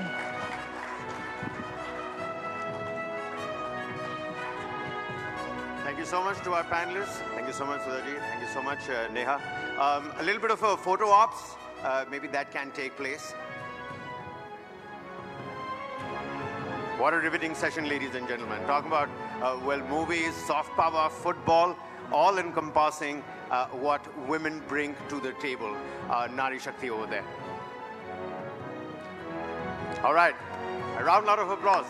Thank you so much to our panelists. Thank you so much, Sudhaji. Thank you so much, Neha. A little bit of a photo ops. Maybe that can take place. What a riveting session, ladies and gentlemen. Talking about, movies, soft power, football, all encompassing what women bring to the table. Nari Shakti over there. All right. A round lot of applause.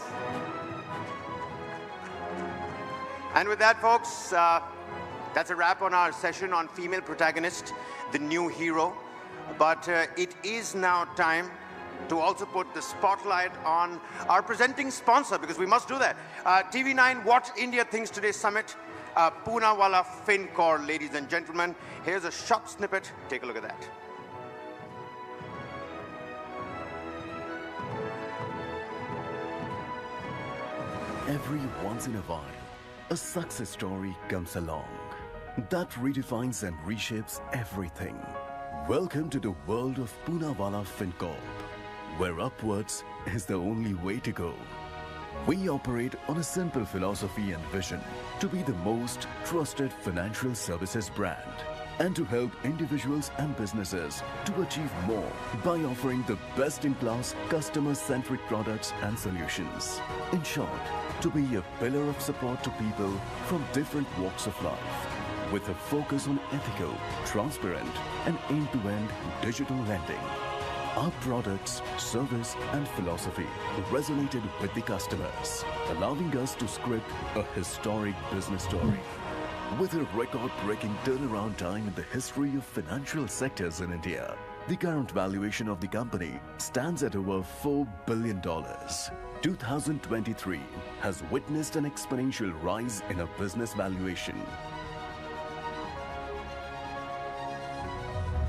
And with that, folks, that's a wrap on our session on female protagonist, the new hero. But it is now time to also put the spotlight on our presenting sponsor, because we must do that. TV9 What India Thinks Today Summit, Poonawalla FinCorp, ladies and gentlemen. Here's a short snippet. Take a look at that. Every once in a while, a success story comes along that redefines and reshapes everything. Welcome to the world of Poonawalla FinCorp, where upwards is the only way to go. We operate on a simple philosophy and vision to be the most trusted financial services brand and to help individuals and businesses to achieve more by offering the best-in-class customer-centric products and solutions. In short, to be a pillar of support to people from different walks of life with a focus on ethical, transparent and end-to-end digital lending. Our products, service and philosophy resonated with the customers, allowing us to script a historic business story. With a record-breaking turnaround time in the history of financial sectors in India, the current valuation of the company stands at over $4 billion. 2023 has witnessed an exponential rise in our business valuation.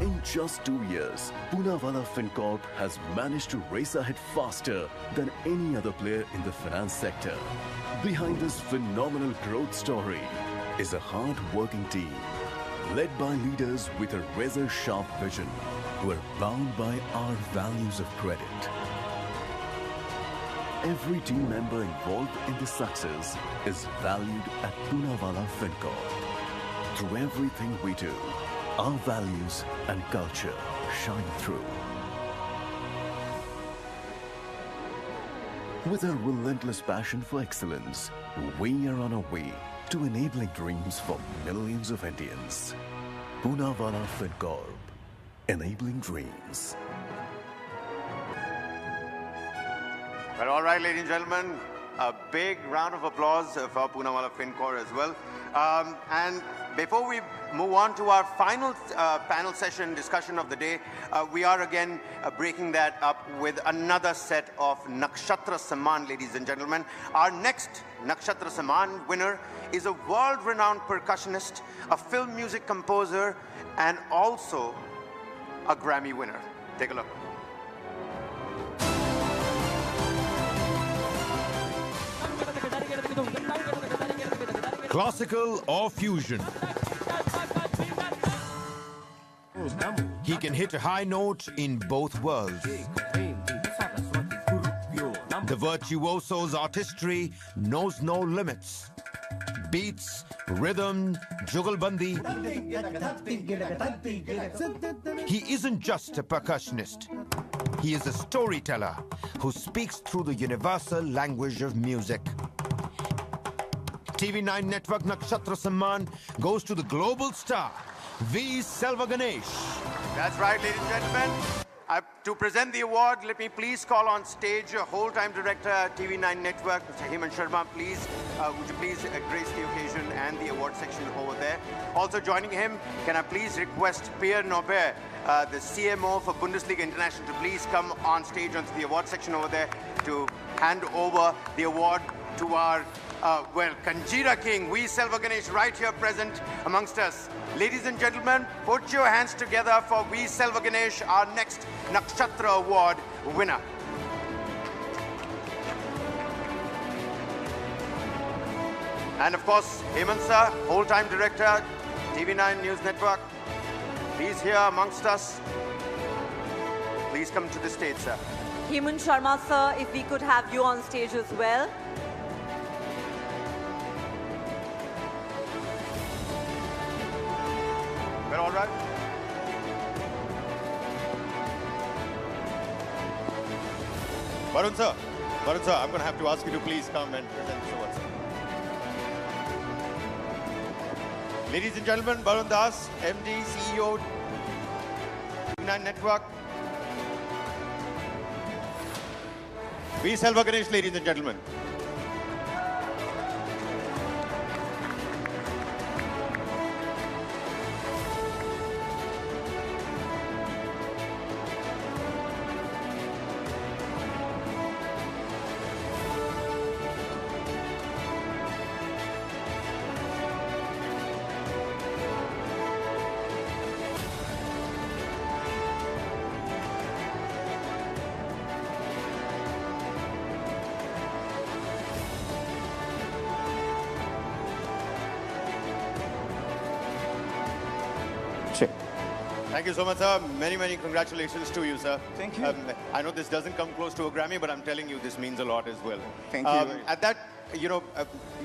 In just 2 years, Poonawalla FinCorp has managed to race ahead faster than any other player in the finance sector. Behind this phenomenal growth story is a hard-working team, led by leaders with a razor-sharp vision, who are bound by our values of credit. Every team member involved in this success is valued at Poonawalla FinCorp. Through everything we do, our values and culture shine through. With a relentless passion for excellence, we are on our way to enabling dreams for millions of Indians. Poonawalla FinCorp, enabling dreams. Well, all right, ladies and gentlemen, a big round of applause for Poonawalla FinCorp as well. And before we move on to our final panel session discussion of the day, we are again breaking that up with another set of Nakshatra Samman, ladies and gentlemen. Our next Nakshatra Samman winner is a world-renowned percussionist, a film music composer, and also a Grammy winner. Take a look. Classical or fusion. He can hit a high note in both worlds. The virtuoso's artistry knows no limits. Beats, rhythm, jugalbandi. He isn't just a percussionist. He is a storyteller who speaks through the universal language of music. TV9 Network Nakshatra Samman goes to the global star, V. Selva Ganesh. That's right, ladies and gentlemen. To present the award, let me please call on stage whole-time director, TV9 Network, Mr. Hemant Sharma. Please, would you please grace the occasion and the award section over there. Also joining him, can I please request Pierre Norbert, the CMO for Bundesliga International, to please come on stage onto the award section over there to hand over the award to our Kanjira King, V. Selva Ganesh, right here present amongst us. Ladies and gentlemen, put your hands together for V. Selva Ganesh, our next Nakshatra Award winner. And of course, Hemant sir, whole-time director, TV9 News Network. Please here amongst us. Please come to the stage, sir. Hemant Sharma sir, if we could have you on stage as well. We're all right. Barun sir, I'm going to have to ask you to please come and present this award, sir. Ladies and gentlemen, Barun Das, MD, CEO, TV9 Network. V. Selva Ganesh, ladies and gentlemen. Thank you so much, sir. Many, many congratulations to you, sir. Thank you. I know this doesn't come close to a Grammy, but I'm telling you, this means a lot as well. Thank you. At that,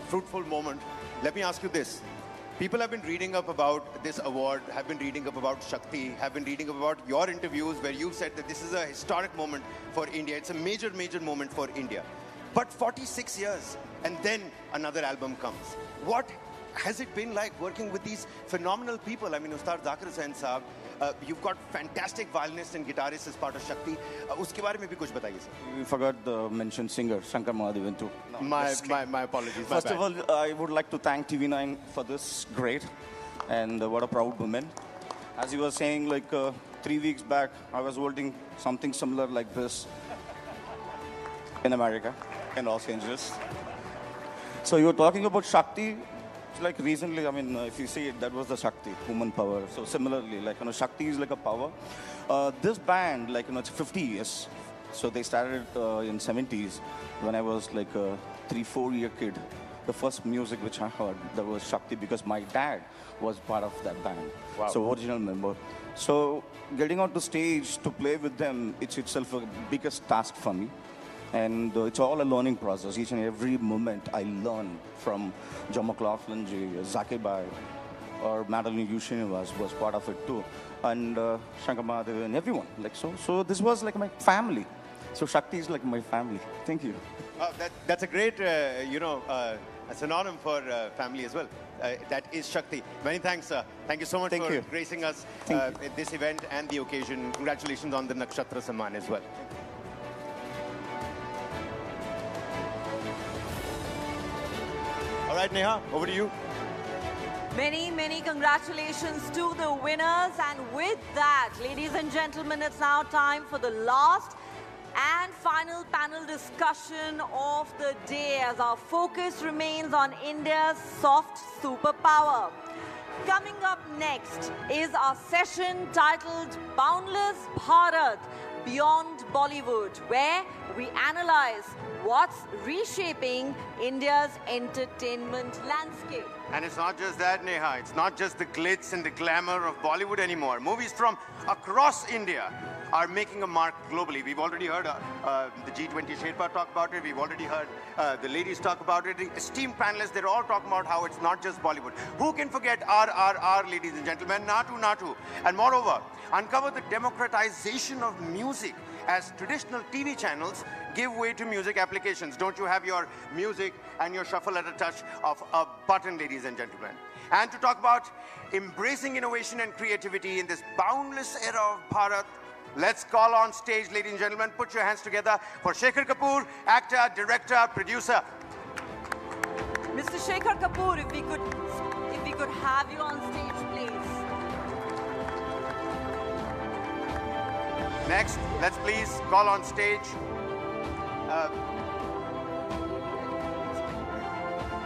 fruitful moment, let me ask you this. People have been reading up about this award, have been reading up about Shakti, have been reading up about your interviews where you've said that this is a historic moment for India. It's a major, major moment for India. But 46 years, and then another album comes. What has it been like working with these phenomenal people? I mean, Ustad Zakir Hussain Saab, you've got fantastic violinists and guitarists as part of Shakti. Uske bare mein bhi kuch bataiye, sir. You forgot the mention singer, Shankar Mahadevan too. My apologies. First of all, I would like to thank TV9 for this great, and what a proud woman. As you were saying, like 3 weeks back, I was holding something similar like this in America, in Los Angeles. So you were talking about Shakti. Like recently, I mean, if you see it, that was the Shakti, human power. So similarly, like, Shakti is like a power. This band, like, it's 50 years. So they started in 70s when I was like a 3-4 year kid. The first music which I heard, that was Shakti, because my dad was part of that band. Wow. So original member. So getting onto stage to play with them, it's itself a biggest task for me. And it's all a learning process. Each and every moment I learn from John McLaughlin, Zakir Bhai, or Madeline Yushinivas was part of it too. And Shankar Mahadevan and everyone. Like so this was like my family. So Shakti is like my family. Thank you. That's a great, a synonym for family as well. That is Shakti. Many thanks, sir. Thank you so much for gracing us at this event and the occasion. Congratulations on the Nakshatra Samman as well. All right, Neha, over to you. Many, many congratulations to the winners. And with that, ladies and gentlemen, it's now time for the last and final panel discussion of the day as our focus remains on India's soft superpower. Coming up next is our session titled Boundless Bharat Beyond Bollywood, where we analyze what's reshaping India's entertainment landscape. And it's not just that, Neha. It's not just the glitz and the glamour of Bollywood anymore. Movies from across India are making a mark globally. We've already heard the G20 Sherpa talk about it. We've already heard the ladies talk about it. The esteemed panelists, they're all talking about how it's not just Bollywood. Who can forget RRR, ladies and gentlemen, Natu Natu. And moreover, uncover the democratization of music as traditional TV channels give way to music applications. Don't you have your music and your shuffle at a touch of a button, ladies and gentlemen? And to talk about embracing innovation and creativity in this boundless era of Bharat, let's call on stage, ladies and gentlemen, put your hands together for Shekhar Kapoor, actor, director, producer. Mr. Shekhar Kapoor, if we could have you on stage, please. Next, let's please call on stage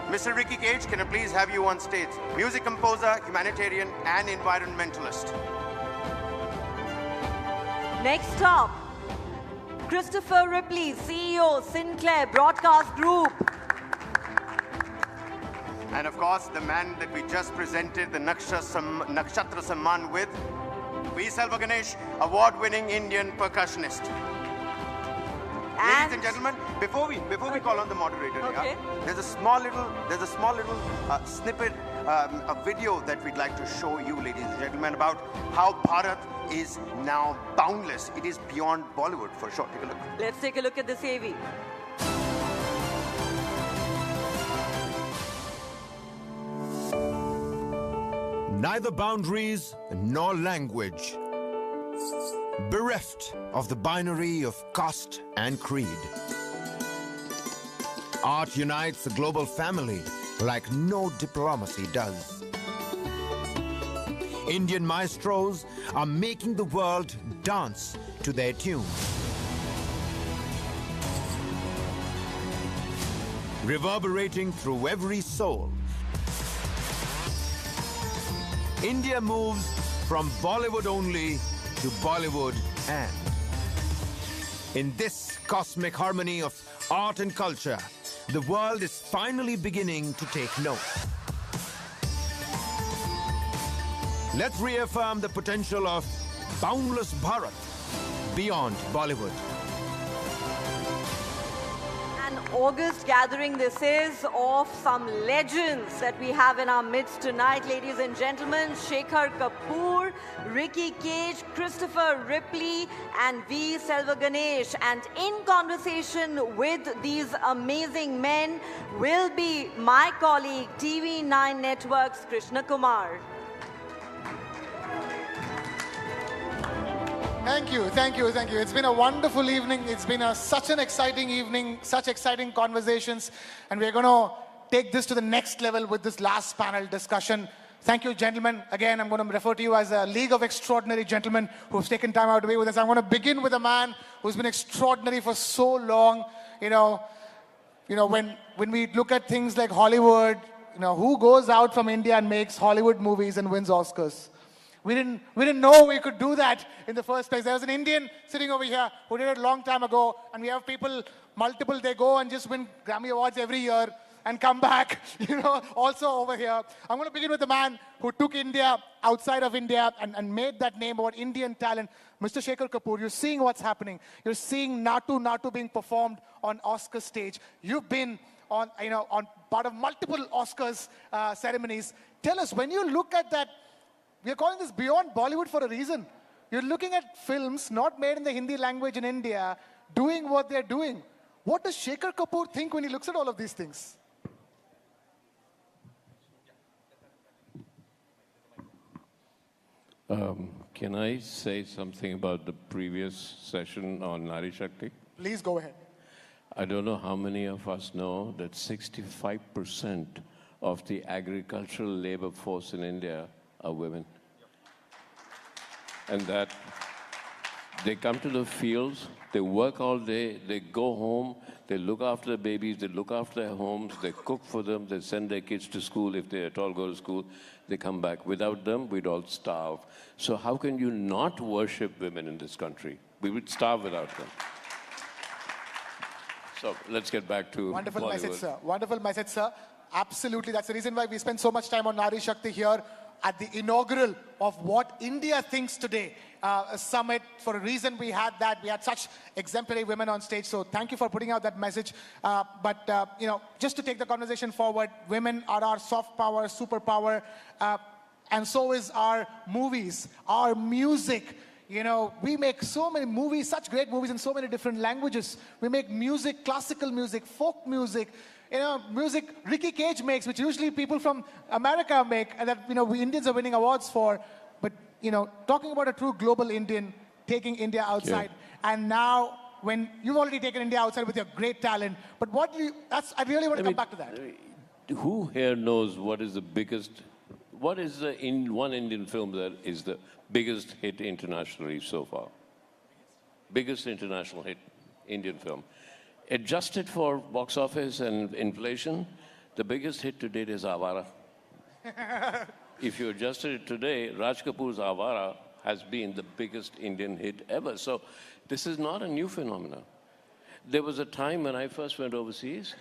Mr. Ricky Cage. Can I please have you on stage? Music composer, humanitarian, and environmentalist. Next up, Christopher Ripley, CEO, Sinclair Broadcast Group. And of course, the man that we just presented the Nakshatra Samman with, V. Selva Ganesh, award-winning Indian percussionist. Ladies and gentlemen, before we call on the moderator, okay, there's a small little snippet, a video that we'd like to show you, ladies and gentlemen, about how Bharat is now boundless. It is beyond Bollywood, for sure. Take a look. Let's take a look at this AV. Neither boundaries nor language, bereft of the binary of caste and creed. Art unites a global family like no diplomacy does. Indian maestros are making the world dance to their tune. Reverberating through every soul, India moves from Bollywood only to Bollywood and. In this cosmic harmony of art and culture, the world is finally beginning to take note. Let's reaffirm the potential of boundless Bharat beyond Bollywood. An August gathering this is of some legends that we have in our midst tonight, ladies and gentlemen. Shekhar Kapoor, Ricky Cage, Christopher Ripley and V. Selva Ganesh. And in conversation with these amazing men will be my colleague, TV9 Network's Krishna Kumar. Thank you, thank you, thank you. It's been a wonderful evening. It's been such an exciting evening, such exciting conversations. And we're going to take this to the next level with this last panel discussion. Thank you, gentlemen. Again, I'm going to refer to you as a league of extraordinary gentlemen who've taken time out to be with us. I'm going to begin with a man who's been extraordinary for so long. When we look at things like Hollywood, who goes out from India and makes Hollywood movies and wins Oscars? We didn't know we could do that in the first place. There was an Indian sitting over here who did it a long time ago, and we have people, multiple, they go and just win Grammy Awards every year and come back, also over here. I'm going to begin with the man who took India outside of India and made that name about Indian talent, Mr. Shekhar Kapoor. You're seeing what's happening. You're seeing Natu being performed on Oscar stage. You've been on part of multiple Oscars ceremonies. Tell us, when you look at that, we're calling this beyond Bollywood for a reason. You're looking at films not made in the Hindi language in India, doing what they're doing. What does Shekhar Kapoor think when he looks at all of these things? Can I say something about the previous session on Nari Shakti? Please go ahead. I don't know how many of us know that 65% of the agricultural labor force in India are women. And that they come to the fields, they work all day, they go home, they look after the babies, they look after their homes, they cook for them, they send their kids to school if they at all go to school, they come back. Without them, we'd all starve. So how can you not worship women in this country? We would starve without them. So let's get back to Wonderful Bollywood. message, sir. Wonderful message, sir. Absolutely. That's the reason why we spend so much time on Nari Shakti here at the inaugural of What India Thinks Today summit. For a reason we had that. We had such exemplary women on stage. So thank you for putting out that message. Just to take the conversation forward, women are our soft power, superpower. And so is our movies, our music. We make so many movies, such great movies in so many different languages. We make music, classical music, folk music. Music Ricky Cage makes, which usually people from America make, and that we Indians are winning awards for. But talking about a true global Indian, taking India outside, and now when you've already taken India outside with your great talent, but I really want to come back to that. Who here knows what is the biggest, what is the one Indian film that is the biggest hit internationally so far? Biggest international hit Indian film. Adjusted for box office and inflation, the biggest hit to date is Avara. If you adjusted it today, Raj Kapoor's Avara has been the biggest Indian hit ever. So this is not a new phenomenon. There was a time when I first went overseas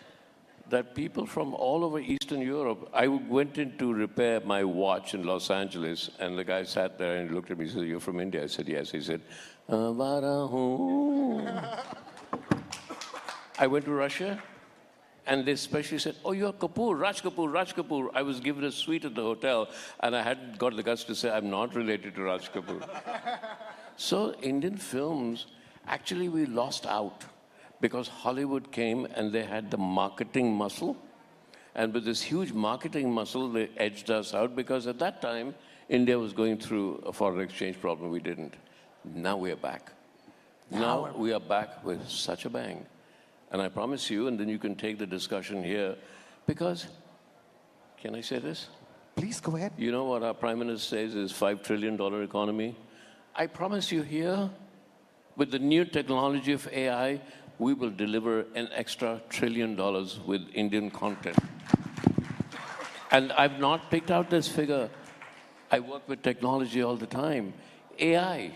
that people from all over Eastern Europe, I went in to repair my watch in Los Angeles, and the guy sat there and looked at me and said, "You're from India?" I said, "Yes." He said, "Avara ho." I went to Russia, and they especially said, "Oh, you're Kapoor, Raj Kapoor, Raj Kapoor." I was given a suite at the hotel, and I hadn't got the guts to say, "I'm not related to Raj Kapoor." So Indian films, actually we lost out because Hollywood came and they had the marketing muscle. And with this huge marketing muscle, they edged us out because at that time, India was going through a foreign exchange problem. We didn't. Now we are back. Now we are back with such a bang. And I promise you, and then you can take the discussion here, because, can I say this? Please go ahead. You know what our Prime Minister says is $5 trillion economy? I promise you here, with the new technology of AI, we will deliver an extra $1 trillion with Indian content. And I've not picked out this figure. I work with technology all the time. AI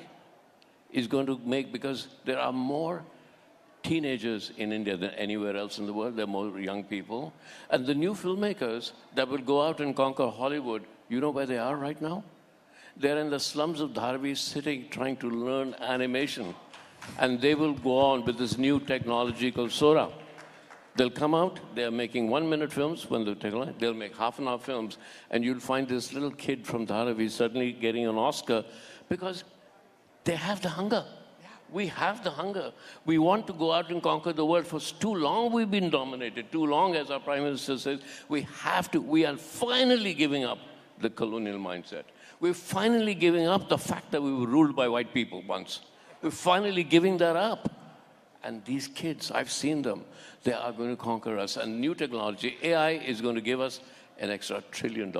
is going to make, because there are more teenagers in India than anywhere else in the world. There are more young people. And the new filmmakers that will go out and conquer Hollywood, you know where they are right now? They're in the slums of Dharavi sitting, trying to learn animation. And they will go on with this new technology called Sora. They'll come out, they're making 1-minute films when they'll make half-an-hour films, and you'll find this little kid from Dharavi suddenly getting an Oscar because they have the hunger. We have the hunger. We want to go out and conquer the world. For too long we've been dominated. Too long, as our Prime Minister says, we are finally giving up the colonial mindset. We're finally giving up the fact that we were ruled by white people once. We're finally giving that up. And these kids, I've seen them, they are going to conquer us. And new technology, AI, is going to give us an extra $1 trillion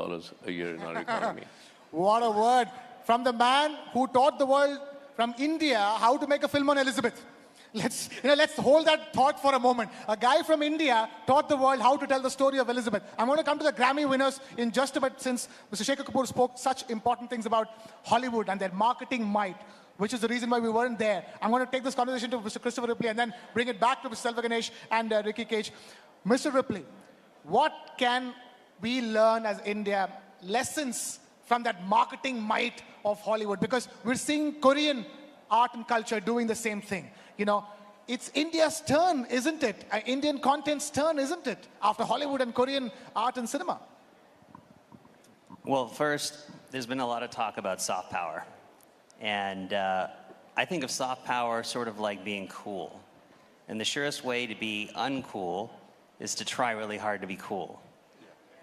a year in our economy. What a word. From the man who taught the world from India how to make a film on Elizabeth. Let's hold that thought for a moment. A guy from India taught the world how to tell the story of Elizabeth. I'm going to come to the Grammy winners in just a bit, since Mr. Shekhar Kapoor spoke such important things about Hollywood and their marketing might, which is the reason why we weren't there. I'm going to take this conversation to Mr. Christopher Ripley and then bring it back to Mr. Selva Ganesh and Ricky Cage. Mr. Ripley, what can we learn as India, lessons from that marketing might of Hollywood? Because we're seeing Korean art and culture doing the same thing. You know, it's India's turn, isn't it? Indian content's turn, isn't it? After Hollywood and Korean art and cinema. Well, first, there's been a lot of talk about soft power. And I think of soft power sort of like being cool. And the surest way to be uncool is to try really hard to be cool.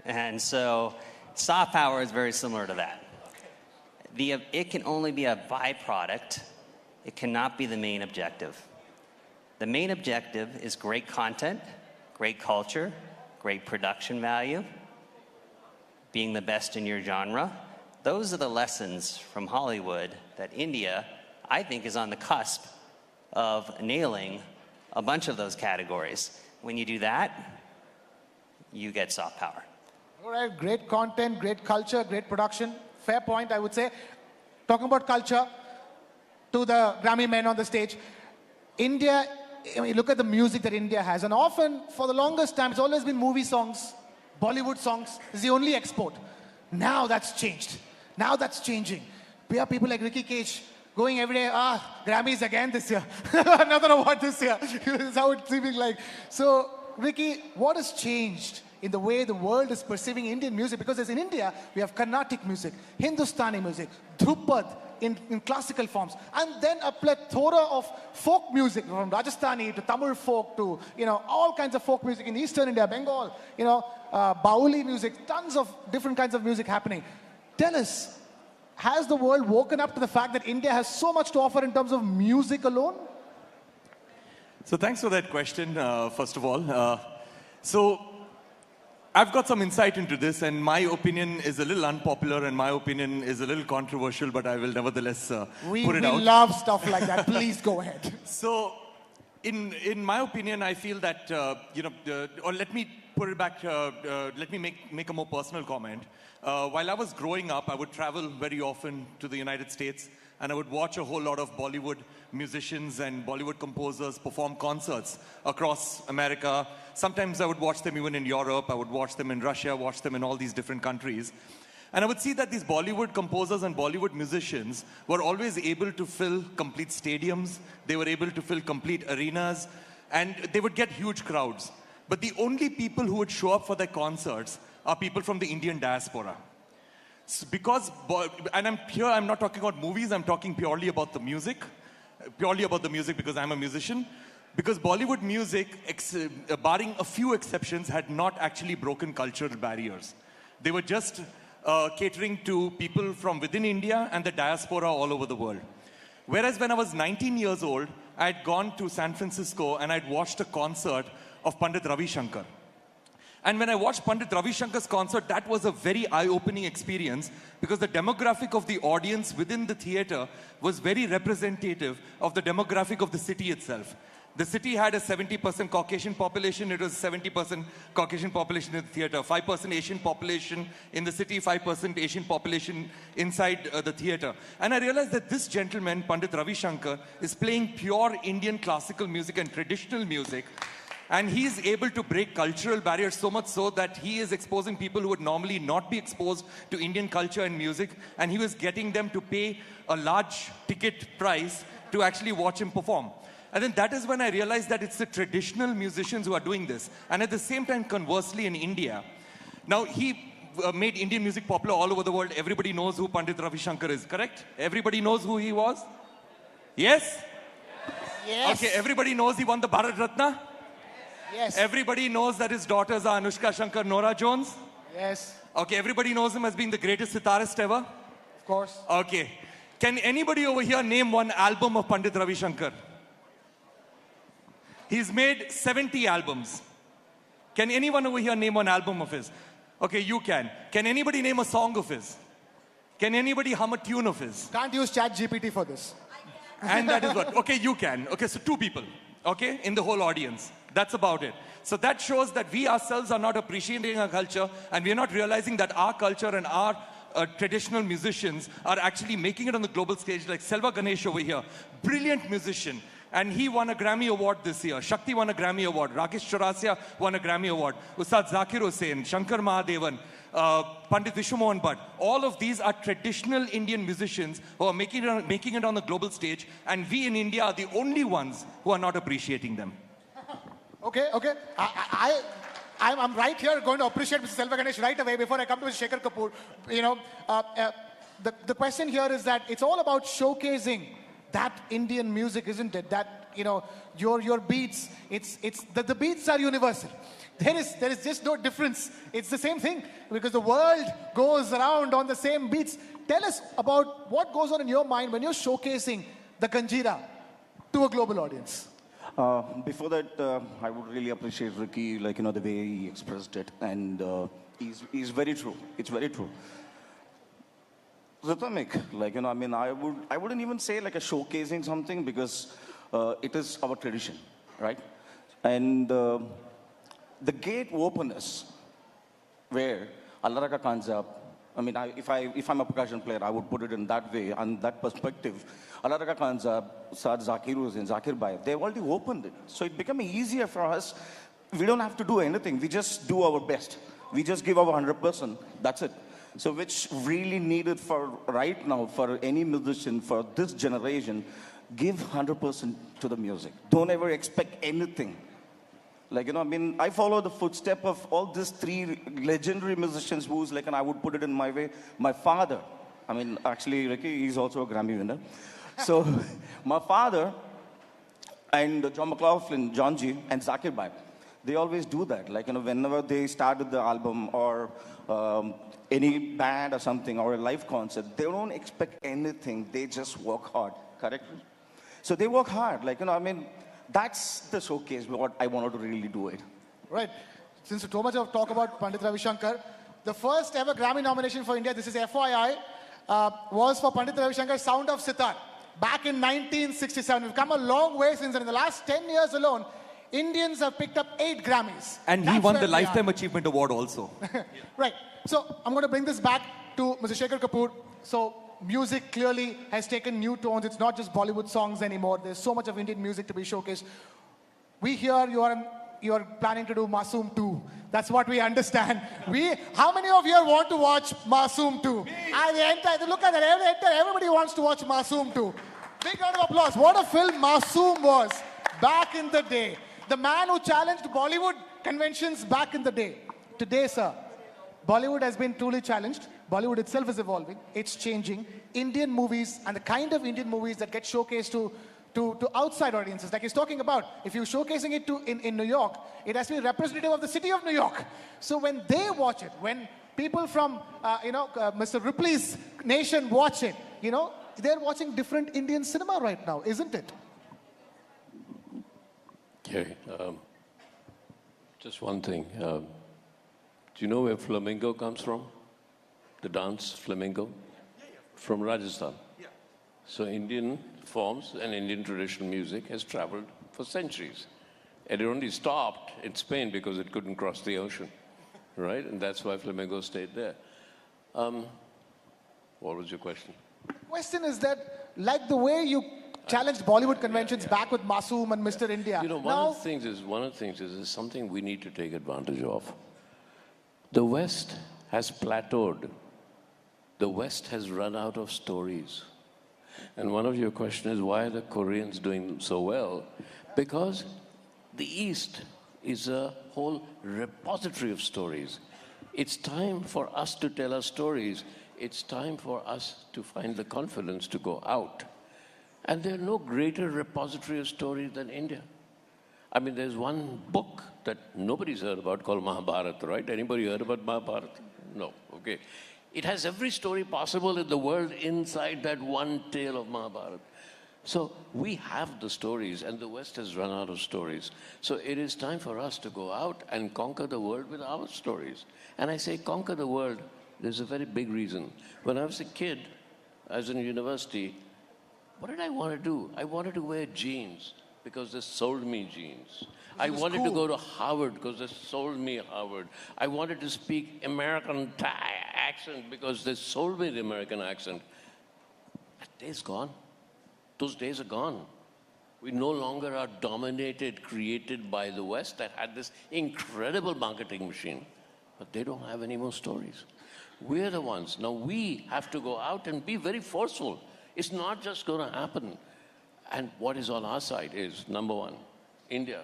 And so soft power is very similar to that. It can only be a byproduct. It cannot be the main objective. The main objective is great content, great culture, great production value, being the best in your genre. Those are the lessons from Hollywood that India, I think, is on the cusp of nailing a bunch of those categories. When you do that, you get soft power. All right, great content, great culture, great production. Fair point, I would say. Talking about culture, to the Grammy men on the stage, India, I mean, look at the music that India has. And often, for the longest time, it's always been movie songs, Bollywood songs, is the only export. Now that's changed. Now that's changing. We have people like Ricky Cage going every day, Grammys again this year. Another award this year. That's how it's seeming like. So, Ricky, what has changed in the way the world is perceiving Indian music? Because as in India, we have Carnatic music, Hindustani music, Dhrupad in classical forms, and then a plethora of folk music, from Rajasthani to Tamil folk to, all kinds of folk music in Eastern India, Bengal, Bauli music, tons of different kinds of music happening. Tell us, has the world woken up to the fact that India has so much to offer in terms of music alone? So thanks for that question, first of all. So I've got some insight into this, and my opinion is a little unpopular, and my opinion is a little controversial, but I will nevertheless put it out. We love stuff like that. Please go ahead. So, in my opinion, I feel that, or let me put it back, let me make a more personal comment. While I was growing up, I would travel very often to the United States, and I would watch a whole lot of Bollywood musicians and Bollywood composers perform concerts across America. Sometimes I would watch them even in Europe, I would watch them in Russia, watch them in all these different countries. And I would see that these Bollywood composers and Bollywood musicians were always able to fill complete stadiums, they were able to fill complete arenas, and they would get huge crowds. But the only people who would show up for their concerts are people from the Indian diaspora. Because, and I'm not talking about movies, I'm talking purely about the music. Purely about the music because I'm a musician. Because Bollywood music, barring a few exceptions, had not actually broken cultural barriers. They were just catering to people from within India and the diaspora all over the world. Whereas when I was 19 years old, I had gone to San Francisco and I'd watched a concert of Pandit Ravi Shankar. And when I watched Pandit Ravi Shankar's concert, that was a very eye-opening experience because the demographic of the audience within the theater was very representative of the demographic of the city itself. The city had a 70% Caucasian population. It was a 70% Caucasian population in the theater, 5% Asian population in the city, 5% Asian population inside the theater. And I realized that this gentleman, Pandit Ravi Shankar, is playing pure Indian classical music and traditional music And he's able to break cultural barriers so much so that he is exposing people who would normally not be exposed to Indian culture and music. And he was getting them to pay a large ticket price to actually watch him perform. And then that is when I realized that it's the traditional musicians who are doing this. And at the same time, conversely, in India, now he made Indian music popular all over the world. Everybody knows who Pandit Ravi Shankar is, correct? Everybody knows who he was? Yes? Yes. Okay, everybody knows he won the Bharat Ratna? Yes. Everybody knows that his daughters are Anushka Shankar, Nora Jones? Yes. Okay, everybody knows him as being the greatest sitarist ever? Of course. Okay. Can anybody over here name one album of Pandit Ravi Shankar? He's made 70 albums. Can anyone over here name one album of his? Okay, you can. Can anybody name a song of his? Can anybody hum a tune of his? Can't use ChatGPT for this. And that is what? Okay, you can. Okay, so 2 people, okay, in the whole audience. That's about it. So that shows that we ourselves are not appreciating our culture, and we're not realizing that our culture and our traditional musicians are actually making it on the global stage, like Selva Ganesh over here, brilliant musician. And he won a Grammy Award this year. Shakti won a Grammy Award. Rakesh Chaurasia won a Grammy Award. Ustad Zakir Hussain, Shankar Mahadevan, Pandit Vishwamohan Bhatt. All of these are traditional Indian musicians who are making it on the global stage. And we in India are the only ones who are not appreciating them. Okay. I'm right here going to appreciate Mr. Selva Ganesh right away before I come to Mr. Shekhar Kapoor. You know, the question here is that it's all about showcasing that Indian music, isn't it? That, you know, your beats, the beats are universal. There is just no difference. It's the same thing because the world goes around on the same beats. Tell us about what goes on in your mind when you're showcasing the Kanjira to a global audience. Before that, I would really appreciate Ricky, like, you know, the way he expressed it. And he's very true. It's very true. Rhythmic, like, you know, I mean, I wouldn't even say like a showcasing something because it is our tradition, right? And the gate openness where Allah Ka Kanjab, I mean, if I'm a percussion player, I would put it in that way, and that perspective. Allah Ka Kanjab, Saad Zakir Hussain, Zakir Bhai, they've already opened it. So it became easier for us. We don't have to do anything. We just do our best. We just give our 100%. That's it. So which really needed for right now, for any musician, for this generation, give 100% to the music. Don't ever expect anything. Like, you know, I mean, I follow the footstep of all these 3 legendary musicians who's like, and I would put it in my way, my father. I mean, actually, Ricky, he's also a Grammy winner. So my father and John McLaughlin, John G, and Zakir Bhai, they always do that. Like, you know, whenever they started the album or any band or something or a live concert, they don't expect anything. They just work hard, correct? So they work hard. Like, you know, I mean, that's the showcase what I wanted to really do it. Right. Since so much of talk about Pandit Ravi Shankar, the first ever Grammy nomination for India, this is FYI, was for Pandit Ravi Shankar's Sound of Sitar back in 1967. We've come a long way since then. In the last 10 years alone, Indians have picked up 8 Grammys. And he won the Lifetime Achievement Award also. Right. So I'm going to bring this back to Mr. Shekhar Kapoor. So music clearly has taken new tones. It's not just Bollywood songs anymore. There's so much of Indian music to be showcased. We hear you are planning to do Masoom 2. That's what we understand. How many of you want to watch Masoom 2? Look at that. Everybody wants to watch Masoom 2. Big round of applause. What a film Masoom was back in the day. The man who challenged Bollywood conventions back in the day. Today, sir, Bollywood has been truly challenged. Bollywood itself is evolving. It's changing. Indian movies and the kind of Indian movies that get showcased to outside audiences, like he's talking about, if you're showcasing it in New York, it has to be representative of the city of New York. So when they watch it, when people from, Mr. Ripley's nation watch it, you know, they're watching different Indian cinema right now, isn't it? Okay. Just one thing. Do you know where flamenco comes from? The dance flamenco? From Rajasthan. Yeah. So Indian forms and Indian traditional music has traveled for centuries. And it only stopped in Spain because it couldn't cross the ocean, right? And that's why flamenco stayed there. What was your question? Question is that, like the way you challenged Bollywood conventions back with Masoom and Mr. India. You know, one of the things is something we need to take advantage of. The West has plateaued. The West has run out of stories. And one of your questions is, why are the Koreans doing so well? Because the East is a whole repository of stories. It's time for us to tell our stories. It's time for us to find the confidence to go out. And there's no greater repository of stories than India. I mean, there's one book that nobody's heard about called Mahabharata, right? Anybody heard about Mahabharata? No, okay. It has every story possible in the world inside that one tale of Mahabharata. So we have the stories, and the West has run out of stories. So it is time for us to go out and conquer the world with our stories. And I say conquer the world, there's a very big reason. When I was a kid, I was in university, what did I want to do? I wanted to wear jeans because they sold me jeans. I wanted to go to Harvard because they sold me Harvard. I wanted to speak American accent because they sold me the American accent. That day's gone. Those days are gone. We no longer are dominated, created by the West that had this incredible marketing machine. But they don't have any more stories. We're the ones. Now we have to go out and be very forceful. It's not just going to happen. And what is on our side is, number one, India.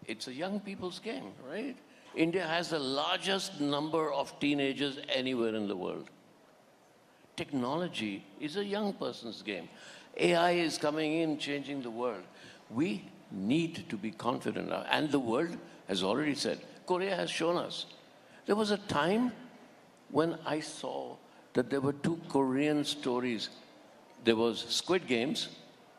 It's a young people's game, right? India has the largest number of teenagers anywhere in the world. Technology is a young person's game. AI is coming in, changing the world. We need to be confident now. And the world has already said, Korea has shown us. There was a time when I saw that there were two Korean stories. There was Squid Games,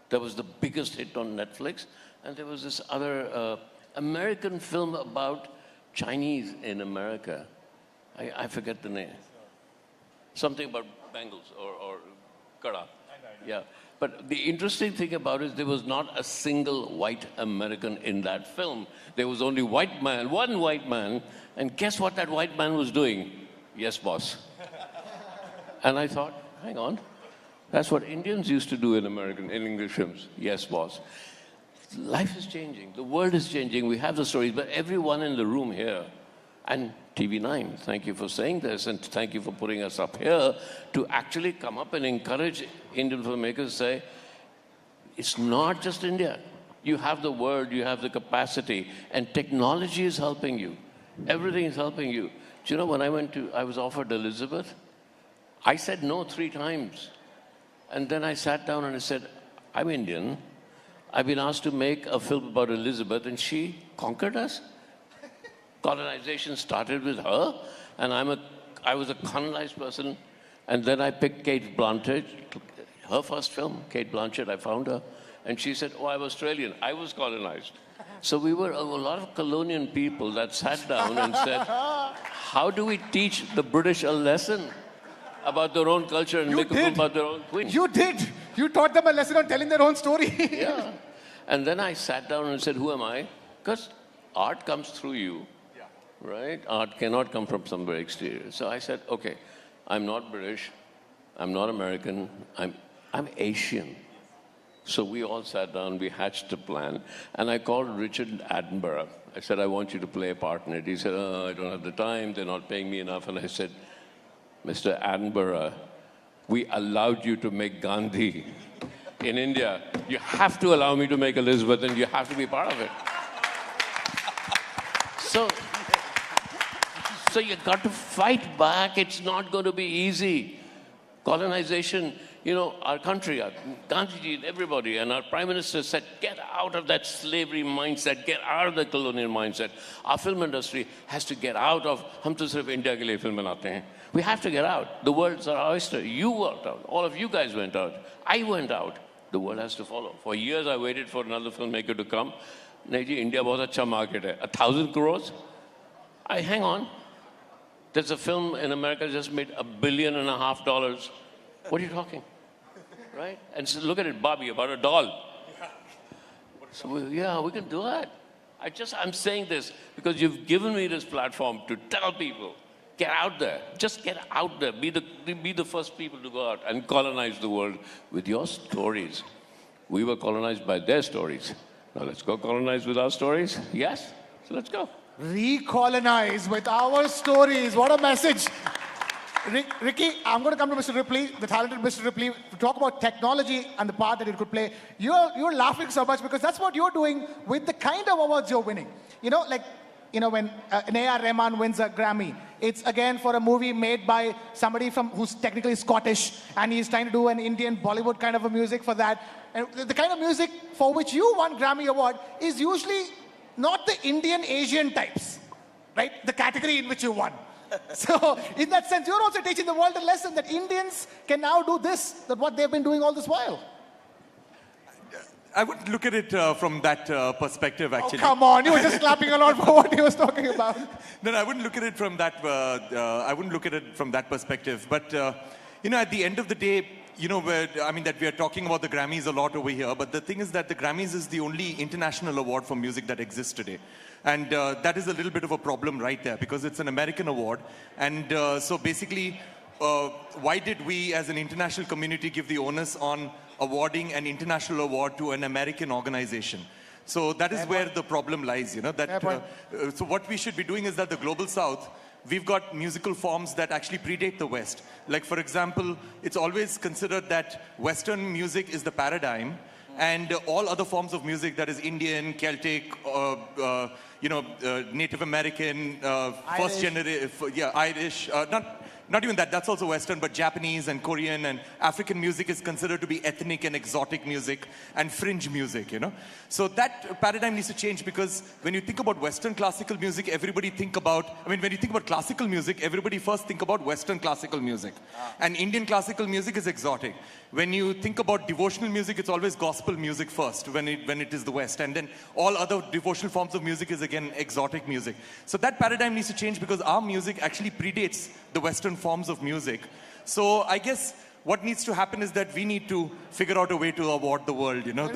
that was the biggest hit on Netflix, and there was this other American film about Chinese in America. I forget the name. Something about bangles or kada. Yeah. But the interesting thing about it is there was not a single white American in that film. There was only white man, one white man, and guess what that white man was doing? Yes, boss. And I thought, hang on, that's what Indians used to do in English films. Yes, boss. Life is changing. The world is changing. We have the stories, but everyone in the room here, and TV9, thank you for saying this, and thank you for putting us up here to actually come up and encourage Indian filmmakers to say, it's not just India. You have the world, you have the capacity, and technology is helping you. Everything is helping you. Do you know, when I was offered Elizabeth, I said no 3 times. And then I sat down and I said, I'm Indian. I've been asked to make a film about Elizabeth, and she conquered us. Colonization started with her, and I was a colonized person. And then I picked Kate Blanchett, her first film, Kate Blanchett, I found her. And she said, oh, I'm Australian. I was colonized. So we were a lot of colonial people that sat down and said, how do we teach the British a lesson about their own culture and make a film about their own queen? You did. You taught them a lesson on telling their own story. Yeah. And then I sat down and said, who am I? Because art comes through you, right? Art cannot come from somewhere exterior. So I said, okay, I'm not British. I'm not American. I'm Asian. So we all sat down, we hatched a plan, and I called Richard Attenborough. I said, I want you to play a part in it. He said, oh, I don't have the time, they're not paying me enough. And I said, Mr. Attenborough, we allowed you to make Gandhi in India. You have to allow me to make Elizabeth, and you have to be part of it. So you got to fight back. It's not going to be easy. Colonization, you know, our country, Gandhiji and everybody, and our Prime Minister said, get out of that slavery mindset, get out of the colonial mindset. Our film industry has to get out of, hum to sirf India ke liye film banate hain. We have to get out. The world's our oyster. You went out. All of you guys went out. I went out. The world has to follow. For years, I waited for another filmmaker to come. Nahi ji, India bahut acha market hai. 1,000 crores? Hang on. There's a film in America that just made $1.5 billion. What are you talking? Right? And so look at it, Bobby, about a doll. So we can do that. I'm saying this because you've given me this platform to tell people, get out there. Just get out there. Be the first people to go out and colonize the world with your stories. We were colonized by their stories. Now let's go colonize with our stories. Yes? So let's go. Recolonize with our stories. What a message. Ricky, I'm going to come to Mr. Ripley, the talented Mr. Ripley, to talk about technology and the part that it could play. You're laughing so much because that's what you're doing with the kind of awards you're winning. You know, like, you know, when an A.R. Rahman wins a Grammy, it's again for a movie made by somebody who's technically Scottish, and he's trying to do an Indian Bollywood kind of a music for that. And the kind of music for which you won Grammy Award is usually not the Indian Asian types, right? The category in which you won. So in that sense, you're also teaching the world a lesson that Indians can now do this, that what they've been doing all this while. I would look at it from that perspective, actually. Oh, come on, you were just clapping along for what he was talking about. No, I wouldn't look at it from that. I wouldn't look at it from that perspective. But you know, at the end of the day, you know, that we are talking about the Grammys a lot over here. But the thing is that the Grammys is the only international award for music that exists today, and that is a little bit of a problem right there because it's an American award, and so basically, why did we, as an international community, give the onus on awarding an international award to an American organization? So that is where the problem lies, you know. That so what we should be doing is that the Global South, we've got musical forms that actually predate the West. Like, for example, it's always considered that Western music is the paradigm, and all other forms of music, that is Indian, Celtic, Native American, first generation, Irish, not even that, that's also Western, but Japanese and Korean and African music is considered to be ethnic and exotic music and fringe music, you know. So that paradigm needs to change, because when you think about Western classical music, everybody think about, when you think about classical music, everybody first think about Western classical music. And Indian classical music is exotic. When you think about devotional music, it's always gospel music first when it is the West. And then all other devotional forms of music is again exotic music. So that paradigm needs to change, because our music actually predates the Western forms of music. So I guess what needs to happen is that we need to figure out a way to award the world, you know.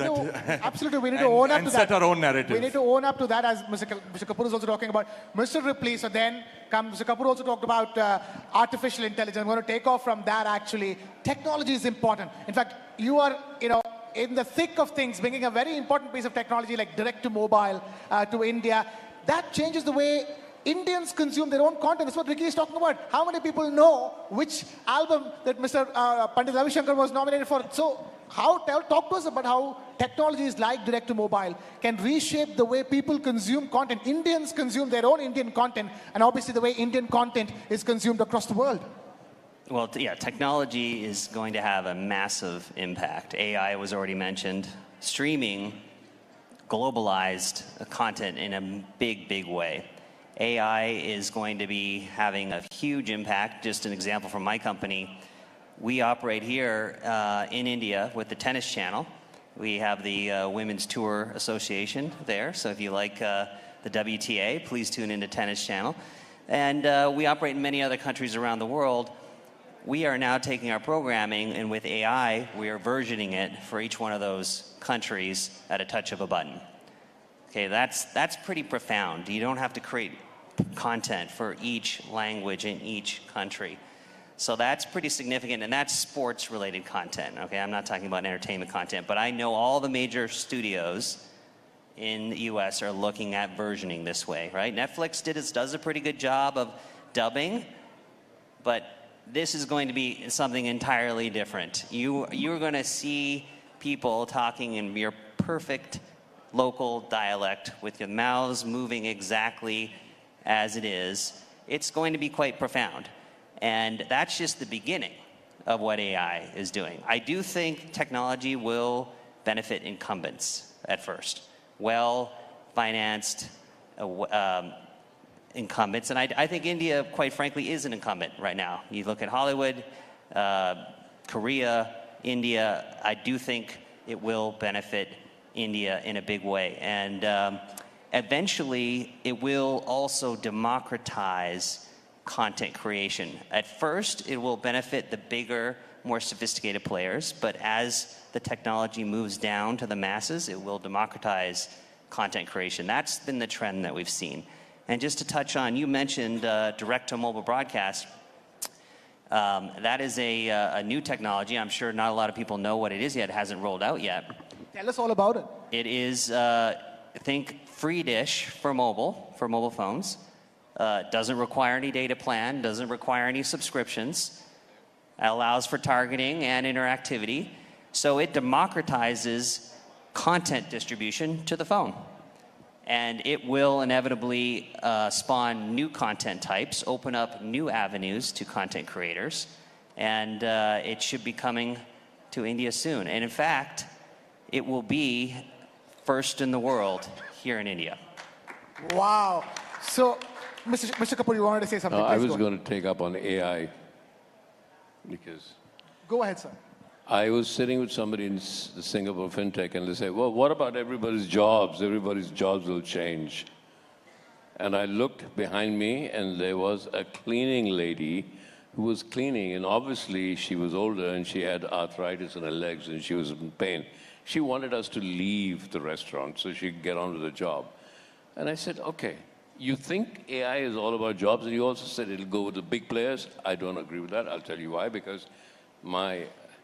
Absolutely, we need to own up to that. And set our own narrative. We need to own up to that, as Mr. Kapoor is also talking about. Mr. Ripley, so then Mr. Kapoor also talked about artificial intelligence. I'm going to take off from that, actually. Technology is important. In fact, you are, you know, in the thick of things, bringing a very important piece of technology like direct to mobile to India. That changes the way Indians consume their own content. That's what Ricky is talking about. How many people know which album that Mr. Pandit Ravi Shankar was nominated for? So talk to us about how technologies like direct to mobile can reshape the way people consume content. Indians consume their own Indian content, and obviously the way Indian content is consumed across the world. Well, yeah, technology is going to have a massive impact. AI was already mentioned. Streaming globalized content in a big, big way. AI is going to be having a huge impact. Just an example from my company, we operate here in India with the Tennis Channel. We have the Women's Tour Association there, so if you like the WTA, please tune into Tennis Channel. And we operate in many other countries around the world. We are now taking our programming, and with AI, we are versioning it for each one of those countries at a touch of a button. Okay, that's pretty profound. You don't have to create content for each language in each country. So that's pretty significant, and that's sports-related content. Okay, I'm not talking about entertainment content, but I know all the major studios in the US are looking at versioning this way, right? Netflix does a pretty good job of dubbing, but this is going to be something entirely different. You're going to see people talking in your perfect local dialect with your mouths moving exactly as it is. It's going to be quite profound. And that's just the beginning of what AI is doing. I do think technology will benefit incumbents at first. Well-financed incumbents. And I think India, quite frankly, is an incumbent right now. You look at Hollywood, Korea, India, I do think it will benefit India in a big way. And eventually, it will also democratize content creation. At first, it will benefit the bigger, more sophisticated players, but as the technology moves down to the masses, it will democratize content creation. That's been the trend that we've seen. And just to touch on, you mentioned direct-to-mobile broadcast. That is a new technology. I'm sure not a lot of people know what it is yet. It hasn't rolled out yet. Tell us all about it. It is, think free dish for mobile phones. Doesn't require any data plan, doesn't require any subscriptions. Allows for targeting and interactivity. So it democratizes content distribution to the phone. And it will inevitably spawn new content types, open up new avenues to content creators. And it should be coming to India soon. And in fact, it will be first in the world here in India. Wow. So, Mr. Kapoor, you wanted to say something? I Please was go going to take up on AI because Go ahead, sir. I was sitting with somebody in the Singapore FinTech and they say, well, what about everybody's jobs? Everybody's jobs will change. And I looked behind me and there was a cleaning lady who was cleaning, and obviously she was older and she had arthritis in her legs and she was in pain. She wanted us to leave the restaurant so she could get on with the job. And I said, okay, you think AI is all about jobs, and you also said it'll go with the big players. I don't agree with that. I'll tell you why. Because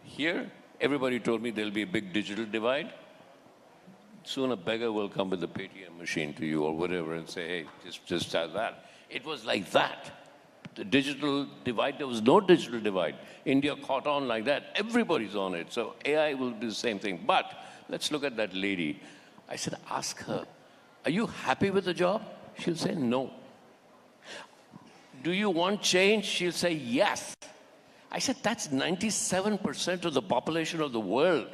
here, everybody told me there'll be a big digital divide. Soon a beggar will come with a Paytm machine to you or whatever and say, hey, just have that. It was like that. The digital divide, there was no digital divide. India caught on like that. Everybody's on it. So AI will be the same thing. But let's look at that lady. I said, ask her, are you happy with the job? She'll say no. Do you want change? She'll say yes. I said, that's 97% of the population of the world.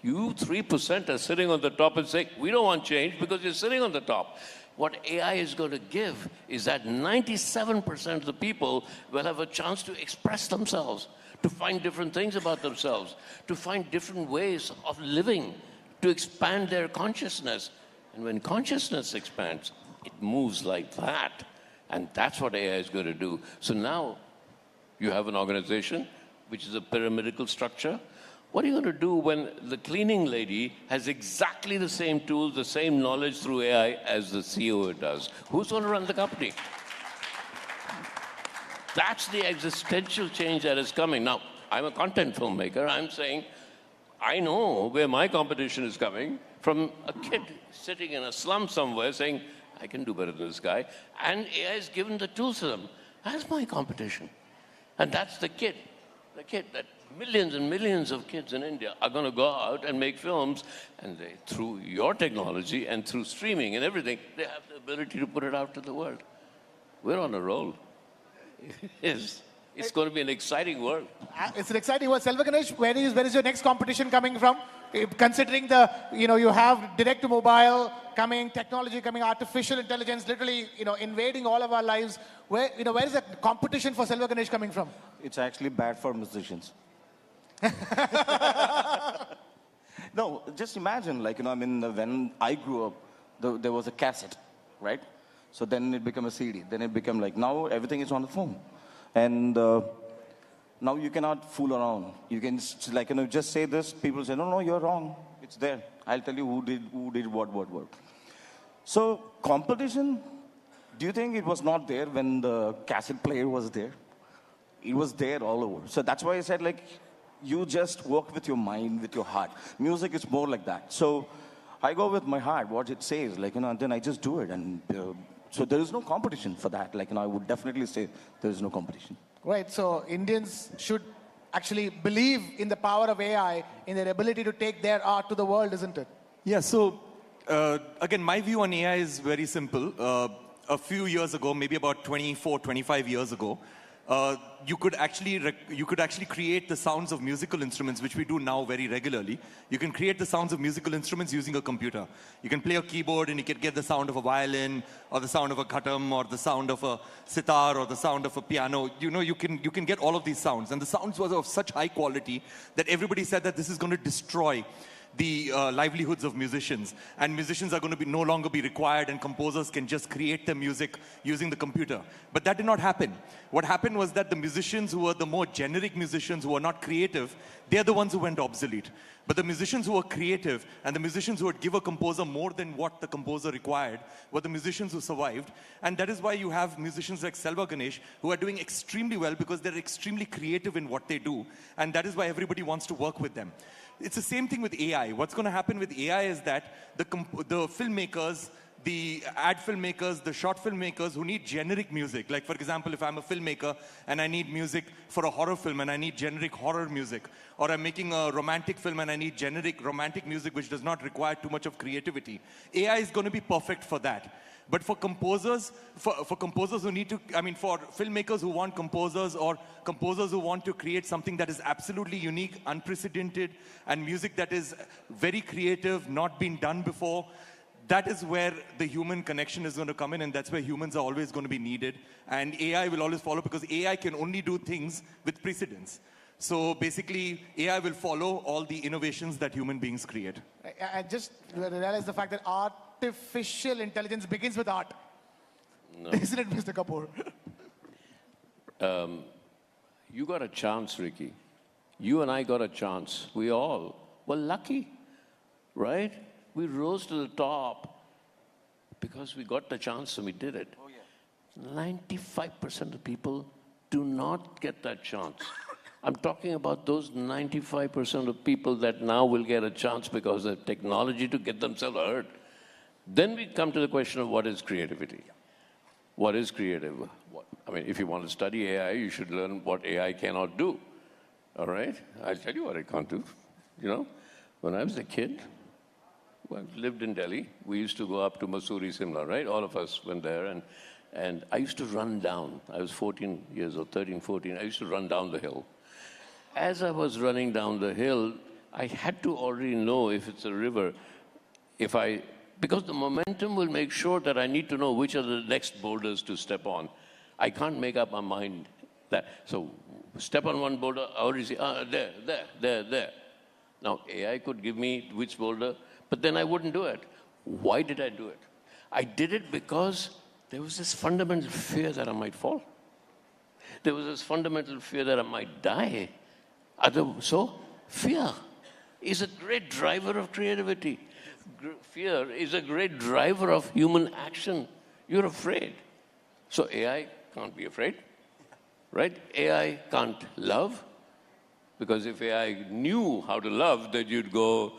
You 3% are sitting on the top and saying, we don't want change because you're sitting on the top. What AI is going to give is that 97% of the people will have a chance to express themselves, to find different things about themselves, to find different ways of living, to expand their consciousness. And when consciousness expands, it moves like that. And that's what AI is going to do. So now you have an organization which is a pyramidal structure. What are you going to do when the cleaning lady has exactly the same tools, the same knowledge through AI as the CEO does? Who's going to run the company? That's the existential change that is coming. Now, I'm a content filmmaker. I'm saying, I know where my competition is coming from a kid sitting in a slum somewhere saying, I can do better than this guy. And AI has given the tools to them. That's my competition. And that's the kid that millions and millions of kids in India are going to go out and make films, and they, through your technology and through streaming and everything, they have the ability to put it out to the world. We're on a roll. It's going to be an exciting world. It's an exciting world. Selva Ganesh, where is your next competition coming from? Considering you have direct to mobile coming, technology coming, artificial intelligence literally, invading all of our lives. Where is the competition for Selva Ganesh coming from? It's actually bad for musicians. No, just imagine, when I grew up, there was a cassette, right? So then it became a CD. Then it became now everything is on the phone. And now you cannot fool around. You can just say this. People say, no, you're wrong. It's there. I'll tell you who did what. So competition, do you think it was not there when the cassette player was there? It was there all over. So that's why I said you just work with your mind, with your heart. Music is more like that. So I go with my heart, what it says, and then I just do it. And so there is no competition for that. I would definitely say there is no competition. Right. So Indians should actually believe in the power of AI, in their ability to take their art to the world, isn't it? Yeah, so again, my view on AI is very simple. A few years ago, maybe about 24, 25 years ago, you could actually create the sounds of musical instruments, which we do now very regularly. You can create the sounds of musical instruments using a computer. You can play a keyboard and you can get the sound of a violin, or the sound of a khatam, or the sound of a sitar, or the sound of a piano. You can get all of these sounds. And the sounds were of such high quality that everybody said that this is going to destroy the livelihoods of musicians, and musicians are going to no longer be required, and composers can just create the music using the computer. But that did not happen. What happened was that the musicians who were the more generic musicians, who were not creative, they're the ones who went obsolete. But the musicians who were creative and the musicians who would give a composer more than what the composer required were the musicians who survived. And that is why you have musicians like Selva Ganesh who are doing extremely well because they're extremely creative in what they do. And that is why everybody wants to work with them. It's the same thing with AI. What's going to happen with AI is that the filmmakers, the ad filmmakers, the short filmmakers who need generic music. Like, for example, if I'm a filmmaker and I need music for a horror film and I need generic horror music, or I'm making a romantic film and I need generic romantic music which does not require too much of creativity, AI is going to be perfect for that. But for composers, for composers who need to, I mean, for filmmakers who want composers or composers who want to create something that is absolutely unique, unprecedented, and music that is very creative, not been done before, that is where the human connection is going to come in, and that's where humans are always going to be needed. And AI will always follow because AI can only do things with precedence. So basically, AI will follow all the innovations that human beings create. I just realized the fact that artificial intelligence begins with art. No. Isn't it, Mr. Kapoor? You got a chance, Ricky. You and I got a chance. We all were lucky, right? We rose to the top because we got the chance and we did it. 95% of people do not get that chance. I'm talking about those 95% of people that now will get a chance because of technology to get themselves heard. Then we come to the question of what is creativity? What is creative? I mean, if you want to study AI, you should learn what AI cannot do. All right? I'll tell you what it can't do. You know, when I was a kid, I lived in Delhi. We used to go up to Mussoorie, Simla, right? All of us went there, and I used to run down. I was 14 years old, 13, 14. I used to run down the hill. As I was running down the hill, I had to already know if it's a river, because the momentum will make sure that I need to know which are the next boulders to step on. I can't make up my mind that. So step on one boulder, I already see, there. Now, AI could give me which boulder, but then I wouldn't do it. Why did I do it? I did it because there was this fundamental fear that I might fall. There was this fundamental fear that I might die. So, fear is a great driver of creativity. Fear is a great driver of human action. You're afraid. So AI can't be afraid, right? AI can't love, because if AI knew how to love, then you'd go,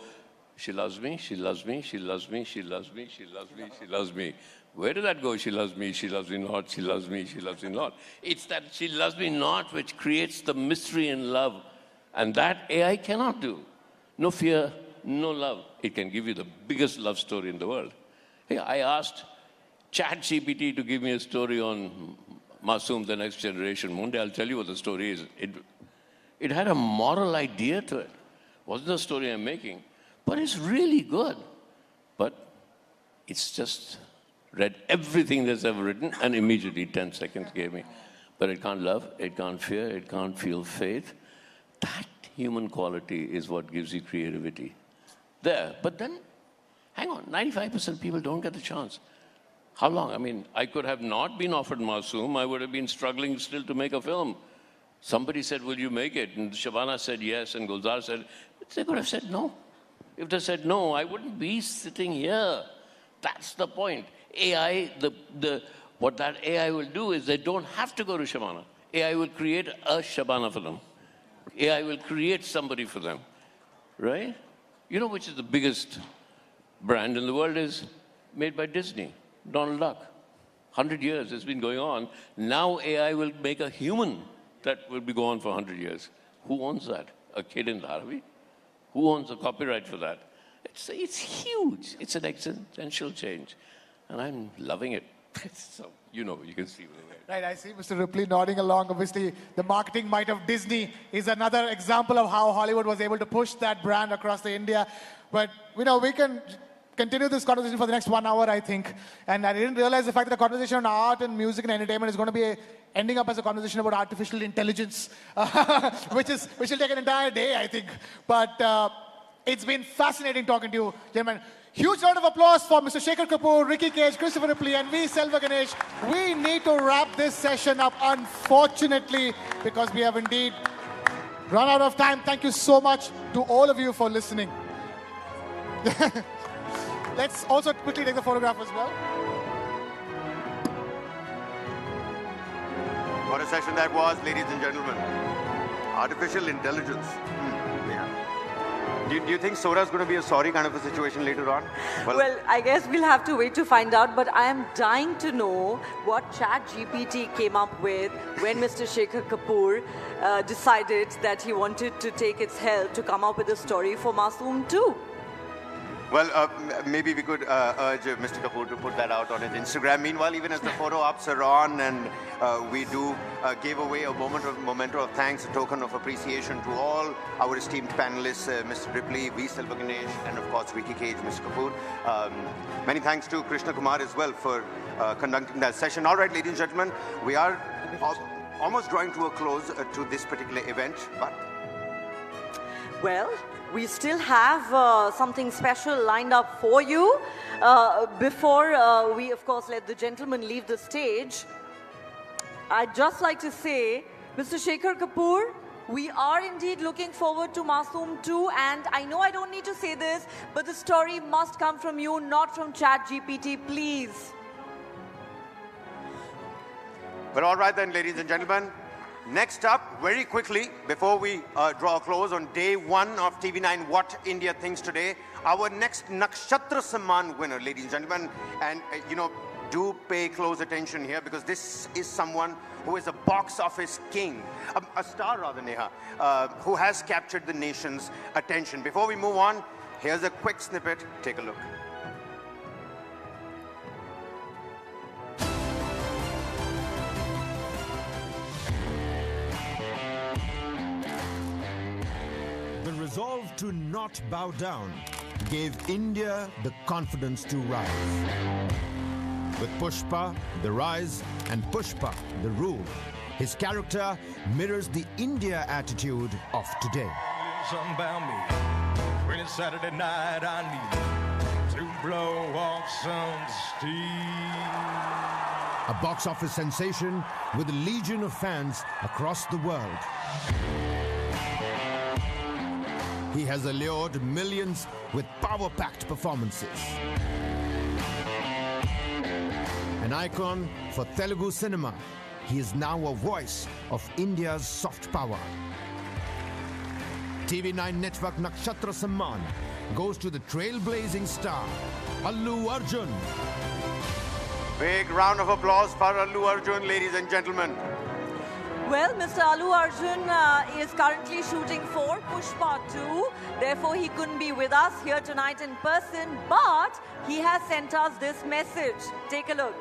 she loves me, she loves me, she loves me, she loves me, she loves me, she loves me. Where did that go? She loves me not, she loves me, she loves me not. It's that she loves me not which creates the mystery in love. And that AI cannot do. No fear, no love. It can give you the biggest love story in the world. Hey, I asked ChatGPT to give me a story on Masoom, the next generation. One day I'll tell you what the story is. It had a moral idea to it. Wasn't the story I'm making. But it's really good. But it's just read everything that's ever written and immediately 10 seconds gave me. But it can't love, it can't fear, it can't feel faith. That human quality is what gives you creativity. There. But then, hang on, 95% of people don't get the chance. How long? I mean, I could have not been offered Masoom. I would have been struggling still to make a film. Somebody said, will you make it? And Shabana said yes, and Gulzar said, they could have said no. If they said no, I wouldn't be sitting here. That's the point. AI, what that AI will do is they don't have to go to Shabana. AI will create a Shabana for them. AI will create somebody for them, right? You know which is the biggest brand in the world is made by Disney, Donald Duck. 100 years it's been going on. Now AI will make a human that will be going for 100 years. Who owns that? A kid in Dharavi? Who owns the copyright for that? It's huge. It's an existential change. And I'm loving it. So, you know, you can see with the way. Right, I see Mr. Ripley nodding along. Obviously, the marketing might of Disney is another example of how Hollywood was able to push that brand across the India. But, you know, we can continue this conversation for the next 1 hour, I think. And I didn't realize the fact that the conversation on art and music and entertainment is going to be ending up as a conversation about artificial intelligence, which will take an entire day, I think. But it's been fascinating talking to you, gentlemen. Huge round of applause for Mr. Shekhar Kapoor, Ricky Cage, Christopher Ripley, and V. Selva Ganesh. We need to wrap this session up, unfortunately, because we have indeed run out of time. Thank you so much to all of you for listening. Let's also quickly take the photograph as well. What a session that was, ladies and gentlemen. Artificial intelligence. Yeah. Do you think Sora's going to be a sorry kind of a situation later on? Well, I guess we'll have to wait to find out, but I am dying to know what ChatGPT came up with when Mr. Shekhar Kapoor decided that he wanted to take its help to come up with a story for Masoom 2. Well, maybe we could urge Mr. Kapoor to put that out on his Instagram. Meanwhile, even as the photo ops are on, and we do give away a memento of thanks, a token of appreciation to all our esteemed panelists, Mr. Ripley, V. Selva Ganesh, and of course, Vicky Cage, Mr. Kapoor. Many thanks to Krishna Kumar as well for conducting that session. All right, ladies and gentlemen, we are almost drawing to a close to this particular event, but... Well, we still have something special lined up for you. Before we, of course, let the gentlemen leave the stage, I'd just like to say, Mr. Shekhar Kapoor, we are indeed looking forward to Masoom 2, and I know I don't need to say this, but the story must come from you, not from ChatGPT, please. But all right then, ladies and gentlemen. Next up, very quickly, before we draw a close on day one of TV9 What India Thinks Today, our next Nakshatra Samman winner, ladies and gentlemen. And, do pay close attention here, because this is someone who is a box office king, a star rather, Neha, who has captured the nation's attention. Before we move on, here's a quick snippet. Take a look. The resolve to not bow down gave India the confidence to rise. With Pushpa, the rise, and Pushpa, the rule, his character mirrors the India attitude of today. Something about me. When it's Saturday night, I need to blow off some steam. A box office sensation with a legion of fans across the world. He has allured millions with power-packed performances. An icon for Telugu cinema, he is now a voice of India's soft power. TV9 Network Nakshatra Samman goes to the trailblazing star, Allu Arjun. Big round of applause for Allu Arjun, ladies and gentlemen. Well, Mr. Allu Arjun is currently shooting for Pushpa 2. Therefore, he couldn't be with us here tonight in person, but he has sent us this message. Take a look.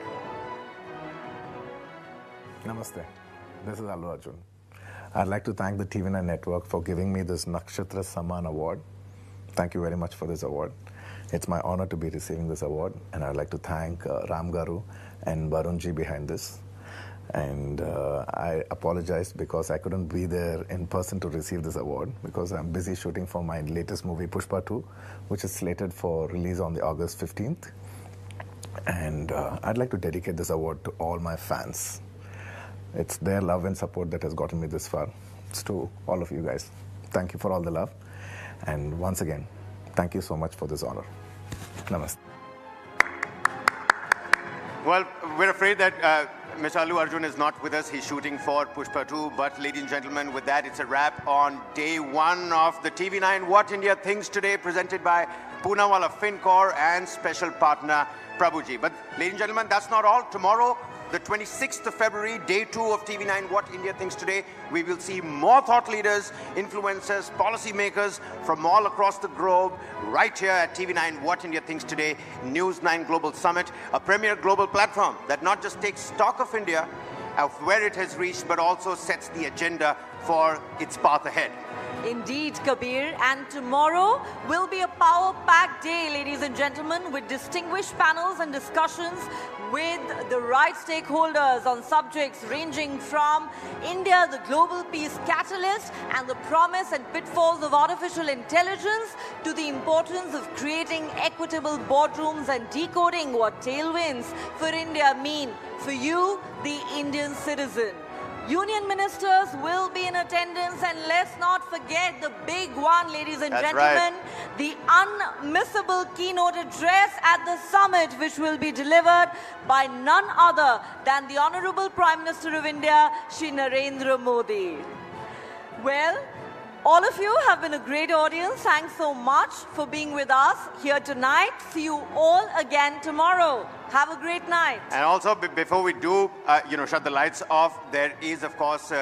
Namaste. This is Allu Arjun. I'd like to thank the TV9 Network for giving me this Nakshatra Samman Award. Thank you very much for this award. It's my honor to be receiving this award, and I'd like to thank Ram Garu and Barun ji behind this. And I apologize because I couldn't be there in person to receive this award because I'm busy shooting for my latest movie, Pushpa 2, which is slated for release on the August 15th. And I'd like to dedicate this award to all my fans. It's their love and support that has gotten me this far. It's to all of you guys. Thank you for all the love. And once again, thank you so much for this honor. Namaste. Well, we're afraid that Mr. Allu Arjun is not with us. He's shooting for Pushpa 2. But ladies and gentlemen, with that, it's a wrap on day one of the TV9 What India Thinks Today, presented by Poonawalla FinCorp and special partner Prabhuji. But ladies and gentlemen, that's not all. Tomorrow, the 26th of February, day 2 of TV9 What India Thinks Today, we will see more thought leaders, influencers, policymakers from all across the globe right here at TV9 What India Thinks Today, News 9 Global Summit, a premier global platform that not just takes stock of India, of where it has reached, but also sets the agenda for its path ahead. Indeed, Kabir. And tomorrow will be a power-packed day, ladies and gentlemen, with distinguished panels and discussions with the right stakeholders on subjects ranging from India, the global peace catalyst, and the promise and pitfalls of artificial intelligence, to the importance of creating equitable boardrooms and decoding what tailwinds for India mean for you, the Indian citizen. Union ministers will be in attendance, and let's not forget the big one, ladies and That's gentlemen, the unmissable keynote address at the summit, which will be delivered by none other than the Honorable Prime Minister of India, Shri Narendra Modi. Well, all of you have been a great audience. Thanks so much for being with us here tonight. See you all again tomorrow. Have a great night. And also, before we do, shut the lights off, there is, of course,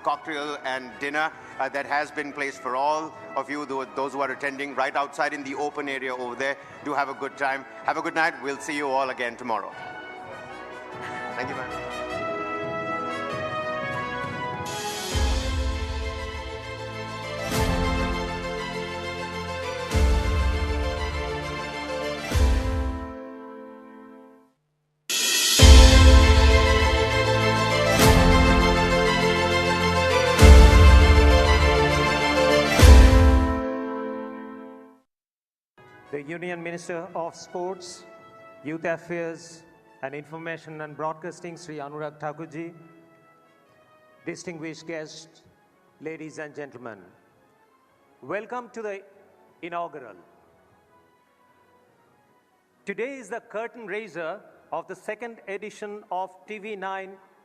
cocktail and dinner that has been placed for all of you, those who are attending, right outside in the open area over there. Do have a good time. Have a good night. We'll see you all again tomorrow. Thank you very much. The Union Minister of Sports, Youth Affairs and Information and Broadcasting, Sri Anurag Thakurji, distinguished guests, ladies and gentlemen, welcome to the inaugural. Today is the curtain raiser of the second edition of TV9